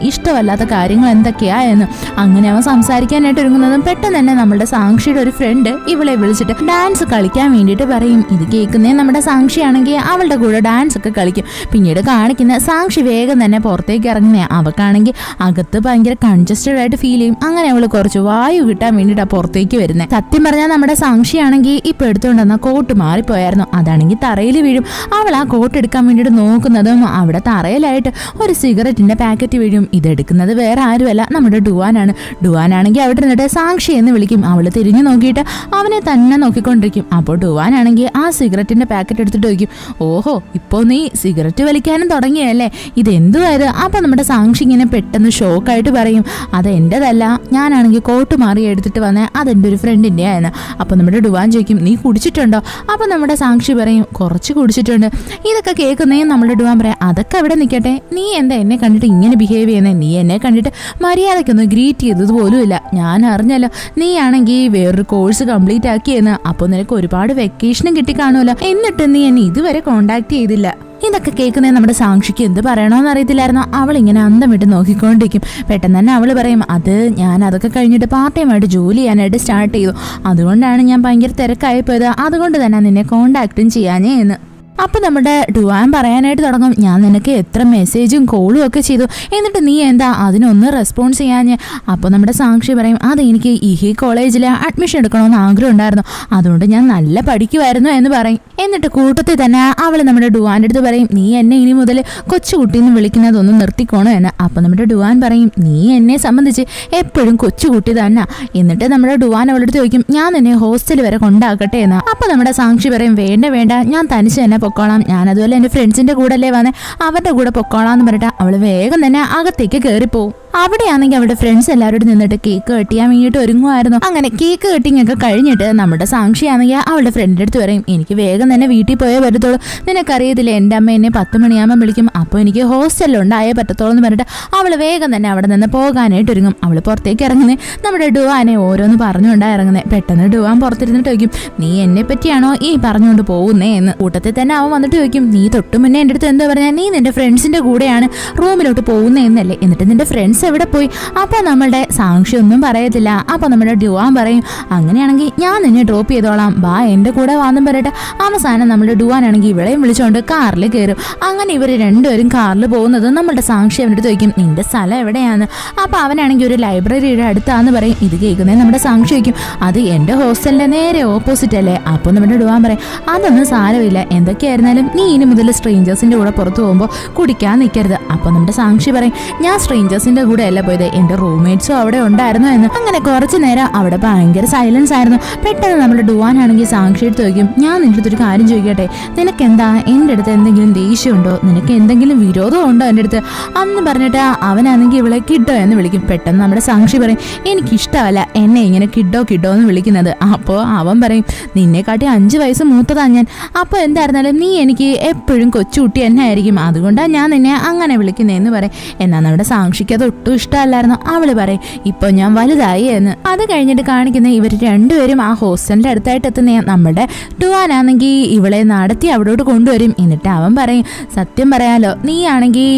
ഇഷ്ടമല്ലാത്ത കാര്യങ്ങൾ എന്തൊക്കെയാണ് എന്ന്. അങ്ങനെ അവൻ സംസാരിക്കാനായിട്ട് ഒരുങ്ങുന്നതും പെട്ടെന്ന് തന്നെ നമ്മുടെ സാക്ഷിയുടെ ഒരു ഫ്രണ്ട് ഇവളെ വിളിച്ചിട്ട് ഡാൻസ് കളിക്കാൻ വേണ്ടിയിട്ട് പറയും. ഇത് കേൾക്കുന്നേ നമ്മുടെ സാക്ഷിയാണെങ്കിൽ അവളുടെ കൂടെ ഡാൻസ് ഒക്കെ കളിക്കും. പിന്നീട് കാണിക്കുന്ന സാക്ഷി വേഗം തന്നെ പുറത്തേക്ക് ഇറങ്ങുന്നേ. അവക്കാണെങ്കിൽ അകത്ത് ഭയങ്കര കൺജസ്റ്റഡ് ആയിട്ട് ഫീൽ ചെയ്യും. അങ്ങനെ അവൾ കുറച്ച് വായു കിട്ടാൻ വേണ്ടിയിട്ടാണ് പുറത്തേക്ക് വരുന്നത്. സത്യം പറഞ്ഞാൽ നമ്മുടെ സാക്ഷിയാണെങ്കിൽ ഇപ്പൊ എടുത്തുകൊണ്ടുവന്ന കോട്ട് മാറിപ്പോയായിരുന്നു. അതാണെങ്കിൽ തറയിൽ വീഴും. അവൾ ആ കോട്ട് എടുക്കാൻ വേണ്ടിയിട്ട് നോക്കുന്നതും അവിടെ തറയിലായിട്ട് ഒരു സിഗരറ്റിന്റെ പാക്കറ്റ് വീഴും. ഇതെടുക്കുന്നത് വേറെ ആരുമല്ല നമ്മുടെ ഡുവാനാണെങ്കിൽ അവിടെ നിന്നിട്ട് സാക്ഷി എന്ന് വിളിക്കും. അവള് തിരിഞ്ഞു നോക്കിയിട്ട് അവനെ തന്നെ നോക്കിക്കൊണ്ടിരിക്കും. അപ്പോൾ ഡുവാനാണെങ്കിൽ ആ സിഗരറ്റിന്റെ പാക്കറ്റ് എടുത്തിട്ട് ചോദിക്കും ഓഹോ ഇപ്പോ നീ സിഗരറ്റ് വലിക്കാനും തുടങ്ങിയല്ലേ, ഇതെന്തുവായത്? അപ്പൊ നമ്മുടെ സാക്ഷി ഇങ്ങനെ പെട്ടെന്ന് ഷോക്കായിട്ട് പറയും അത് എന്റേതല്ല, ഞാനാണെങ്കിൽ കോട്ട് മാറി എടുത്തിട്ട് വന്നേ അതെന്റെ ഒരു ഫ്രണ്ടിന്റെ ആയെന്ന്. അപ്പൊ നമ്മുടെ ഡുവാൻ ചോദിക്കും നീ കുടിച്ചിട്ടുണ്ടോ? അപ്പൊ നമ്മുടെ സാക്ഷി പറയും കുറച്ച് കുടിച്ചിട്ടുണ്ട്. ഇതൊക്കെ കേൾക്കുന്നേ നമ്മുടെ ഡുവാൻ പറയാം അതൊക്കെ അവിടെ നിൽക്കട്ടെ, നീ എന്താ എന്നെ കണ്ടിട്ട് ഇങ്ങനെ ബിഹേവ് ചെയ്യുന്നത്? നീ എന്നെ കണ്ടിട്ട് മര്യാദയ്ക്കൊന്നും ഗ്രീറ്റ് ചെയ്തത് പോലുമില്ല. ഞാൻ അറിഞ്ഞല്ലോ നീ ആണെങ്കിൽ വേറൊരു കോഴ്സ് കംപ്ലീറ്റ് ആക്കിയെന്ന്. അപ്പോൾ നിനക്ക് ഒരുപാട് വെക്കേഷനും കിട്ടിക്കാണുമല്ലോ, എന്നിട്ട് നീ എന്നെ ഇതുവരെ കോണ്ടാക്ട് ചെയ്തില്ല. ഇതൊക്കെ കേൾക്കുന്നത് നമ്മുടെ സാക്ഷിക്ക് എന്ത് പറയണമെന്ന് അറിയത്തില്ലായിരുന്നു. അവളിങ്ങനെ അന്തം വിട്ട് നോക്കിക്കൊണ്ടിരിക്കും. പെട്ടെന്ന് തന്നെ അവൾ പറയും അത് ഞാൻ അതൊക്കെ കഴിഞ്ഞിട്ട് പാർട്ട് ടൈമായിട്ട് ജോലി ചെയ്യാനായിട്ട് സ്റ്റാർട്ട് ചെയ്തു, അതുകൊണ്ടാണ് ഞാൻ ഭയങ്കര തിരക്കായി പോയത്, അതുകൊണ്ട് തന്നെ നിന്നെ കോണ്ടാക്റ്റും ചെയ്യാനേ എന്ന്. അപ്പൊ നമ്മുടെ ഡുവാൻ പറയാനായിട്ട് തുടങ്ങും, ഞാൻ നിനക്ക് എത്ര മെസ്സേജും കോളും ഒക്കെ ചെയ്തു, എന്നിട്ട് നീ എന്താ അതിനൊന്നും റെസ്പോൺസ് ചെയ്യാഞ്ഞ്? അപ്പോൾ നമ്മുടെ സാക്ഷി പറയും, അത് എനിക്ക് ഈ കോളേജിൽ അഡ്മിഷൻ എടുക്കണമെന്ന് ആഗ്രഹം ഉണ്ടായിരുന്നു, അതുകൊണ്ട് ഞാൻ നല്ല പഠിക്കുമായിരുന്നു എന്ന് പറയും. എന്നിട്ട് കൂട്ടത്തിൽ തന്നെ അവൾ നമ്മുടെ ഡുവാൻ്റെ അടുത്ത് പറയും, നീ എന്നെ ഇനി മുതൽ കൊച്ചുകുട്ടിന്ന് വിളിക്കുന്നതൊന്നും നിർത്തിക്കോണോ എന്ന്. അപ്പം നമ്മുടെ ഡുവാൻ പറയും, നീ എന്നെ സംബന്ധിച്ച് എപ്പോഴും കൊച്ചുകുട്ടി തന്നെ. എന്നിട്ട് നമ്മുടെ ഡുവാൻ അവളുടെ അടുത്ത് ചോദിക്കും, ഞാൻ നിന്നെ ഹോസ്റ്റൽ വരെ കൊണ്ടാക്കട്ടെ എന്ന്. അപ്പം നമ്മുടെ സാക്ഷി പറയും, വേണ്ട വേണ്ട, ഞാൻ തനിച്ച് തന്നെ പൊക്കോളാം, ഞാൻ അതുപോലെ എൻ്റെ ഫ്രണ്ട്സിൻ്റെ കൂടെ അല്ലേ വന്നേ, അവരുടെ കൂടെ പൊക്കോളാം എന്ന് പറഞ്ഞിട്ട് അവൾ വേഗം തന്നെ അകത്തേക്ക് കയറിപ്പോവും. അവിടെയാണെങ്കിൽ അവരുടെ ഫ്രണ്ട്സ് എല്ലാവരും നിന്നിട്ട് കേക്ക് കട്ടിയാൻ വേണ്ടിയിട്ട് ഒരുങ്ങുമായിരുന്നു. അങ്ങനെ കേക്ക് കട്ടിങ് ഒക്കെ കഴിഞ്ഞിട്ട് നമ്മുടെ സാക്ഷിയാണെങ്കിൽ അവളുടെ ഫ്രണ്ടിൻ്റെ അടുത്ത് പറയും, എനിക്ക് വേഗം തന്നെ വീട്ടിൽ പോയേ പറ്റത്തുള്ളൂ, നിനക്കറിയത്തില്ല എൻ്റെ അമ്മ എന്നെ 10 മണിയാകുമ്പോൾ വിളിക്കും, അപ്പോൾ എനിക്ക് ഹോസ്റ്റലിൽ ഉണ്ടായേ പറ്റത്തുള്ളൂ എന്ന് പറഞ്ഞിട്ട് അവൾ വേഗം തന്നെ അവിടെ നിന്ന് പോകാനായിട്ട് ഒരുങ്ങും. അവൾ പുറത്തേക്ക് ഇറങ്ങുന്നേ നമ്മുടെ ഡുവാനെ ഓരോന്ന് പറഞ്ഞുകൊണ്ടാണ് ഇറങ്ങുന്നത്. പെട്ടെന്ന് ഡുവാൻ പുറത്തിരുന്നിട്ട് ചോദിക്കും, നീ എന്നെ പറ്റിയാണോ ഈ പറഞ്ഞുകൊണ്ട് പോകുന്നേ എന്ന്. കൂട്ടത്തിൽ തന്നെ അവൻ വന്നിട്ട് ചോദിക്കും, നീ തൊട്ട് മുന്നേ എൻ്റെ അടുത്ത് എന്താ പറഞ്ഞാൽ, നീ നിന്റെ ഫ്രണ്ട്സിൻ്റെ കൂടെയാണ് റൂമിലോട്ട് പോകുന്നേ എന്നല്ലേ, എന്നിട്ട് നിന്റെ ഫ്രണ്ട്സ് എവിടെ പോയി? അപ്പോൾ നമ്മളുടെ സാക്ഷി ഒന്നും പറയത്തില്ല. അപ്പോൾ നമ്മുടെ ഡുവാൻ പറയും, അങ്ങനെയാണെങ്കിൽ ഞാൻ നിന്നെ ഡ്രോപ്പ് ചെയ്തോളാം, ബാ എൻ്റെ കൂടെ വാന്നും പറയട്ടെ. അവസാനം നമ്മുടെ ഡുവാനാണെങ്കിൽ ഇവളെയും വിളിച്ചുകൊണ്ട് കാറിൽ കയറും. അങ്ങനെ ഇവർ രണ്ടുപേരും കാറിൽ പോകുന്നത് നമ്മുടെ സാക്ഷി അവൻ്റെ ചോദിക്കും, നിന്റെ സ്ഥലം എവിടെയാണ്? അപ്പോൾ അവനാണെങ്കിൽ ഒരു ലൈബ്രറിയുടെ അടുത്താന്ന് പറയും. ഇത് കേൾക്കുന്നേ നമ്മുടെ സാക്ഷി ചോദിക്കും, അത് എൻ്റെ ഹോസ്റ്റലിൻ്റെ നേരെ ഓപ്പോസിറ്റ് അല്ലേ? അപ്പോൾ നമ്മുടെ ഡുവാൻ പറയും, അതൊന്നും സാരമില്ല, എന്തൊക്കെയായിരുന്നാലും നീ ഇനി മുതൽ സ്ട്രേഞ്ചേഴ്സിൻ്റെ കൂടെ പുറത്തു പോകുമ്പോൾ കുടിക്കാൻ നിൽക്കരുത്. അപ്പോൾ നമ്മുടെ സാക്ഷി പറയും, ഞാൻ സ്ട്രേഞ്ചേഴ്സിൻ്റെ കൂടെ അല്ല പോയത്, എൻ്റെ റൂംമേറ്റ്സും അവിടെ ഉണ്ടായിരുന്നു എന്ന്. അങ്ങനെ കുറച്ച് നേരം അവിടെ ഭയങ്കര സൈലൻസ് ആയിരുന്നു. പെട്ടെന്ന് നമ്മുടെ ഡുവാനാണെങ്കിൽ സാക്ഷി എടുത്ത് ചോദിക്കും, ഞാൻ നിന്റെ അടുത്തൊരു കാര്യം ചോദിക്കട്ടെ, നിനക്ക് എന്താ എൻ്റെ അടുത്ത് എന്തെങ്കിലും ദേഷ്യമുണ്ടോ, നിനക്ക് എന്തെങ്കിലും വിരോധം ഉണ്ടോ എൻ്റെ അടുത്ത് അന്ന് പറഞ്ഞിട്ട് അവനാണെങ്കിൽ ഇവളെ കിഡോ എന്ന് വിളിക്കും. പെട്ടെന്ന് നമ്മുടെ സാക്ഷി പറയും, എനിക്കിഷ്ടമല്ല എന്നെ ഇങ്ങനെ കിഡോ എന്ന് വിളിക്കുന്നത്. അപ്പോൾ അവൻ പറയും, നിന്നെക്കാട്ടി 5 വയസ്സ് മൂത്തതാണ് ഞാൻ, അപ്പോൾ എന്തായിരുന്നാലും നീ എനിക്ക് എപ്പോഴും കൊച്ചുകുട്ടി തന്നെ ആയിരിക്കും, അതുകൊണ്ടാണ് ഞാൻ നിന്നെ അങ്ങനെ വിളിക്കുന്നതെന്ന് പറയും. എന്നാൽ നമ്മുടെ സാക്ഷിക്ക് അത് ഒട്ടും ഇഷ്ടമല്ലായിരുന്നു. അവള് പറയും, ഇപ്പൊ ഞാൻ വലുതായി എന്ന്. അത് കഴിഞ്ഞിട്ട് കാണിക്കുന്ന ഇവർ രണ്ടുപേരും ആ ഹോസ്റ്റലിന്റെ അടുത്തായിട്ട് എത്തുന്ന നമ്മുടെ ഡുവാനാണെങ്കിൽ ഇവളെ നടത്തി അവിടോട്ട് കൊണ്ടുവരും. എന്നിട്ട് അവൻ പറയും, സത്യം പറയാലോ, നീ ആണെങ്കിൽ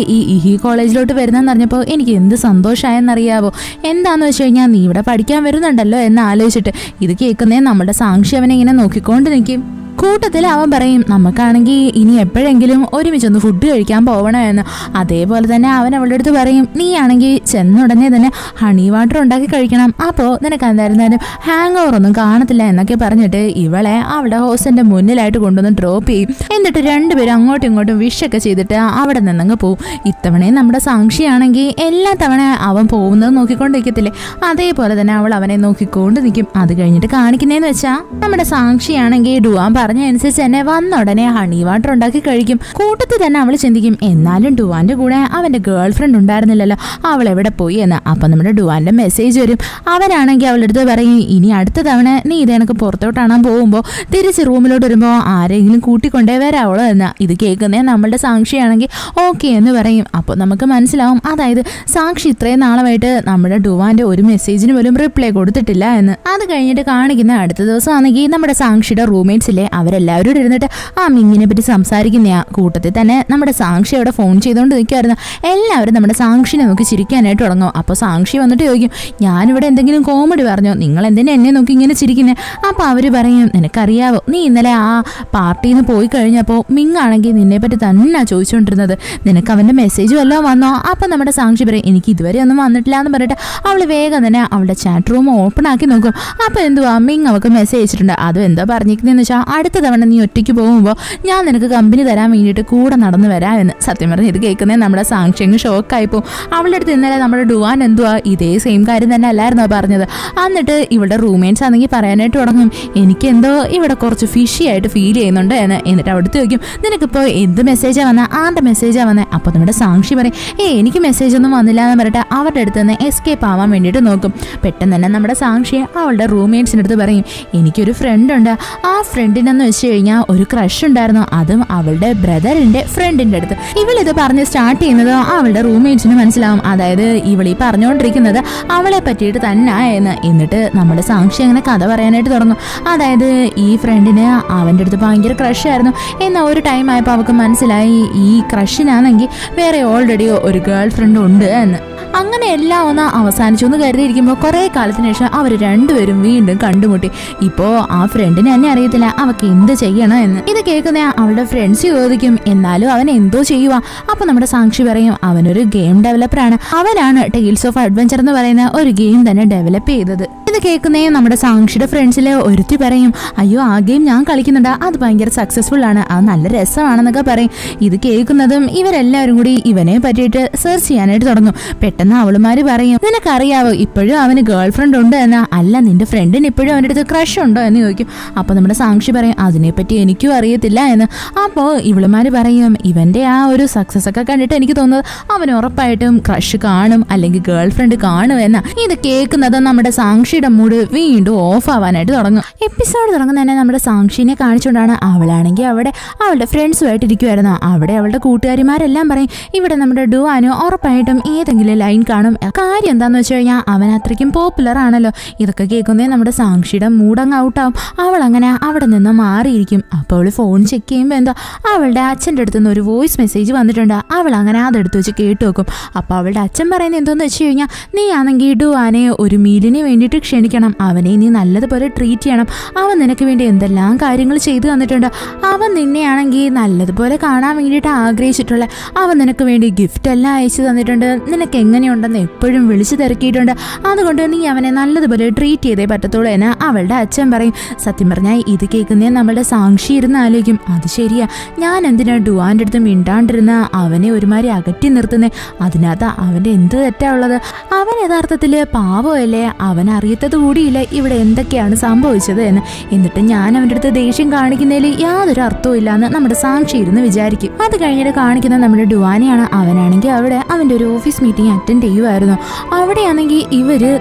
ഈ കോളേജിലോട്ട് വരുന്നതെന്ന് പറഞ്ഞപ്പോൾ എനിക്ക് എന്ത് സന്തോഷമായെന്നറിയാവോ? എന്താന്ന് വെച്ച് കഴിഞ്ഞാൽ നീ ഇവിടെ പഠിക്കാൻ വരുന്നുണ്ടല്ലോ എന്ന് ആലോചിച്ചിട്ട്. ഇത് കേൾക്കുന്നേ നമ്മുടെ സാക്ഷി അവനെ ഇങ്ങനെ നോക്കിക്കൊണ്ട് നിൽക്കും. കൂട്ടത്തിൽ അവൻ പറയും, നമുക്കാണെങ്കിൽ ഇനി എപ്പോഴെങ്കിലും ഒരുമിച്ചൊന്ന് ഫുഡ് കഴിക്കാൻ പോകണമെന്ന്. അതേപോലെ തന്നെ അവൻ അവളുടെ അടുത്ത് പറയും, നീ ആണെങ്കിൽ ചെന്നുടനെ തന്നെ ഹണി വാട്ടർ ഉണ്ടാക്കി കഴിക്കണം, അപ്പോൾ നിനക്ക് എന്തായിരുന്നാലും ഹാങ് ഓവർ ഒന്നും കാണത്തില്ല എന്നൊക്കെ പറഞ്ഞിട്ട് ഇവളെ അവളുടെ ഹോസ്റ്റലിന്റെ മുന്നിലായിട്ട് കൊണ്ടുവന്ന് ഡ്രോപ്പ് ചെയ്യും. എന്നിട്ട് രണ്ടുപേരും അങ്ങോട്ടും ഇങ്ങോട്ടും വിഷൊക്കെ ചെയ്തിട്ട് അവിടെ നിന്നങ്ങ് പോവും. ഇത്തവണയും നമ്മുടെ സാക്ഷിയാണെങ്കിൽ എല്ലാ തവണ അവൻ പോകുന്നത് നോക്കിക്കൊണ്ടിരിക്കത്തില്ലേ, അതേപോലെ തന്നെ അവൾ അവനെ നോക്കിക്കൊണ്ട് നിൽക്കും. അത് കഴിഞ്ഞിട്ട് കാണിക്കുന്നതെന്ന് വെച്ചാൽ നമ്മുടെ സാക്ഷിയാണെങ്കിൽ ഡുവാൻ പറഞ്ഞ അനുസരിച്ച് തന്നെ വന്ന ഉടനെ ഹണി വാട്ടർ ഉണ്ടാക്കി കഴിക്കും. കൂട്ടത്തിൽ തന്നെ അവൾ ചിന്തിക്കും, എന്നാലും ഡുവാന്റെ കൂടെ അവന്റെ ഗേൾ ഫ്രണ്ട് ഉണ്ടായിരുന്നില്ലല്ലോ, അവൾ എവിടെ പോയി എന്ന്. അപ്പൊ നമ്മുടെ ഡുവാന്റെ മെസ്സേജ് വരും. അവനാണെങ്കിൽ അവളുടെ അടുത്ത് പറയും, ഇനി അടുത്ത തവണ നീ ഇതെനക്ക് പുറത്തോട്ടാണാൻ പോകുമ്പോൾ തിരിച്ച് റൂമിലോട്ട് വരുമ്പോൾ ആരെങ്കിലും കൂട്ടിക്കൊണ്ടേ വരാവളോ എന്ന്. ഇത് കേൾക്കുന്നേ നമ്മളുടെ സാക്ഷിയാണെങ്കിൽ ഓക്കെ എന്ന് പറയും. അപ്പോൾ നമുക്ക് മനസ്സിലാവും, അതായത് സാക്ഷി ഇത്രയും നാളായിട്ട് നമ്മുടെ ഡുവാന്റെ ഒരു മെസ്സേജിന് പോലും റിപ്ലൈ കൊടുത്തിട്ടില്ല എന്ന്. അത് കഴിഞ്ഞിട്ട് കാണിക്കുന്ന അടുത്ത ദിവസം ആണെങ്കിൽ നമ്മുടെ സാക്ഷിയുടെ റൂംമേറ്റ്സിലെ അവരെല്ലാവരും ഇരുന്നിട്ട് ആ മിങ്ങിനെ പറ്റി സംസാരിക്കുന്നയാ. കൂട്ടത്തിൽ തന്നെ നമ്മുടെ സാക്ഷി അവിടെ ഫോൺ ചെയ്തുകൊണ്ട് നിൽക്കുമായിരുന്നു. എല്ലാവരും നമ്മുടെ സാക്ഷിനെ നോക്കി ചിരിക്കാനായിട്ട് തുടങ്ങും. അപ്പോൾ സാക്ഷി വന്നിട്ട് ചോദിക്കും, ഞാനിവിടെ എന്തെങ്കിലും കോമഡി പറഞ്ഞോ, നിങ്ങൾ എന്തിനാ എന്നെ നോക്കി ഇങ്ങനെ ചിരിക്കുന്നത്? അപ്പോൾ അവർ പറയും, നിനക്കറിയാവോ, നീ ഇന്നലെ ആ പാർട്ടിയിൽ നിന്ന് പോയി കഴിഞ്ഞപ്പോൾ മിങ്ങാണെങ്കിൽ നിന്നെ പറ്റി തന്നെ ചോദിച്ചുകൊണ്ടിരുന്നത്, നിനക്ക് അവൻ്റെ മെസ്സേജ് വല്ലതും വന്നോ? അപ്പം നമ്മുടെ സാക്ഷി പറയും, എനിക്ക് ഇതുവരെ ഒന്നും വന്നിട്ടില്ല എന്ന് പറഞ്ഞിട്ട് അവൾ വേഗം തന്നെ അവളുടെ ചാറ്റ് റൂം ഓപ്പൺ ആക്കി നോക്കും. അപ്പോൾ എന്തുവാ, മിങ് അവൾക്ക് മെസ്സേജ് അയച്ചിട്ടുണ്ട്. അതും എന്താ പറഞ്ഞിരിക്കുന്നതെന്ന് വെച്ചാൽ, അടുത്ത തവണ നീ ഒറ്റയ്ക്ക് പോകുമ്പോൾ ഞാൻ നിനക്ക് കമ്പനി തരാൻ വേണ്ടിയിട്ട് കൂടെ നടന്നു വരാമെന്ന്. സത്യം പറഞ്ഞ് ഇത് കേൾക്കുന്നത് നമ്മുടെ സാക്ഷിങ് ഷോക്കായിപ്പോൾ. അവളുടെ അടുത്ത് ഇന്നലെ നമ്മുടെ ഡുവാൻ എന്തുവാ ഇതേ സെയിം കാര്യം തന്നെ അല്ലായിരുന്നോ പറഞ്ഞത്? എന്നിട്ട് ഇവളുടെ റൂംമേറ്റ്സ് ആണെങ്കിൽ പറയാനായിട്ട് തുടങ്ങും, എനിക്കെന്തോ ഇവിടെ കുറച്ച് ഫിഷി ആയിട്ട് ഫീൽ ചെയ്യുന്നുണ്ട് എന്ന്. എന്നിട്ട് അവിടുത്തെ ചോദിക്കും, നിനക്കിപ്പോൾ എന്ത് മെസ്സേജാണ് വന്നത്, ആരുടെ മെസ്സേജാണ് വന്നത്? അപ്പോൾ നമ്മുടെ സാക്ഷി പറയും, എനിക്ക് മെസ്സേജ് ഒന്നും വന്നില്ല എന്ന് പറഞ്ഞിട്ട് അവരുടെ അടുത്ത് നിന്ന് എസ്കേപ്പ് ആവാൻ വേണ്ടിയിട്ട് നോക്കും. പെട്ടെന്ന് തന്നെ നമ്മുടെ സാക്ഷിയെ അവളുടെ റൂംമേറ്റ്സിൻ്റെ അടുത്ത് പറയും, എനിക്കൊരു ഫ്രണ്ട് ഉണ്ട്, ആ ഫ്രണ്ടിനെന്ന് വെച്ച് കഴിഞ്ഞാൽ ഒരു ക്രഷ് ഉണ്ടായിരുന്നു, അതും അവളുടെ ബ്രദറിന്റെ ഫ്രണ്ടിന്റെ അടുത്ത്. ഇവളിത് പറഞ്ഞ് സ്റ്റാർട്ട് ചെയ്യുന്നത് അവളുടെ റൂംമേറ്റ്സിന് മനസ്സിലാവും, അതായത് ഇവളീ പറഞ്ഞുകൊണ്ടിരിക്കുന്നത് അവളെ പറ്റിയിട്ട് തന്നെ എന്ന്. എന്നിട്ട് നമ്മുടെ സാക്ഷി അങ്ങനെ കഥ പറയാനായിട്ട് തുടങ്ങും. അതായത് ഈ ഫ്രണ്ടിന് അവൻ്റെ അടുത്ത് ഭയങ്കര ക്രഷ് ആയിരുന്നു. എന്നാൽ ഒരു ടൈം ആയപ്പോൾ അവൾക്ക് മനസ്സിലായി ഈ ക്രഷിനാണെങ്കിൽ വേറെ ഓൾറെഡി ഒരു ഗേൾ ഫ്രണ്ട് ഉണ്ട് എന്ന്. അങ്ങനെ എല്ലാം ഒന്ന് അവസാനിച്ചു എന്ന് കരുതിയിരിക്കുമ്പോൾ കുറേ കാലത്തിന് ശേഷം അവർ രണ്ടുപേരും വീണ്ടും കണ്ടുമുട്ടി. ഇപ്പോൾ ആ ഫ്രണ്ടിനെ തന്നെ അറിയത്തില്ല അവൾക്ക് നമുക്ക് എന്ത് ചെയ്യണം എന്ന്. ഇത് കേൾക്കുന്ന അവളുടെ ഫ്രണ്ട്സ് ചോദിക്കും, എന്നാലും അവൻ എന്തോ ചെയ്യുക. അപ്പൊ നമ്മുടെ സാക്ഷി പറയും, അവനൊരു ഗെയിം ഡെവലപ്പറാണ്, അവനാണ് ടെയിൽസ് ഓഫ് അഡ്വഞ്ചർ എന്ന് പറയുന്ന ഒരു ഗെയിം തന്നെ ഡെവലപ്പ് ചെയ്തത്. ഇത് കേൾക്കുന്നേ നമ്മുടെ സാക്ഷിയുടെ ഫ്രണ്ട്സിലെ ഒരുത്തി പറയും, അയ്യോ ആ ഗെയിം ഞാൻ കളിക്കുന്നുണ്ട്, അത് ഭയങ്കര സക്സസ്ഫുൾ ആണ്, അത് നല്ല രസമാണെന്നൊക്കെ പറയും. ഇത് കേൾക്കുന്നതും ഇവരെല്ലാവരും കൂടി ഇവനെ പറ്റിയിട്ട് സെർച്ച് ചെയ്യാനായിട്ട് തുടങ്ങും. പെട്ടെന്ന് അവളുമാര് പറയും, നിനക്കറിയാവോ ഇപ്പോഴും അവന് ഗേൾ ഫ്രണ്ട് ഉണ്ട് എന്ന്. അല്ല, നിന്റെ ഫ്രണ്ടിന് ഇപ്പോഴും അവൻ്റെ അടുത്ത് ക്രഷ് ഉണ്ടോ എന്ന് ചോദിക്കും. അപ്പൊ നമ്മുടെ സാക്ഷി പറയും, അതിനെപ്പറ്റി എനിക്കും അറിയത്തില്ല എന്ന്. അപ്പോൾ ഇവളുമാര് പറയും, ഇവന്റെ ആ ഒരു സക്സസ് ഒക്കെ കണ്ടിട്ട് എനിക്ക് തോന്നുന്നത് അവൻ ഉറപ്പായിട്ടും ക്രഷ് കാണും അല്ലെങ്കിൽ ഗേൾ ഫ്രണ്ട് കാണും എന്ന. ഇത് കേൾക്കുന്നത് നമ്മുടെ സാക്ഷിയുടെ മൂഡ് വീണ്ടും ഓഫ് ആവാനായിട്ട് തുടങ്ങും. എപ്പിസോഡ് തുടങ്ങുന്ന തന്നെ നമ്മുടെ സാക്ഷിനെ കാണിച്ചുകൊണ്ടാണ്. അവളാണെങ്കിൽ അവിടെ അവളുടെ ഫ്രണ്ട്സുമായിട്ട് ഇരിക്കുമായിരുന്നു. അവിടെ അവളുടെ കൂട്ടുകാരിമാരെല്ലാം പറയും, ഇവിടെ നമ്മുടെ ഡുവാനോ ഉറപ്പായിട്ടും ഏതെങ്കിലും ലൈൻ കാണും. കാര്യം എന്താന്ന് വെച്ച് കഴിഞ്ഞാൽ അവൻ അത്രയ്ക്കും പോപ്പുലർ ആണല്ലോ. ഇതൊക്കെ കേൾക്കുന്നേ നമ്മുടെ സാക്ഷിയുടെ മൂഡങ്ങ് ഔട്ടാവും. അവൾ അങ്ങനെ അവിടെ നിന്ന് മാറിയിരിക്കും. അപ്പോൾ അവൾ ഫോൺ ചെക്ക് ചെയ്യുമ്പോൾ എന്താ അവളുടെ അച്ഛൻ്റെ അടുത്ത് നിന്ന് ഒരു വോയിസ് മെസ്സേജ് വന്നിട്ടുണ്ട്. അവൾ അങ്ങനെ അതെടുത്ത് വെച്ച് കേട്ടു വെക്കും. അപ്പോൾ അവളുടെ അച്ഛൻ പറയുന്നത് എന്തോന്ന് വെച്ച് കഴിഞ്ഞാൽ, നീ ആണെങ്കിൽ ഡുവാനെ ഒരു മീലിന് വേണ്ടിയിട്ട് ക്ഷണിക്കണം, അവനെ നീ നല്ലതുപോലെ ട്രീറ്റ് ചെയ്യണം, അവൻ നിനക്ക് വേണ്ടി എന്തെല്ലാം കാര്യങ്ങൾ ചെയ്തു തന്നിട്ടുണ്ട്, അവൻ നിന്നെയാണെങ്കിൽ നല്ലതുപോലെ കാണാൻ വേണ്ടിയിട്ട് ആഗ്രഹിച്ചിട്ടുള്ള, അവൻ നിനക്ക് വേണ്ടി ഗിഫ്റ്റ് എല്ലാം അയച്ചു തന്നിട്ടുണ്ട്, നിനക്ക് എങ്ങനെയുണ്ടെന്ന് എപ്പോഴും വിളിച്ചു തിരക്കിയിട്ടുണ്ട്, അതുകൊണ്ട് നീ അവനെ നല്ലതുപോലെ ട്രീറ്റ് ചെയ്തേ പറ്റത്തുള്ളൂ എന്ന് അവളുടെ അച്ഛൻ പറയും. സത്യം പറഞ്ഞാൽ ഇത് കേൾക്കുന്നേ നമ്മളുടെ സാക്ഷി ഇരുന്ന് ആലോചിക്കും, അത് ശരിയാ, ഞാൻ എന്തിനാ ഡുവാൻ്റെ അടുത്ത് മിണ്ടാണ്ടിരുന്ന അവനെ ഒരുമാതിരി അകറ്റി നിർത്തുന്നേ, അതിനകത്ത് അവൻ്റെ എന്ത് തെറ്റാ ഉള്ളത്, അവൻ യഥാർത്ഥത്തിൽ പാവമല്ലേ, അവൻ അറിയത്തത് കൂടിയില്ല ഇവിടെ എന്തൊക്കെയാണ് സംഭവിച്ചത് എന്ന്. എന്നിട്ട് ഞാൻ അവൻ്റെ അടുത്ത് ദേഷ്യം കാണിക്കുന്നതിൽ യാതൊരു അർത്ഥവും ഇല്ലാന്ന് നമ്മുടെ സാക്ഷി ഇരുന്ന് വിചാരിക്കും. അത് കഴിഞ്ഞിട്ട് കാണിക്കുന്ന നമ്മുടെ ഡുവാനെയാണ്. അവനാണെങ്കിൽ അവിടെ അവൻ്റെ ഒരു ഓഫീസ് മീറ്റിംഗ് അറ്റൻഡ് ചെയ്യുമായിരുന്നു. അവിടെയാണെങ്കിൽ ഇവര്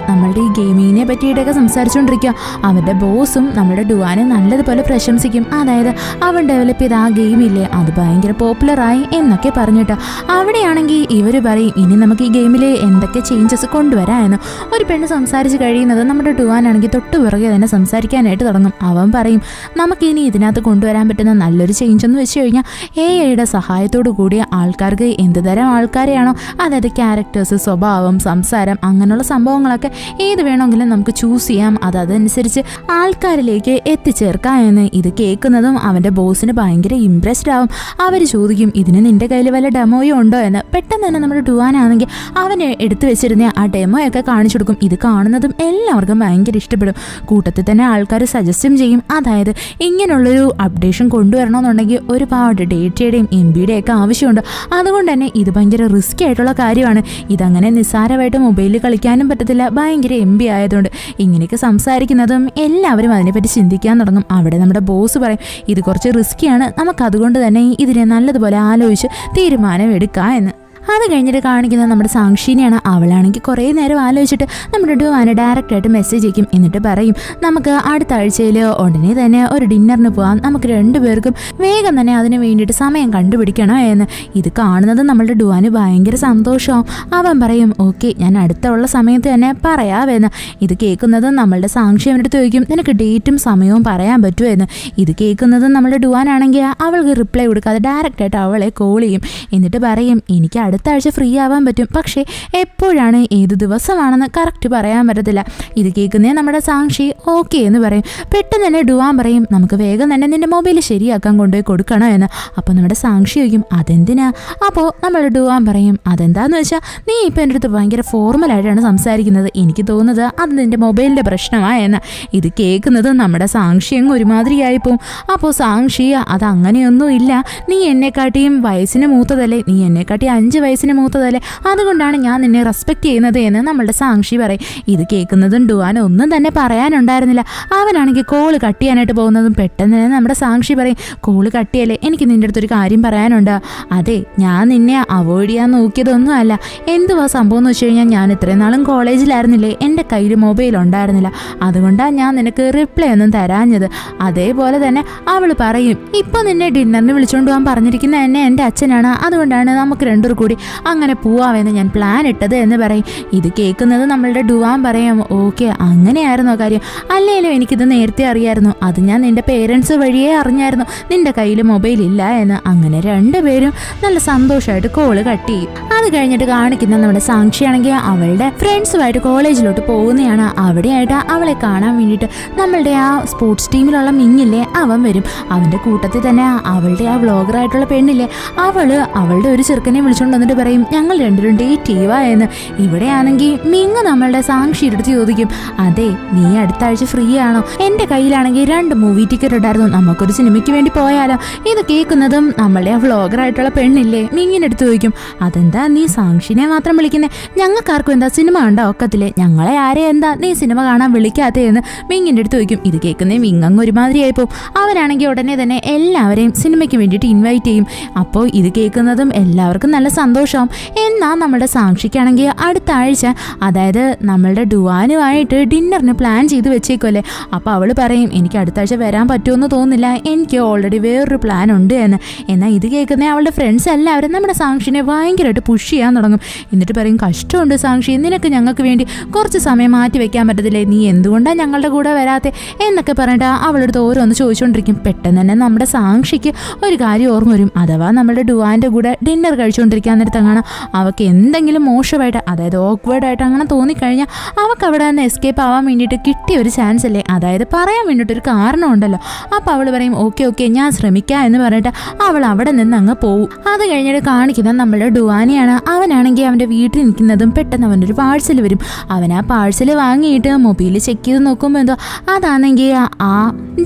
നമ്മളുടെ ഈ ഗെയിമിങ്ങിനെ പറ്റിയിട്ടൊക്കെ സംസാരിച്ചുകൊണ്ടിരിക്കുക. അവരുടെ ബോസും നമ്മുടെ ഡുവാനെ നല്ലതുപോലെ പ്രശംസിക്കും. അതായത് അവൻ ഡെവലപ്പ് ചെയ്ത ആ ഗെയിമില്ലേ അത് ഭയങ്കര പോപ്പുലറായി എന്നൊക്കെ പറഞ്ഞിട്ട്. അവിടെയാണെങ്കിൽ ഇവർ പറയും, ഇനി നമുക്ക് ഈ ഗെയിമിൽ എന്തൊക്കെ ചേഞ്ചസ് കൊണ്ടുവരാമെന്ന്. ഒരു പെണ്ണ് സംസാരിച്ച് കഴിയുന്നത് നമ്മുടെ ഡുവാനാണെങ്കിൽ തൊട്ടു പുറകെ തന്നെ സംസാരിക്കാനായിട്ട് തുടങ്ങും. അവൻ പറയും, നമുക്കിനി ഇതിനകത്ത് കൊണ്ടുവരാൻ പറ്റുന്ന നല്ലൊരു ചേഞ്ച് എന്ന് വെച്ച് കഴിഞ്ഞാൽ AI-യുടെ സഹായത്തോടു കൂടി ആൾക്കാർക്ക് എന്ത് തരം ആൾക്കാരെയാണോ, അതായത് ക്യാരക്ടേഴ്സ്, സ്വഭാവം, സംസാരം, അങ്ങനെയുള്ള സംഭവങ്ങളൊക്കെ ഏത് വേണമെങ്കിലും നമുക്ക് ചൂസ് ചെയ്യാം, അതനുസരിച്ച് ആൾക്കാരിലേക്ക് എത്തിച്ചേർക്കാം എന്ന്. ഇത് കേൾക്കുന്നതും അവൻ്റെ ബോസിന് ഭയങ്കര ഇംപ്രസ്ഡ് ആവും. അവർ ചോദിക്കും, ഇതിന് നിന്റെ കയ്യിൽ വല്ല ഡെമോയോ ഉണ്ടോ എന്ന്. പെട്ടെന്ന് തന്നെ നമ്മുടെ ഡുവാനാണെങ്കിൽ അവന് എടുത്തു വെച്ചിരുന്ന ആ ഡെമോയൊക്കെ കാണിച്ചു കൊടുക്കും. ഇത് കാണുന്നതും എല്ലാവർക്കും ഭയങ്കര ഇഷ്ടപ്പെടും. കൂട്ടത്തിൽ തന്നെ ആൾക്കാർ സജസ്റ്റും ചെയ്യും. അതായത് ഇങ്ങനെയുള്ളൊരു അപ്ഡേഷൻ കൊണ്ടുവരണമെന്നുണ്ടെങ്കിൽ ഒരുപാട് ഡേറ്റയുടെയും MB-യുടെ ഒക്കെ ആവശ്യമുണ്ട്. അതുകൊണ്ട് തന്നെ ഇത് ഭയങ്കര റിസ്കി ആയിട്ടുള്ള കാര്യമാണ്. ഇതങ്ങനെ നിസ്സാരമായിട്ട് മൊബൈലിൽ കളിക്കാനും പറ്റത്തില്ല, ഭയങ്കര MB ആയതുകൊണ്ട്. ഇങ്ങനെയൊക്കെ സംസാരിക്കുന്നതും എല്ലാവരും അതിനെപ്പറ്റി ചിന്തിക്കാൻ തുടങ്ങും. അവിടെ നമ്മുടെ ബോസ് പറയും, ഇത് കുറച്ച് റിസ്ക്കിയാണ്, നമുക്കതുകൊണ്ട് തന്നെ ഇതിനെ നല്ലതുപോലെ ആലോചിച്ച് തീരുമാനം എടുക്കാം എന്ന്. അത് കഴിഞ്ഞിട്ട് കാണിക്കുന്നത് നമ്മുടെ സാക്ഷിനെയാണ്. അവളാണെങ്കിൽ കുറേ നേരം ആലോചിച്ചിട്ട് നമ്മുടെ ഡുവാനെ ഡയറക്റ്റായിട്ട് മെസ്സേജ് അയക്കും. എന്നിട്ട് പറയും, നമുക്ക് അടുത്ത ആഴ്ചയിൽ ഉടനെ തന്നെ ഒരു ഡിന്നറിന് പോകാം, നമുക്ക് രണ്ടുപേർക്കും വേഗം തന്നെ അതിന് വേണ്ടിയിട്ട് സമയം കണ്ടുപിടിക്കണം എന്ന്. ഇത് കാണുന്നത് നമ്മളുടെ ഡുവാന് ഭയങ്കര സന്തോഷമാവും. അവൻ പറയും, ഓക്കെ, ഞാൻ അടുത്തുള്ള സമയത്ത് തന്നെ പറയാമെന്ന്. ഇത് കേൾക്കുന്നത് നമ്മളുടെ സാക്ഷി അവൻ്റെ അടുത്ത് ചോദിക്കും, നിനക്ക് ഡേറ്റും സമയവും പറയാൻ പറ്റുമോ എന്ന്. ഇത് കേൾക്കുന്നത് നമ്മളുടെ ഡുവാനാണെങ്കിൽ അവൾക്ക് റിപ്ലൈ കൊടുക്കാതെ ഡയറക്റ്റായിട്ട് അവളെ കോൾ ചെയ്യും. എന്നിട്ട് പറയും, എനിക്ക് അടുത്ത ആഴ്ച ഫ്രീ ആവാൻ പറ്റും, പക്ഷേ എപ്പോഴാണ് ഏത് ദിവസമാണെന്ന് കറക്റ്റ് പറയാൻ പറ്റത്തില്ല. ഇത് കേൾക്കുന്നേ നമ്മുടെ സാക്ഷി ഓക്കെ എന്ന് പറയും. പെട്ടെന്ന് തന്നെ ഡുവാൻ പറയും, നമുക്ക് വേഗം തന്നെ നിന്റെ മൊബൈൽ ശരിയാക്കാൻ കൊണ്ടുപോയി കൊടുക്കണോ എന്ന്. അപ്പോൾ നമ്മുടെ സാക്ഷി ചോദിക്കും, അതെന്തിനാ? അപ്പോൾ നമ്മൾ ഡുവാൻ പറയും, അതെന്താന്ന് വെച്ചാൽ നീ ഇപ്പം എൻ്റെ അടുത്ത് ഭയങ്കര ഫോർമലായിട്ടാണ് സംസാരിക്കുന്നത്, എനിക്ക് തോന്നുന്നത് അത് നിന്റെ മൊബൈലിൻ്റെ പ്രശ്നമായെന്ന്. ഇത് കേൾക്കുന്നത് നമ്മുടെ സാക്ഷി അങ്ങ് ഒരുമാതിരിയായിപ്പോവും. അപ്പോൾ സാക്ഷി, അത് അങ്ങനെയൊന്നും ഇല്ല, നീ എന്നെക്കാട്ടിയും വയസ്സിന് മൂത്തതല്ലേ, നീ എന്നെക്കാട്ടി 5 വയസ്സിന് മൂത്തതല്ലേ, അതുകൊണ്ടാണ് ഞാൻ നിന്നെ റെസ്പെക്ട് ചെയ്യുന്നത് എന്ന് നമ്മളുടെ സാക്ഷി പറയും. ഇത് കേൾക്കുന്നതും ഡുവാൻ ഒന്നും തന്നെ പറയാനുണ്ടായിരുന്നില്ല. അവനാണെങ്കിൽ കോള് കട്ട് ചെയ്യാനായിട്ട് പോകുന്നതും പെട്ടെന്ന് തന്നെ നമ്മുടെ സാക്ഷി പറയും, കോള് കട്ടിയല്ലേ, എനിക്ക് നിൻ്റെ അടുത്തൊരു കാര്യം പറയാനുണ്ട്. അതെ, ഞാൻ നിന്നെ അവോയ്ഡ് ചെയ്യാൻ നോക്കിയതൊന്നും അല്ല. എന്തുവാ സംഭവം എന്ന് വെച്ച് കഴിഞ്ഞാൽ, ഞാൻ ഇത്രയും നാളും കോളേജിലായിരുന്നില്ലേ, എൻ്റെ കയ്യിൽ മൊബൈൽ ഉണ്ടായിരുന്നില്ല, അതുകൊണ്ടാണ് ഞാൻ നിനക്ക് റിപ്ലൈ ഒന്നും തരാഞ്ഞത്. അതേപോലെ തന്നെ അവൾ പറയും, ഇപ്പോൾ നിന്നെ ഡിന്നറിന് വിളിച്ചുകൊണ്ട് പോകാൻ പറഞ്ഞിരിക്കുന്ന എന്നെ എൻ്റെ അച്ഛനാണ്, അതുകൊണ്ടാണ് നമുക്ക് രണ്ടുപേർ കൂടി കൂടി അങ്ങനെ പോവാമെന്ന് ഞാൻ പ്ലാൻ ഇട്ടത് എന്ന് പറയും. ഇത് കേൾക്കുന്നത് നമ്മളുടെ ഡുവാൻ പറയാം, ഓക്കെ അങ്ങനെയായിരുന്നോ കാര്യം, അല്ലേലും എനിക്കിത് നേരത്തെ അറിയായിരുന്നു, അത് ഞാൻ നിന്റെ പേരൻസ് വഴിയേ അറിഞ്ഞായിരുന്നു നിന്റെ കയ്യിൽ മൊബൈൽ ഇല്ല എന്ന്. അങ്ങനെ രണ്ടുപേരും നല്ല സന്തോഷമായിട്ട് കോള് കട്ട് ചെയ്യും. അത് കഴിഞ്ഞിട്ട് കാണിക്കുന്ന നമ്മുടെ സാക്ഷിയാണെങ്കിൽ അവളുടെ ഫ്രണ്ട്സുമായിട്ട് കോളേജിലോട്ട് പോകുന്നതാണ്. അവിടെയായിട്ട് അവളെ കാണാൻ വേണ്ടിയിട്ട് നമ്മളുടെ ആ സ്പോർട്സ് ടീമിലുള്ള മിങ്ങില്ലേ അവൻ വരും. അവന്റെ കൂട്ടത്തിൽ തന്നെ അവളുടെ ആ വ്ളോഗറായിട്ടുള്ള പെണ്ണില്ലേ അവളുടെ ഒരു ചെറുക്കനെ വിളിച്ചോണ്ട് വന്നിട്ട് പറയും, ഞങ്ങൾ രണ്ടുപേരും ഡേറ്റ് ചെയ്യുക എന്ന്. ഇവിടെയാണെങ്കിൽ മിങ് നമ്മളുടെ സാക്ഷിയുടെ അടുത്ത് ചോദിക്കും, അതെ നീ അടുത്ത ആഴ്ച ഫ്രീ ആണോ? എന്റെ കയ്യിലാണെങ്കിൽ 2 മൂവി ടിക്കറ്റ് ഉണ്ടായിരുന്നു, നമുക്കൊരു സിനിമയ്ക്ക് വേണ്ടി പോയാലോ? ഇത് കേൾക്കുന്നതും നമ്മളുടെ ആ വ്ളോഗറായിട്ടുള്ള പെണ്ണില്ലേ മിങ്ങിന്റെ അടുത്ത് ചോദിക്കും, അതെന്താ നീ സാക്ഷിനെ മാത്രം വിളിക്കുന്നേ? ഞങ്ങൾക്കാർക്കും എന്താ സിനിമ കണ്ടാ ഒക്കത്തില്ലേ? ഞങ്ങളെ ആരെ എന്താ നീ സിനിമ കാണാൻ വിളിക്കാത്തേ എന്ന് മിങ്ങിന്റെ അടുത്ത് ചോദിക്കും. ഇത് കേൾക്കുന്നേ മിങ്ങ് ഒരുമാതിരിയായിപ്പോ. അവനാണെങ്കിൽ ഉടനെ തന്നെ എല്ലാവരെയും സിനിമയ്ക്ക് വേണ്ടിയിട്ട് ഇൻവൈറ്റ് ചെയ്യും. അപ്പോൾ ഇത് കേൾക്കുന്നതും എല്ലാവർക്കും നല്ല സന്തോഷമാവും. എന്നാൽ നമ്മുടെ സാക്ഷിക്കാണെങ്കിൽ അടുത്ത ആഴ്ച, അതായത് നമ്മളുടെ ഡുവാനുമായിട്ട് ഡിന്നറിന് പ്ലാൻ ചെയ്ത് വെച്ചേക്കുമല്ലേ. അപ്പോൾ അവൾ പറയും, എനിക്ക് അടുത്ത ആഴ്ച വരാൻ പറ്റുമെന്ന് തോന്നുന്നില്ല, എനിക്ക് ഓൾറെഡി വേറൊരു പ്ലാൻ ഉണ്ട് എന്ന്. എന്നാൽ ഇത് കേൾക്കുന്ന അവളുടെ ഫ്രണ്ട്സ് എല്ലാവരും നമ്മുടെ സാക്ഷിനെ ഭയങ്കരമായിട്ട് പുഷ് ചെയ്യാൻ തുടങ്ങും. എന്നിട്ട് പറയും, കഷ്ടമുണ്ട് സാക്ഷി, നിനക്ക് ഞങ്ങൾക്ക് വേണ്ടി കുറച്ച് സമയം മാറ്റി വെക്കാൻ പറ്റത്തില്ലേ? നീ എന്തുകൊണ്ടാണ് ഞങ്ങളുടെ കൂടെ വരാത്തെ എന്നൊക്കെ പറഞ്ഞിട്ട് അവളടുത്ത് ഓരോന്ന് ചോദിച്ചുകൊണ്ടിരിക്കും. പെട്ടെന്ന് തന്നെ നമ്മുടെ സാക്ഷിക്ക് ഒരു കാര്യം ഓർമ്മ വരും. അഥവാ നമ്മുടെ ഡുവാൻ്റെ കൂടെ ഡിന്നർ കഴിച്ചുകൊണ്ടിരിക്കാൻ നേരത്തെ കാണാം അവൾക്ക് എന്തെങ്കിലും മോശമായിട്ട്, അതായത് ഓക്വേർഡായിട്ട് അങ്ങനെ തോന്നിക്കഴിഞ്ഞാൽ അവൾക്ക് അവിടെ നിന്ന് എസ്കേപ്പ് ആവാൻ വേണ്ടിയിട്ട് കിട്ടിയ ഒരു ചാൻസ് അല്ലേ, അതായത് പറയാൻ വേണ്ടിയിട്ടൊരു കാരണം ഉണ്ടല്ലോ. അപ്പോൾ അവൾ പറയും, ഓക്കെ ഞാൻ ശ്രമിക്കാം എന്ന് പറഞ്ഞിട്ട് അവൾ അവിടെ നിന്ന് അങ്ങ് പോവും. അത് കഴിഞ്ഞിട്ട് കാണിക്കുന്നത് നമ്മളുടെ ഡുവാനെയാണ്. അവനാണെങ്കിൽ അവൻ്റെ വീട്ടിൽ നിൽക്കുന്നതും പെട്ടെന്ന് അവനൊരു പാഴ്സൽ വരും. അവൻ ആ പാഴ്സൽ വാങ്ങിയിട്ട് മൊബൈൽ ചെക്ക് ചെയ്ത് നോക്കുമ്പോൾ എന്തോ അതാണെങ്കിൽ ആ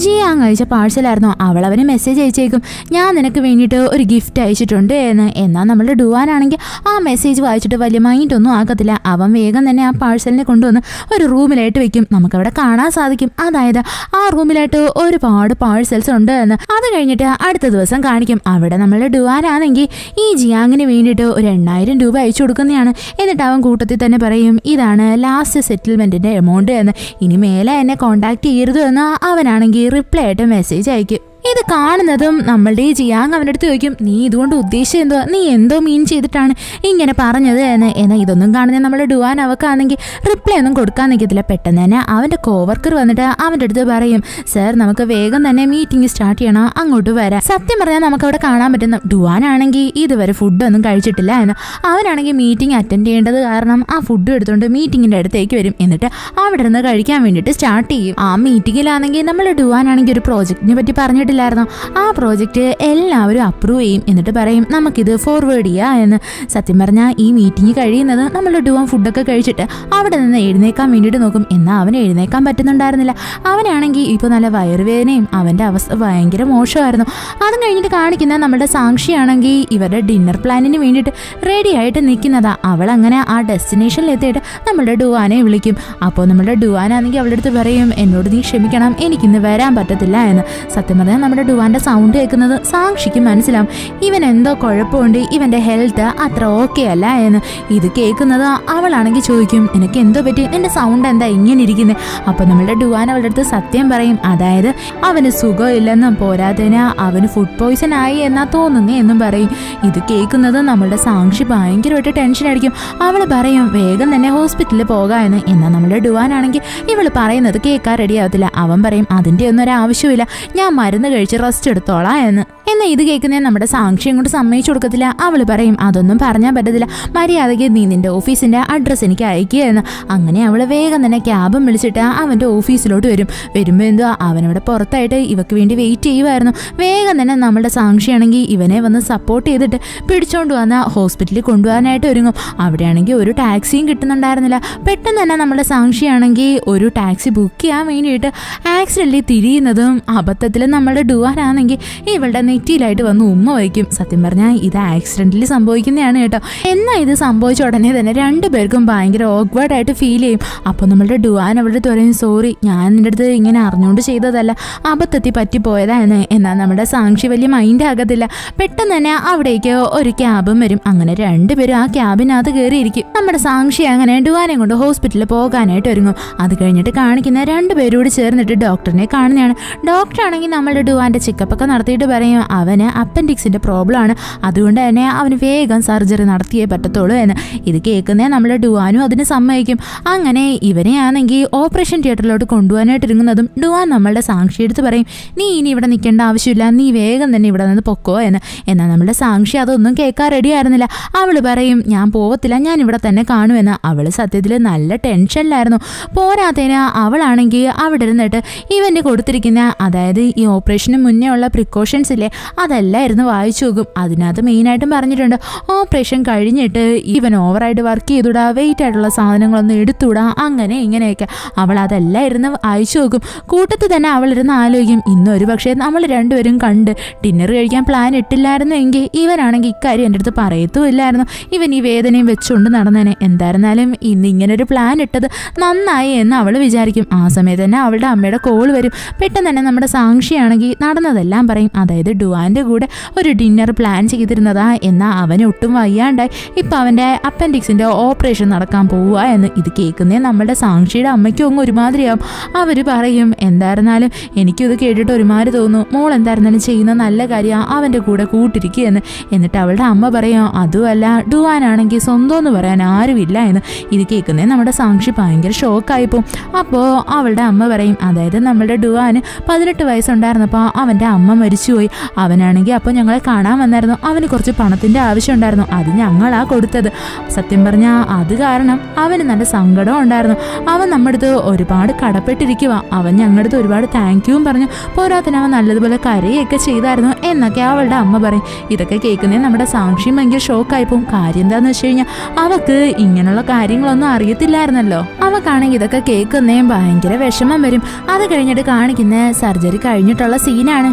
ജിയാങ് അയച്ച പാഴ്സലായിരുന്നു. അവൾ അവന് മെസ്സേജ് അയച്ചേക്കും, ഞാൻ നിനക്ക് വേണ്ടിയിട്ട് ഒരു ഗിഫ്റ്റ് അയച്ചിട്ടുണ്ട് എന്ന്. എന്നാൽ നമ്മളുടെ ഡുവാനാണെങ്കിൽ ആ മെസ്സേജ് വായിച്ചിട്ട് വലിയ മൈൻഡൊന്നും ആക്കത്തില്ല. അവൻ വേഗം തന്നെ ആ പാഴ്സലിനെ കൊണ്ടുവന്ന് ഒരു റൂമിലായിട്ട് വെക്കും. നമുക്കവിടെ കാണാൻ സാധിക്കും, അതായത് ആ റൂമിലായിട്ട് ഒരുപാട് പാഴ്സൽസ് ഉണ്ട് എന്ന്. അത് കഴിഞ്ഞിട്ട് അടുത്ത ദിവസം കാണിക്കും, അവിടെ നമ്മളുടെ ഡുവാനാണെങ്കിൽ ഈ ജിയാങ്ങിന് വേണ്ടിയിട്ട് ഒരു 8000 രൂപ അയച്ചു കൊടുക്കുന്നതാണ്. എന്നിട്ട് അവൻ കൂട്ടത്തിൽ തന്നെ പറയും, ഇതാണ് ലാസ്റ്റ് സെറ്റിൽമെന്റിന്റെ എമൗണ്ട് എന്ന്, ഇനി മേലെ എന്നെ കോണ്ടാക്ട് ചെയ്യരുത് എന്ന് അവനാണെങ്കിൽ റിപ്ലൈ ആയിട്ട് മെസ്സേജ് അയക്കും. ഇത് കാണുന്നതും നമ്മളുടെ ഈ ജിയാങ് അവൻ്റെ അടുത്ത് ചോദിക്കും, നീ ഇതുകൊണ്ട് ഉദ്ദേശിച്ചത് എന്തോ, നീ എന്തോ മീൻ ചെയ്തിട്ടാണ് ഇങ്ങനെ പറഞ്ഞത് എന്ന്. എന്നാൽ ഇതൊന്നും കാണുന്ന നമ്മുടെ ഡുവാൻ അവക്കാണെങ്കിൽ റിപ്ലൈ ഒന്നും കൊടുക്കാൻ നിൽക്കത്തില്ല. പെട്ടെന്ന് തന്നെ അവൻ്റെ കോവർക്കർ വന്നിട്ട് അവൻ്റെ അടുത്ത് പറയും, സർ നമുക്ക് വേഗം തന്നെ മീറ്റിംഗ് സ്റ്റാർട്ട് ചെയ്യണം, അങ്ങോട്ട് വരാം. സത്യം പറഞ്ഞാൽ നമുക്കവിടെ കാണാൻ പറ്റുന്ന ഡുവാനാണെങ്കിൽ ഇതുവരെ ഫുഡൊന്നും കഴിച്ചിട്ടില്ല എന്ന്. അവനാണെങ്കിൽ മീറ്റിംഗ് അറ്റൻഡ് ചെയ്യേണ്ടത് കാരണം ആ ഫുഡ് എടുത്തുകൊണ്ട് മീറ്റിങ്ങിൻ്റെ അടുത്തേക്ക് വരും. എന്നിട്ട് അവിടെ നിന്ന് കഴിക്കാൻ വേണ്ടിയിട്ട് സ്റ്റാർട്ട് ചെയ്യും. ആ മീറ്റിങ്ങിലാണെങ്കിൽ നമ്മൾ ഡുവാനാണെങ്കിൽ ഒരു പ്രോജക്റ്റിനെ പറ്റി പറഞ്ഞിട്ടില്ല. ആ പ്രോജക്റ്റ് എല്ലാവരും അപ്രൂവ് ചെയ്യും. എന്നിട്ട് പറയും, നമുക്കിത് ഫോർവേഡ് ചെയ്യാം എന്ന്. സത്യം പറഞ്ഞാൽ ഈ മീറ്റിംഗ് കഴിയുന്നത് നമ്മളുടെ ഡുവാൻ ഫുഡൊക്കെ കഴിച്ചിട്ട് അവിടെ നിന്ന് എഴുന്നേക്കാൻ വേണ്ടിയിട്ട് നോക്കും. എന്നാൽ അവന് എഴുന്നേക്കാൻ പറ്റുന്നുണ്ടായിരുന്നില്ല. അവനാണെങ്കിൽ ഇപ്പോൾ നല്ല വയറുവേദനയും അവൻ്റെ അവസ്ഥ ഭയങ്കര മോശമായിരുന്നു. അതും കഴിഞ്ഞിട്ട് കാണിക്കുന്ന നമ്മുടെ സാക്ഷിയാണെങ്കിൽ ഇവരുടെ ഡിന്നർ പ്ലാനിന് വേണ്ടിയിട്ട് റെഡി ആയിട്ട് നിൽക്കുന്നതാ. അവൾ അങ്ങനെ ആ ഡെസ്റ്റിനേഷനിൽ എത്തിയിട്ട് നമ്മളുടെ ഡുവാനെ വിളിക്കും. അപ്പോൾ നമ്മളുടെ ഡുവാനാണെങ്കിൽ അവളുടെ അടുത്ത് പറയും, എന്നോട് നീ ക്ഷമിക്കണം, എനിക്കിന്ന് വരാൻ പറ്റത്തില്ല എന്ന്. സത്യം പറഞ്ഞാൽ നമ്മുടെ ഡുവാന്റെ സൗണ്ട് കേൾക്കുന്നത് സാക്ഷിക്ക് മനസ്സിലാവും, ഇവൻ എന്തോ കുഴപ്പമുണ്ട്, ഇവന്റെ ഹെൽത്ത് അത്ര ഓക്കെ അല്ല എന്ന്. ഇത് കേൾക്കുന്നത് അവളാണെങ്കിൽ ചോദിക്കും, നിനക്ക് എന്തോ പറ്റി, നിന്റെ സൗണ്ട് എന്താ ഇങ്ങനെ ഇരിക്കുന്നത്? അപ്പൊ നമ്മളുടെ ഡുവാൻ അവളുടെ അടുത്ത് സത്യം പറയും, അതായത് അവന് സുഖമില്ലെന്നും പോരാത്തതിന് അവന് ഫുഡ് പോയ്സൺ ആയി എന്നാ തോന്നുന്നേ എന്നും പറയും. ഇത് കേൾക്കുന്നത് നമ്മളുടെ സാക്ഷി ഭയങ്കരമായിട്ട് ടെൻഷൻ അടിക്കും. അവൾ പറയും, വേഗം തന്നെ ഹോസ്പിറ്റലിൽ പോകാമെന്ന്. എന്നാൽ നമ്മുടെ ഡുവാനാണെങ്കിൽ ഇവള് പറയുന്നത് കേൾക്കാൻ റെഡി ആവത്തില്ല. അവൻ പറയും, അതിൻ്റെ ഒന്നും ഒരു ആവശ്യമില്ല, ഞാൻ മരുന്ന് കഴിച്ച് റെസ്റ്റ് എടുത്തോളാം എന്ന്. എന്നാൽ ഇത് കേൾക്കുന്നേ നമ്മുടെ സാക്ഷി കൊണ്ട് സമ്മതിച്ചു കൊടുക്കത്തില്ല. അവൾ പറയും, അതൊന്നും പറഞ്ഞാൽ പറ്റത്തില്ല, മര്യാദയ്ക്ക് നീ നിന്റെ ഓഫീസിന്റെ അഡ്രസ്സ് എനിക്ക് അയക്കുക എന്ന്. അങ്ങനെ അവൾ വേഗം തന്നെ ക്യാബും വിളിച്ചിട്ട് അവൻ്റെ ഓഫീസിലോട്ട് വരുമ്പോൾ എന്തോ അവനവിടെ പുറത്തായിട്ട് ഇവക്ക് വേണ്ടി വെയിറ്റ് ചെയ്യുമായിരുന്നു. വേഗം തന്നെ നമ്മുടെ സാക്ഷിയാണെങ്കിൽ ഇവനെ വന്ന് സപ്പോർട്ട് ചെയ്തിട്ട് പിടിച്ചോണ്ട് വന്ന ഹോസ്പിറ്റലിൽ കൊണ്ടുപോകാനായിട്ട് ഒരുങ്ങും. അവിടെയാണെങ്കിൽ ഒരു ടാക്സിയും കിട്ടുന്നുണ്ടായിരുന്നില്ല. പെട്ടെന്ന് തന്നെ നമ്മുടെ സാക്ഷിയാണെങ്കിൽ ഒരു ടാക്സി ബുക്ക് ചെയ്യാൻ വേണ്ടിയിട്ട് ആക്സിഡൻ്റലി തിരിയുന്നതും അബദ്ധത്തിൽ നമ്മുടെ ഡുവാനാണെങ്കിൽ ഇവളുടെ നെറ്റിയിലായിട്ട് വന്ന് ഉമ്മ വയ്ക്കും. സത്യം പറഞ്ഞാൽ ഇത് ആക്സിഡൻ്റലി സംഭവിക്കുന്നതാണ് കേട്ടോ. എന്നാൽ ഇത് സംഭവിച്ച ഉടനെ തന്നെ രണ്ടുപേർക്കും ഭയങ്കര ഓക്വേർഡായിട്ട് ഫീൽ ചെയ്യും. അപ്പോൾ നമ്മളുടെ ഡുവാൻ അവളുടെ അടുത്ത് പറയും, സോറി, ഞാൻ നിൻ്റെ അടുത്ത് ഇങ്ങനെ അറിഞ്ഞുകൊണ്ട് ചെയ്തതല്ല, അബദ്ധത്തിൽ പറ്റിപ്പോയതാണ്. എന്നാൽ നമ്മുടെ സാക്ഷി വലിയ മൈൻഡ് ആകത്തില്ല. പെട്ടെന്ന് തന്നെ അവിടേക്ക് ഒരു ക്യാബും വരും. അങ്ങനെ രണ്ടുപേരും ആ ക്യാബിനകത്ത് കയറിയിരിക്കും. നമ്മുടെ സാക്ഷി അങ്ങനെ ഡുവാനെ കൊണ്ട് ഹോസ്പിറ്റലിൽ പോകാനായിട്ട് ഒരുങ്ങും. അത് കഴിഞ്ഞിട്ട് കാണിക്കുന്ന രണ്ടുപേരോട് ചേർന്നിട്ട് ഡോക്ടറിനെ കാണുന്നതാണ്. ഡോക്ടറാണെങ്കിൽ നമ്മളുടെ ഡുവാന്റെ ചെക്കപ്പൊക്കെ നടത്തിയിട്ട് പറയും അവന് അപ്പൻഡിക്സിന്റെ പ്രോബ്ലം ആണ്, അതുകൊണ്ട് തന്നെ അവന് വേഗം സർജറി നടത്തിയേ പറ്റത്തുള്ളൂ എന്ന്. ഇത് കേൾക്കുന്നേ നമ്മുടെ ഡുവാനും അതിന് സമ്മതിക്കും. അങ്ങനെ ഇവനെയാണെങ്കിൽ ഓപ്പറേഷൻ തിയേറ്ററിലോട്ട് കൊണ്ടുപോകാനായിട്ട് ഇറങ്ങുന്നതും ഡുവാൻ നമ്മളുടെ സാക്ഷി എടുത്ത് പറയും നീ ഇനി ഇവിടെ നിൽക്കേണ്ട ആവശ്യമില്ല, നീ വേഗം തന്നെ ഇവിടെ നിന്ന് പൊക്കോ എന്ന്. എന്നാൽ നമ്മുടെ സാക്ഷി അതൊന്നും കേൾക്കാൻ റെഡി ആയിരുന്നില്ല. അവൾ പറയും ഞാൻ പോവത്തില്ല, ഞാൻ ഇവിടെ തന്നെ കാണുമെന്ന്. അവൾ സത്യത്തിൽ നല്ല ടെൻഷനിലായിരുന്നു. പോരാത്തതിന് അവളാണെങ്കിൽ അവിടെ ഇരുന്നിട്ട് ഇവൻ്റെ കൊടുത്തിരിക്കുന്ന അതായത് ഈ ഓപ്പറേഷന് മുന്നേ ഉള്ള പ്രിക്കോഷൻസ് ഇല്ലേ അതെല്ലായിരുന്നു വായിച്ചു നോക്കും. അതിനകത്ത് മെയിനായിട്ടും പറഞ്ഞിട്ടുണ്ട് ഓപ്പറേഷൻ കഴിഞ്ഞിട്ട് ഇവൻ ഓവറായിട്ട് വർക്ക് ചെയ്തുകൂടാ, വെയിറ്റ് ആയിട്ടുള്ള സാധനങ്ങളൊന്നും എടുത്തുകൂടാ, അങ്ങനെ ഇങ്ങനെയൊക്കെ. അവൾ അതെല്ലാം ഇരുന്ന് വായിച്ചു നോക്കും. കൂട്ടത്തിൽ തന്നെ അവളിരുന്ന് ആലോചിക്കും ഇന്നൊരു പക്ഷേ നമ്മൾ രണ്ടുപേരും കണ്ട് ഡിന്നർ കഴിക്കാൻ പ്ലാൻ ഇട്ടില്ലായിരുന്നു എങ്കിൽ ഇവനാണെങ്കിൽ ഇക്കാര്യം എൻ്റെ അടുത്ത് പറയത്തുമില്ലായിരുന്നു, ഇവൻ ഈ വേദനയും വെച്ചുകൊണ്ട് നടന്നേനെ. എന്തായിരുന്നാലും ഇന്ന് ഇങ്ങനൊരു പ്ലാൻ ഇട്ടത് നന്നായി എന്ന് അവൾ വിചാരിക്കും. ആ സമയത്ത് തന്നെ അവളുടെ അമ്മയുടെ കോൾ വരും. പെട്ടെന്ന് തന്നെ നമ്മുടെ സാക്ഷിയാണെങ്കിൽ നടന്നതെല്ലാം പറയും. അതായത് ഡുവാൻ്റെ കൂടെ ഒരു ഡിന്നർ പ്ലാൻ ചെയ്തിരുന്നതാ, എന്നാൽ അവന് ഒട്ടും വയ്യാണ്ടായി ഇപ്പം അവൻ്റെ അപ്പൻഡിക്സിൻ്റെ ഓപ്പറേഷൻ നടക്കാൻ പോവുക എന്ന്. ഇത് കേൾക്കുന്നേ നമ്മുടെ സാക്ഷിയുടെ അമ്മയ്ക്കും അങ്ങ് ഒരുമാതിരിയാവും. അവർ പറയും എന്തായിരുന്നാലും എനിക്കിത് കേട്ടിട്ട് ഒരുമാതിരി തോന്നുന്നു, മോൾ എന്തായിരുന്നാലും ചെയ്യുന്ന നല്ല കാര്യമാണ്, അവൻ്റെ കൂടെ കൂട്ടിരിക്കുകയെന്ന്. എന്നിട്ട് അവളുടെ അമ്മ പറയും അതുമല്ല ഡുവാനാണെങ്കിൽ സ്വന്തം എന്ന് പറയാൻ ആരുമില്ല എന്ന്. ഇത് കേൾക്കുന്നേ നമ്മുടെ സാക്ഷി ഭയങ്കര ഷോക്കായിപ്പോവും. അപ്പോൾ അവളുടെ അമ്മ പറയും അതായത് നമ്മുടെ ഡുവാന് 18 വയസ്സുണ്ടായിരുന്നപ്പോൾ അവൻ്റെ അമ്മ മരിച്ചുപോയി. അവനാണെങ്കിൽ അപ്പോൾ ഞങ്ങളെ കാണാൻ വന്നായിരുന്നു, അവന് കുറച്ച് പണത്തിൻ്റെ ആവശ്യം ഉണ്ടായിരുന്നു, അത് ഞങ്ങളാ കൊടുത്തത്. സത്യം പറഞ്ഞാൽ അത് കാരണം അവന് നല്ല സങ്കടം ഉണ്ടായിരുന്നു. അവൻ നമ്മുടെ അടുത്ത് ഒരുപാട് കടപ്പെട്ടിരിക്കുക, അവൻ ഞങ്ങളുടെ അടുത്ത് ഒരുപാട് താങ്ക് യുവും പറഞ്ഞു, പോരാത്തിന് അവൻ നല്ലതുപോലെ കരയൊക്കെ ചെയ്തായിരുന്നു എന്നൊക്കെ അവളുടെ അമ്മ പറയും. ഇതൊക്കെ കേൾക്കുന്നേ നമ്മുടെ സാക്ഷിയും ഭയങ്കര ഷോക്കായിപ്പോവും. കാര്യം എന്താണെന്ന് വെച്ച് കഴിഞ്ഞാൽ അവക്ക് ഇങ്ങനെയുള്ള കാര്യങ്ങളൊന്നും അറിയത്തില്ലായിരുന്നല്ലോ. അവക്കാണെങ്കിൽ ഇതൊക്കെ കേൾക്കുന്നേ ഭയങ്കര വിഷമം വരും. അത് കഴിഞ്ഞിട്ട് കാണിക്കുന്ന സർജറി കഴിഞ്ഞിട്ടുള്ള സീനാണ്.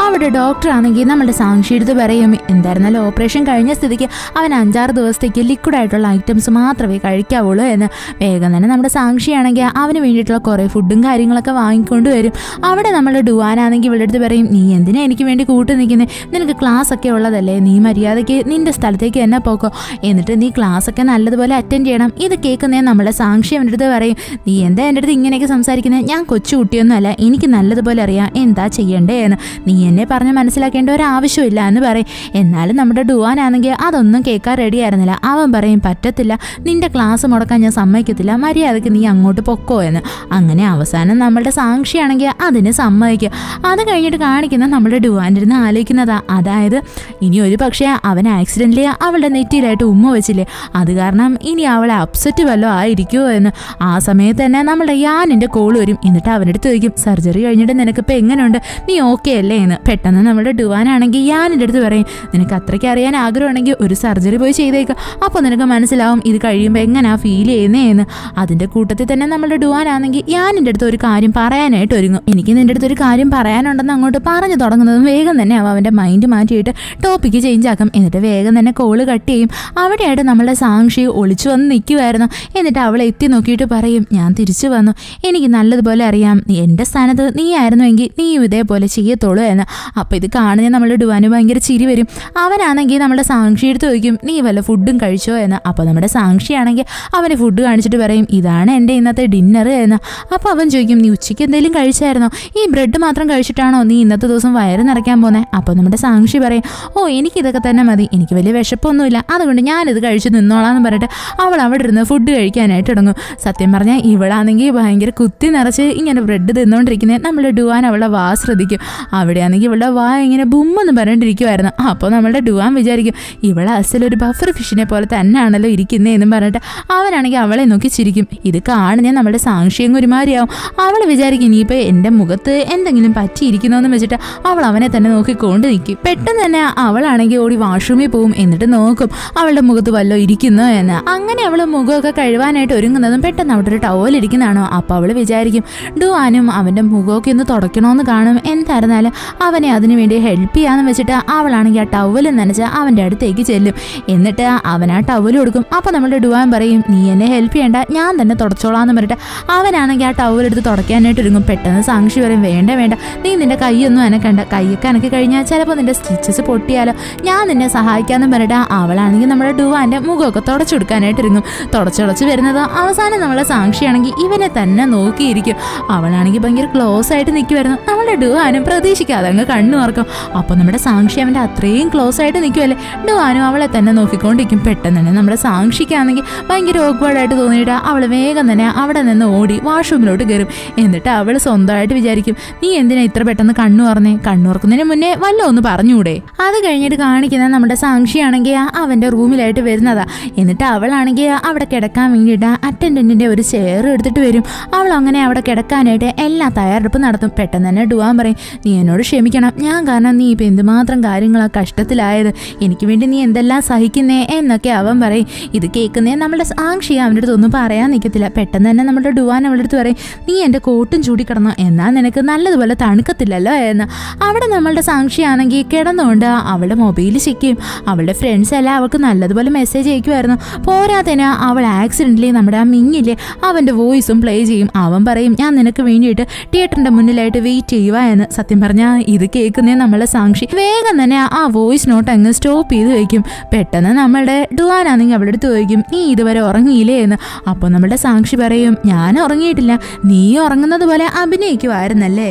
അവിടെ ഡോക്ടർ ആണെങ്കിൽ നമ്മുടെ സാക്ഷി എടുത്ത് പറയും എന്തായിരുന്നാലും ഓപ്പറേഷൻ കഴിഞ്ഞ സ്ഥിതിക്ക് അവൻ 5-6 ദിവസത്തേക്ക് ലിക്വിഡായിട്ടുള്ള ഐറ്റംസ് മാത്രമേ കഴിക്കാവുള്ളൂ എന്ന്. വേഗം തന്നെ നമ്മുടെ സാക്ഷിയാണെങ്കിൽ അവന് വേണ്ടിയിട്ടുള്ള കുറേ ഫുഡും കാര്യങ്ങളൊക്കെ വാങ്ങിക്കൊണ്ട് വരും. അവിടെ നമ്മുടെ ഡുവാനാണെങ്കിൽ ഇവളുടെ അടുത്ത് പറയും നീ എന്തിനാ എനിക്ക് വേണ്ടി കൂട്ടു നിൽക്കുന്നത്, നിനക്ക് ക്ലാസ് ഒക്കെ ഉള്ളതല്ലേ, നീ മര്യാദയ്ക്ക് നിന്റെ സ്ഥലത്തേക്ക് തന്നെ പോക്കോ, എന്നിട്ട് നീ ക്ലാസ് ഒക്കെ നല്ലതുപോലെ അറ്റൻഡ് ചെയ്യണം. ഇത് കേൾക്കുന്നേ നമ്മുടെ സാക്ഷി അവൻ്റെ അടുത്ത് പറയും നീ എന്താ എൻ്റെ അടുത്ത് ഇങ്ങനെയൊക്കെ സംസാരിക്കുന്നത്, ഞാൻ കൊച്ചു കുട്ടിയൊന്നും അല്ല, എനിക്ക് നല്ലതുപോലെ അറിയാം എന്താ ചെയ്യണ്ടേ എന്ന്, നീ എന്നെ പറഞ്ഞ് മനസ്സിലാക്കേണ്ട ഒരു ആവശ്യമില്ല എന്ന് പറയും. എന്നാലും നമ്മുടെ ഡുവാനാണെങ്കിൽ അതൊന്നും കേൾക്കാൻ റെഡി ആയിരുന്നില്ല. അവൻ പറയും പറ്റത്തില്ല, നിന്റെ ക്ലാസ് മുടക്കാൻ ഞാൻ സമ്മതിക്കത്തില്ല, മര്യാദയ്ക്ക് നീ അങ്ങോട്ട് പൊക്കോ എന്ന്. അങ്ങനെ അവസാനം നമ്മളുടെ സാക്ഷിയാണെങ്കിൽ അതിന് സമ്മതിക്കും. അത് കഴിഞ്ഞിട്ട് കാണിക്കുന്ന നമ്മുടെ ഡുവാൻ്റെ ഇരുന്ന് ആലോചിക്കുന്നതാ, അതായത് ഇനി ഒരു പക്ഷേ അവൻ ആക്സിഡൻ്റിൽ അവളുടെ നെറ്റിയിലായിട്ട് ഉമ്മ വെച്ചില്ലേ, അത് കാരണം ഇനി അവളെ അപ്സെറ്റ് വല്ലതും ആയിരിക്കുമോ എന്ന്. ആ സമയത്ത് തന്നെ നമ്മുടെ യാനിൻ്റെ കോൾ വരും. എന്നിട്ട് അവൻ്റെ അടുത്ത് ചോദിക്കും സർജറി കഴിഞ്ഞിട്ട് നിനക്കിപ്പോൾ എങ്ങനെയുണ്ട്, നീ ഓക്കെ അല്ലേ എന്ന്. പെട്ടെന്ന് നമ്മുടെ ഡുവാനാണെങ്കിൽ യാനിൻ്റെ അടുത്ത് പറയും നിനക്ക് അത്രയ്ക്ക് അറിയാൻ ആഗ്രഹമുണ്ടെങ്കിൽ ഒരു സർജറി പോയി ചെയ്തേക്കുക, അപ്പോൾ നിനക്ക് മനസ്സിലാവും ഇത് കഴിയുമ്പോൾ എങ്ങനെയാ ഫീൽ ചെയ്യുന്നേ എന്ന്. അതിൻ്റെ കൂട്ടത്തിൽ തന്നെ നമ്മുടെ ഡുവാനാണെങ്കിൽ യാനിൻ്റെ അടുത്ത് ഒരു കാര്യം പറയാനായിട്ട് ഒരുങ്ങും. എനിക്ക് നിൻ്റെ അടുത്ത് ഒരു കാര്യം പറയാനുണ്ടെന്ന് അങ്ങോട്ട് പറഞ്ഞു തുടങ്ങുന്നതും വേഗം തന്നെ അവൻ്റെ മൈൻഡ് മാറ്റിയിട്ട് ടോപ്പിക്ക് ചേഞ്ച് ആക്കും. എന്നിട്ട് വേഗം തന്നെ കോള് കട്ട് ചെയ്യും. അവിടെയായിട്ട് നമ്മളുടെ സാക്ഷി ഒളിച്ചു വന്ന് നിൽക്കുമായിരുന്നു. എന്നിട്ട് അവളെ എത്തി നോക്കിയിട്ട് പറയും ഞാൻ തിരിച്ചു വന്നു, എനിക്ക് നല്ലതുപോലെ അറിയാം എൻ്റെ സ്ഥാനത്ത് നീ ആയിരുന്നുവെങ്കിൽ നീയും ഇതേപോലെ ചെയ്യത്തുള്ളൂ എന്ന്. അപ്പോൾ ഇത് കാണുന്ന നമ്മുടെ ഡുവാന് ഭയങ്കര ചിരി വരും. അവനാണെങ്കിൽ നമ്മുടെ സാക്ഷി എടുത്ത് ചോദിക്കും നീ വല്ല ഫുഡും കഴിച്ചോ എന്ന്. അപ്പോൾ നമ്മുടെ സാക്ഷിയാണെങ്കിൽ അവന് ഫുഡ് കാണിച്ചിട്ട് പറയും ഇതാണ് എൻ്റെ ഇന്നത്തെ ഡിന്നർ എന്ന്. അപ്പോൾ അവൻ ചോദിക്കും നീ ഉച്ചയ്ക്ക് എന്തെങ്കിലും കഴിച്ചായിരുന്നോ, ഈ ബ്രെഡ് മാത്രം കഴിച്ചിട്ടാണോ നീ ഇന്നത്തെ ദിവസം വയറ് നിറയ്ക്കാൻ പോകുന്നത്. അപ്പോൾ നമ്മുടെ സാക്ഷി പറയും ഓ എനിക്കിതൊക്കെ തന്നെ മതി, എനിക്ക് വലിയ വിശപ്പൊന്നുമില്ല, അതുകൊണ്ട് ഞാനിത് കഴിച്ച് നിന്നോളാം എന്ന് പറഞ്ഞിട്ട് അവൾ അവിടെ ഇരുന്ന് ഫുഡ് കഴിക്കാനായിട്ട് തുടങ്ങും. സത്യം പറഞ്ഞാൽ ഇവളാണെങ്കിൽ ഭയങ്കര കുത്തി നിറച്ച് ഇങ്ങനെ ബ്രെഡ് തിന്നുകൊണ്ടിരിക്കുന്നത് നമ്മുടെ ഡുവാൻ അവളുടെ വാ ശ്രദ്ധിക്കും. അവിടെയാണെങ്കിൽ ഇവളുടെ വാ ഇങ്ങനെ ബുമ്മെന്ന് പറഞ്ഞിട്ടിരിക്കുമായിരുന്നു. അപ്പോൾ നമ്മളുടെ ഡുവാൻ വിചാരിക്കും ഇവളെ അസലൊരു ബഫർ ഫിഷിനെ പോലെ തന്നെയാണല്ലോ ഇരിക്കുന്നതെന്നും പറഞ്ഞിട്ട് അവനാണെങ്കിൽ അവളെ നോക്കി ചിരിക്കും. ഇത് കാണുന്ന നമ്മുടെ സാക്ഷിയും ഒരുമാതിരിയാവും. അവൾ വിചാരിക്കും ഇനിയിപ്പോൾ എൻ്റെ മുഖത്ത് എന്തെങ്കിലും പറ്റിയിരിക്കുന്നതെന്ന് വെച്ചിട്ട് അവൾ അവനെ തന്നെ നോക്കിക്കൊണ്ട് നിൽക്കും. പെട്ടെന്ന് തന്നെ അവളാണെങ്കിൽ ഓടി വാഷ്റൂമിൽ പോവും. എന്നിട്ട് നോക്കും അവളുടെ മുഖത്ത് വല്ലോ ഇരിക്കുന്നോ എന്ന്. അങ്ങനെ അവൾ മുഖമൊക്കെ കഴുകാനായിട്ട് ഒരുങ്ങുന്നതും പെട്ടെന്ന് അവിടെ ഒരു ടവൽ ഇരിക്കുന്നതാണോ. അപ്പോൾ അവൾ വിചാരിക്കും ഡുവാനും അവൻ്റെ മുഖമൊക്കെ ഒന്ന് തുടയ്ക്കണമെന്ന് കാണും. എന്തായിരുന്നാലും അവനെ അതിനു വേണ്ടി ഹെൽപ്പ് ചെയ്യാന്ന് വെച്ചിട്ട് അവളാണെങ്കിൽ ആ ടവൽ നനച്ച് അവൻ്റെ അടുത്തേക്ക് ചെല്ലും. എന്നിട്ട് അവൻ ആ ടവൽ കൊടുക്കും. അപ്പോൾ നമ്മുടെ ഡുവാൻ പറയും നീ എന്നെ ഹെൽപ്പ് ചെയ്യണ്ട, ഞാൻ തന്നെ തുടച്ചോളാന്ന് പറഞ്ഞിട്ട് അവനാണെങ്കിൽ ആ ടവൽ എടുത്ത് തുടയ്ക്കാനായിട്ട് ഒരുങ്ങും. പെട്ടെന്ന് സാക്ഷി പറയും വേണ്ട വേണ്ട, നീ നിന്റെ കൈയൊന്നും അനക്കണ്ട, കൈയൊക്കെ അനക്കി കഴിഞ്ഞാൽ ചിലപ്പോൾ നിന്റെ സ്റ്റിച്ചസ് പൊട്ടിയാലോ, ഞാൻ നിന്നെ സഹായിക്കാമെന്ന് പറഞ്ഞിട്ട് അവളാണെങ്കിൽ നമ്മുടെ ഡുവാൻ്റെ മുഖമൊക്കെ തുടച്ചു കൊടുക്കാനായിട്ട് ഒരുങ്ങും. തുടച്ച് വരുന്നത് അവസാനം നമ്മളെ സാക്ഷിയാണെങ്കിൽ ഇവനെ തന്നെ നോക്കിയിരിക്കും. അവളാണെങ്കിൽ ഭയങ്കര ക്ലോസ് ആയിട്ട് നിൽക്കുമായിരുന്നു. നമ്മളുടെ ഡുവാൻ ഡുവാനും പ്രതീക്ഷിക്കാതെ അങ്ങ് കണ്ണു തുറക്കും. അപ്പോൾ നമ്മുടെ സാക്ഷി അവൻ്റെ അത്രയും ക്ലോസ് ആയിട്ട് നിൽക്കുമല്ലേ. ഡുവാനും അവളെ തന്നെ നോക്കിക്കൊണ്ടിരിക്കും. പെട്ടെന്ന് തന്നെ നമ്മുടെ സാക്ഷിക്കാണെങ്കിൽ ഭയങ്കര ഓക്വേർഡായിട്ട് തോന്നിയിട്ട് അവൾ വേഗം തന്നെ അവിടെ നിന്ന് ഓടി വാഷ്റൂമിലോട്ട് കയറും. എന്നിട്ട് അവൾ സ്വന്തമായിട്ട് വിചാരിക്കും, നീ എന്തിനാ ഇത്ര പെട്ടെന്ന് കണ്ണു തുറക്കുന്നതിന് മുന്നേ വല്ല ഒന്ന് പറഞ്ഞൂടെ. അത് കഴിഞ്ഞിട്ട് കാണിക്കുന്ന നമ്മുടെ സാക്ഷിയാണെങ്കിൽ അവൻ്റെ റൂമിലായിട്ട് വരുന്നതാ. എന്നിട്ട് അവളാണെങ്കിൽ അവിടെ കിടക്കാൻ വേണ്ടിയിട്ട് അറ്റൻഡന്റിന്റെ ഒരു ചെയർ എടുത്തിട്ട് വരും. അവൾ അങ്ങനെ അവിടെ കിടക്കാനായിട്ട് എല്ലാ തയ്യാറെടുപ്പ് നടത്തും. പെട്ടെന്ന് തന്നെ ഡുവാൻ പറയും, നീ എന്നോട് ക്ഷമിക്കണം, ഞാൻ കാരണം നീ ഇപ്പം എന്തുമാത്രം കാര്യങ്ങളാ കഷ്ടത്തിലായത്, എനിക്ക് വേണ്ടി നീ എന്തെല്ലാം സഹിക്കുന്നേ എന്നൊക്കെ അവൻ പറയും. ഇത് കേൾക്കുന്നേ നമ്മുടെ സാക്ഷി അവൻ്റെ അടുത്ത് ഒന്നും പറയാൻ നിൽക്കത്തില്ല. പെട്ടെന്ന് തന്നെ നമ്മുടെ ഡുവാൻ അവളുടെ അടുത്ത് പറയും, നീ എൻ്റെ കോട്ടും ചൂടിക്കിടന്നു, എന്നാൽ നിനക്ക് നല്ലതുപോലെ തണുക്കത്തില്ലല്ലോ എന്ന്. അവിടെ നമ്മളുടെ സാക്ഷിയാണെങ്കിൽ കിടന്നുകൊണ്ട് അവളുടെ മൊബൈൽ ചെക്ക് ചെയ്യും. അവളുടെ ഫ്രണ്ട്സ് എല്ലാം അവൾക്ക് നല്ലതുപോലെ മെസ്സേജ് അയക്കുമായിരുന്നു. പോരാത്തതിന് അവൾ ആക്സിഡൻ്റലി നമ്മുടെ ആ മിങ്ങില്ലേ അവൻ്റെ വോയിസും പ്ലേ ചെയ്യും. അവൻ പറയും, ഞാൻ നിനക്ക് വേണ്ടിയിട്ട് തിയേറ്ററിൻ്റെ മുന്നിലായിട്ട് വെയിറ്റ് ചെയ്യുക എന്ന്. സത്യം പറഞ്ഞാൽ ഇത് കേൾക്കുന്നേ നമ്മളെ സാക്ഷി വേഗം തന്നെ ആ വോയിസ് നോട്ട് അങ്ങ് സ്റ്റോപ്പ് ചെയ്ത് വയ്ക്കും. പെട്ടെന്ന് നമ്മളുടെ ഡുവാനാണെങ്കിൽ അവളുടെ അടുത്ത് ചോദിക്കും, നീ ഇതുവരെ ഉറങ്ങിയില്ലേ എന്ന്. അപ്പോൾ നമ്മുടെ സാക്ഷി പറയും, ഞാൻ ഉറങ്ങിയിട്ടില്ല, നീ ഉറങ്ങുന്നത് പോലെ അഭിനയിക്കുമായിരുന്നല്ലേ.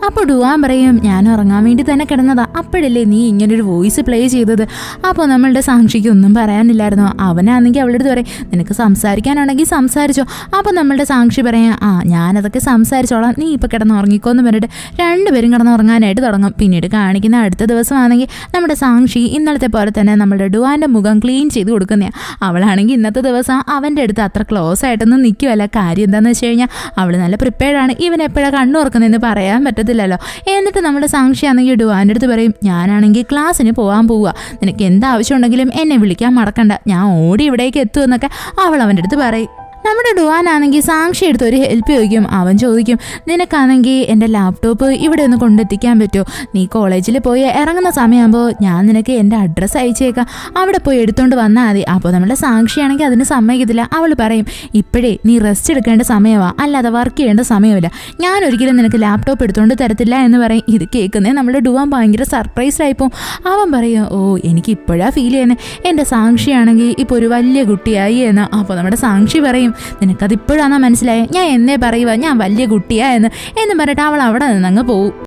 അപ്പോൾ ഡുവാൻ പറയും, ഞാൻ ഉറങ്ങാൻ വേണ്ടി തന്നെ കിടന്നതാ, അപ്പോഴല്ലേ നീ ഇങ്ങനൊരു വോയിസ് പ്ലേ ചെയ്തത്. അപ്പോൾ നമ്മളുടെ സാക്ഷിക്ക് ഒന്നും പറയാനില്ലായിരുന്നു. അവനാണെങ്കിൽ അവളുടെ അടുത്ത് പറയും, നിനക്ക് സംസാരിക്കാനാണെങ്കിൽ സംസാരിച്ചോ. അപ്പോൾ നമ്മളുടെ സാക്ഷി പറയാം, ഞാനതൊക്കെ സംസാരിച്ചോളാം, നീ ഇപ്പോൾ കിടന്ന് ഉറങ്ങിക്കോന്ന് പറഞ്ഞിട്ട് രണ്ടുപേരും കിടന്ന് ഉറങ്ങാനായിട്ട് തുടങ്ങും. പിന്നീട് കാണിക്കുന്ന അടുത്ത ദിവസമാണെങ്കിൽ നമ്മുടെ സാക്ഷി ഇന്നലത്തെ പോലെ തന്നെ നമ്മുടെ ഡുവാൻ്റെ മുഖം ക്ലീൻ ചെയ്ത് കൊടുക്കുന്നതാണ്. അവളാണെങ്കിൽ ഇന്നത്തെ ദിവസം അവൻ്റെ അടുത്ത് അത്ര ക്ലോസ് ആയിട്ടൊന്നും നിൽക്കുമല്ല. കാര്യം എന്താണെന്ന് വെച്ച് കഴിഞ്ഞാൽ അവൾ നല്ല പ്രിപ്പയർഡാണ്. ഇവൻ എപ്പോഴാണ് കണ്ണു തുറക്കുന്നതെന്ന് പറയാൻ പറ്റത്തില്ലല്ലോ. എന്നിട്ട് നമ്മുടെ സാക്ഷിയാണെങ്കിൽ ഡുവാൻ്റെ അടുത്ത് പറയും, ഞാനാണെങ്കിൽ ക്ലാസ്സിന് പോകാൻ പോവുക, നിനക്ക് എന്താവശ്യം ഉണ്ടെങ്കിലും എന്നെ വിളിക്കാൻ മറക്കണ്ട, ഞാൻ ഓടി ഇവിടേക്ക് എത്തുമെന്നൊക്കെ അവൾ അവൻ്റെ അടുത്ത് പറയും. നമ്മുടെ ഡുവാനാണെങ്കിൽ സാക്ഷി എടുത്ത് ഒരു ഹെൽപ്പ് ചോദിക്കും. അവൻ ചോദിക്കും, നിനക്കാണെങ്കിൽ എൻ്റെ ലാപ്ടോപ്പ് ഇവിടെ ഒന്ന് കൊണ്ടെത്തിക്കാൻ പറ്റുമോ? നീ കോളേജിൽ പോയി ഇറങ്ങുന്ന സമയമാകുമ്പോൾ ഞാൻ നിനക്ക് എൻ്റെ അഡ്രസ്സ് അയച്ചേക്കാം, അവിടെ പോയി എടുത്തുകൊണ്ട് വന്നാൽ മതി. അപ്പോൾ നമ്മുടെ സാക്ഷിയാണെങ്കിൽ അതിന് സമ്മതിക്കത്തില്ല. അവൾ പറയും, ഇപ്പോഴേ നീ റെസ്റ്റ് എടുക്കേണ്ട സമയമാണ്, അല്ലാതെ വർക്ക് ചെയ്യേണ്ട സമയമില്ല, ഞാൻ ഒരിക്കലും നിനക്ക് ലാപ്ടോപ്പ് എടുത്തുകൊണ്ട് തരത്തില്ല എന്ന് പറയും. ഇത് കേൾക്കുന്നേ നമ്മുടെ ഡുവാൻ ഭയങ്കര സർപ്രൈസ് ആയിപ്പോൾ. അവൻ പറയും, ഓ എനിക്ക് ഇപ്പോഴാണ് ഫീൽ ചെയ്യുന്നത്, എൻ്റെ സാക്ഷിയാണെങ്കിൽ ഇപ്പോൾ ഒരു വലിയ കുട്ടിയായി എന്ന്. അപ്പോൾ നമ്മുടെ സാക്ഷി പറയും, നിനക്കതിപ്പോഴാണോ മനസ്സിലായത്? ഞാൻ എന്നേ പറയുക ഞാൻ വലിയ കുട്ടിയാ എന്ന് പറഞ്ഞിട്ട് അവൾ അവിടെ നിന്നങ്ങ് പോവും.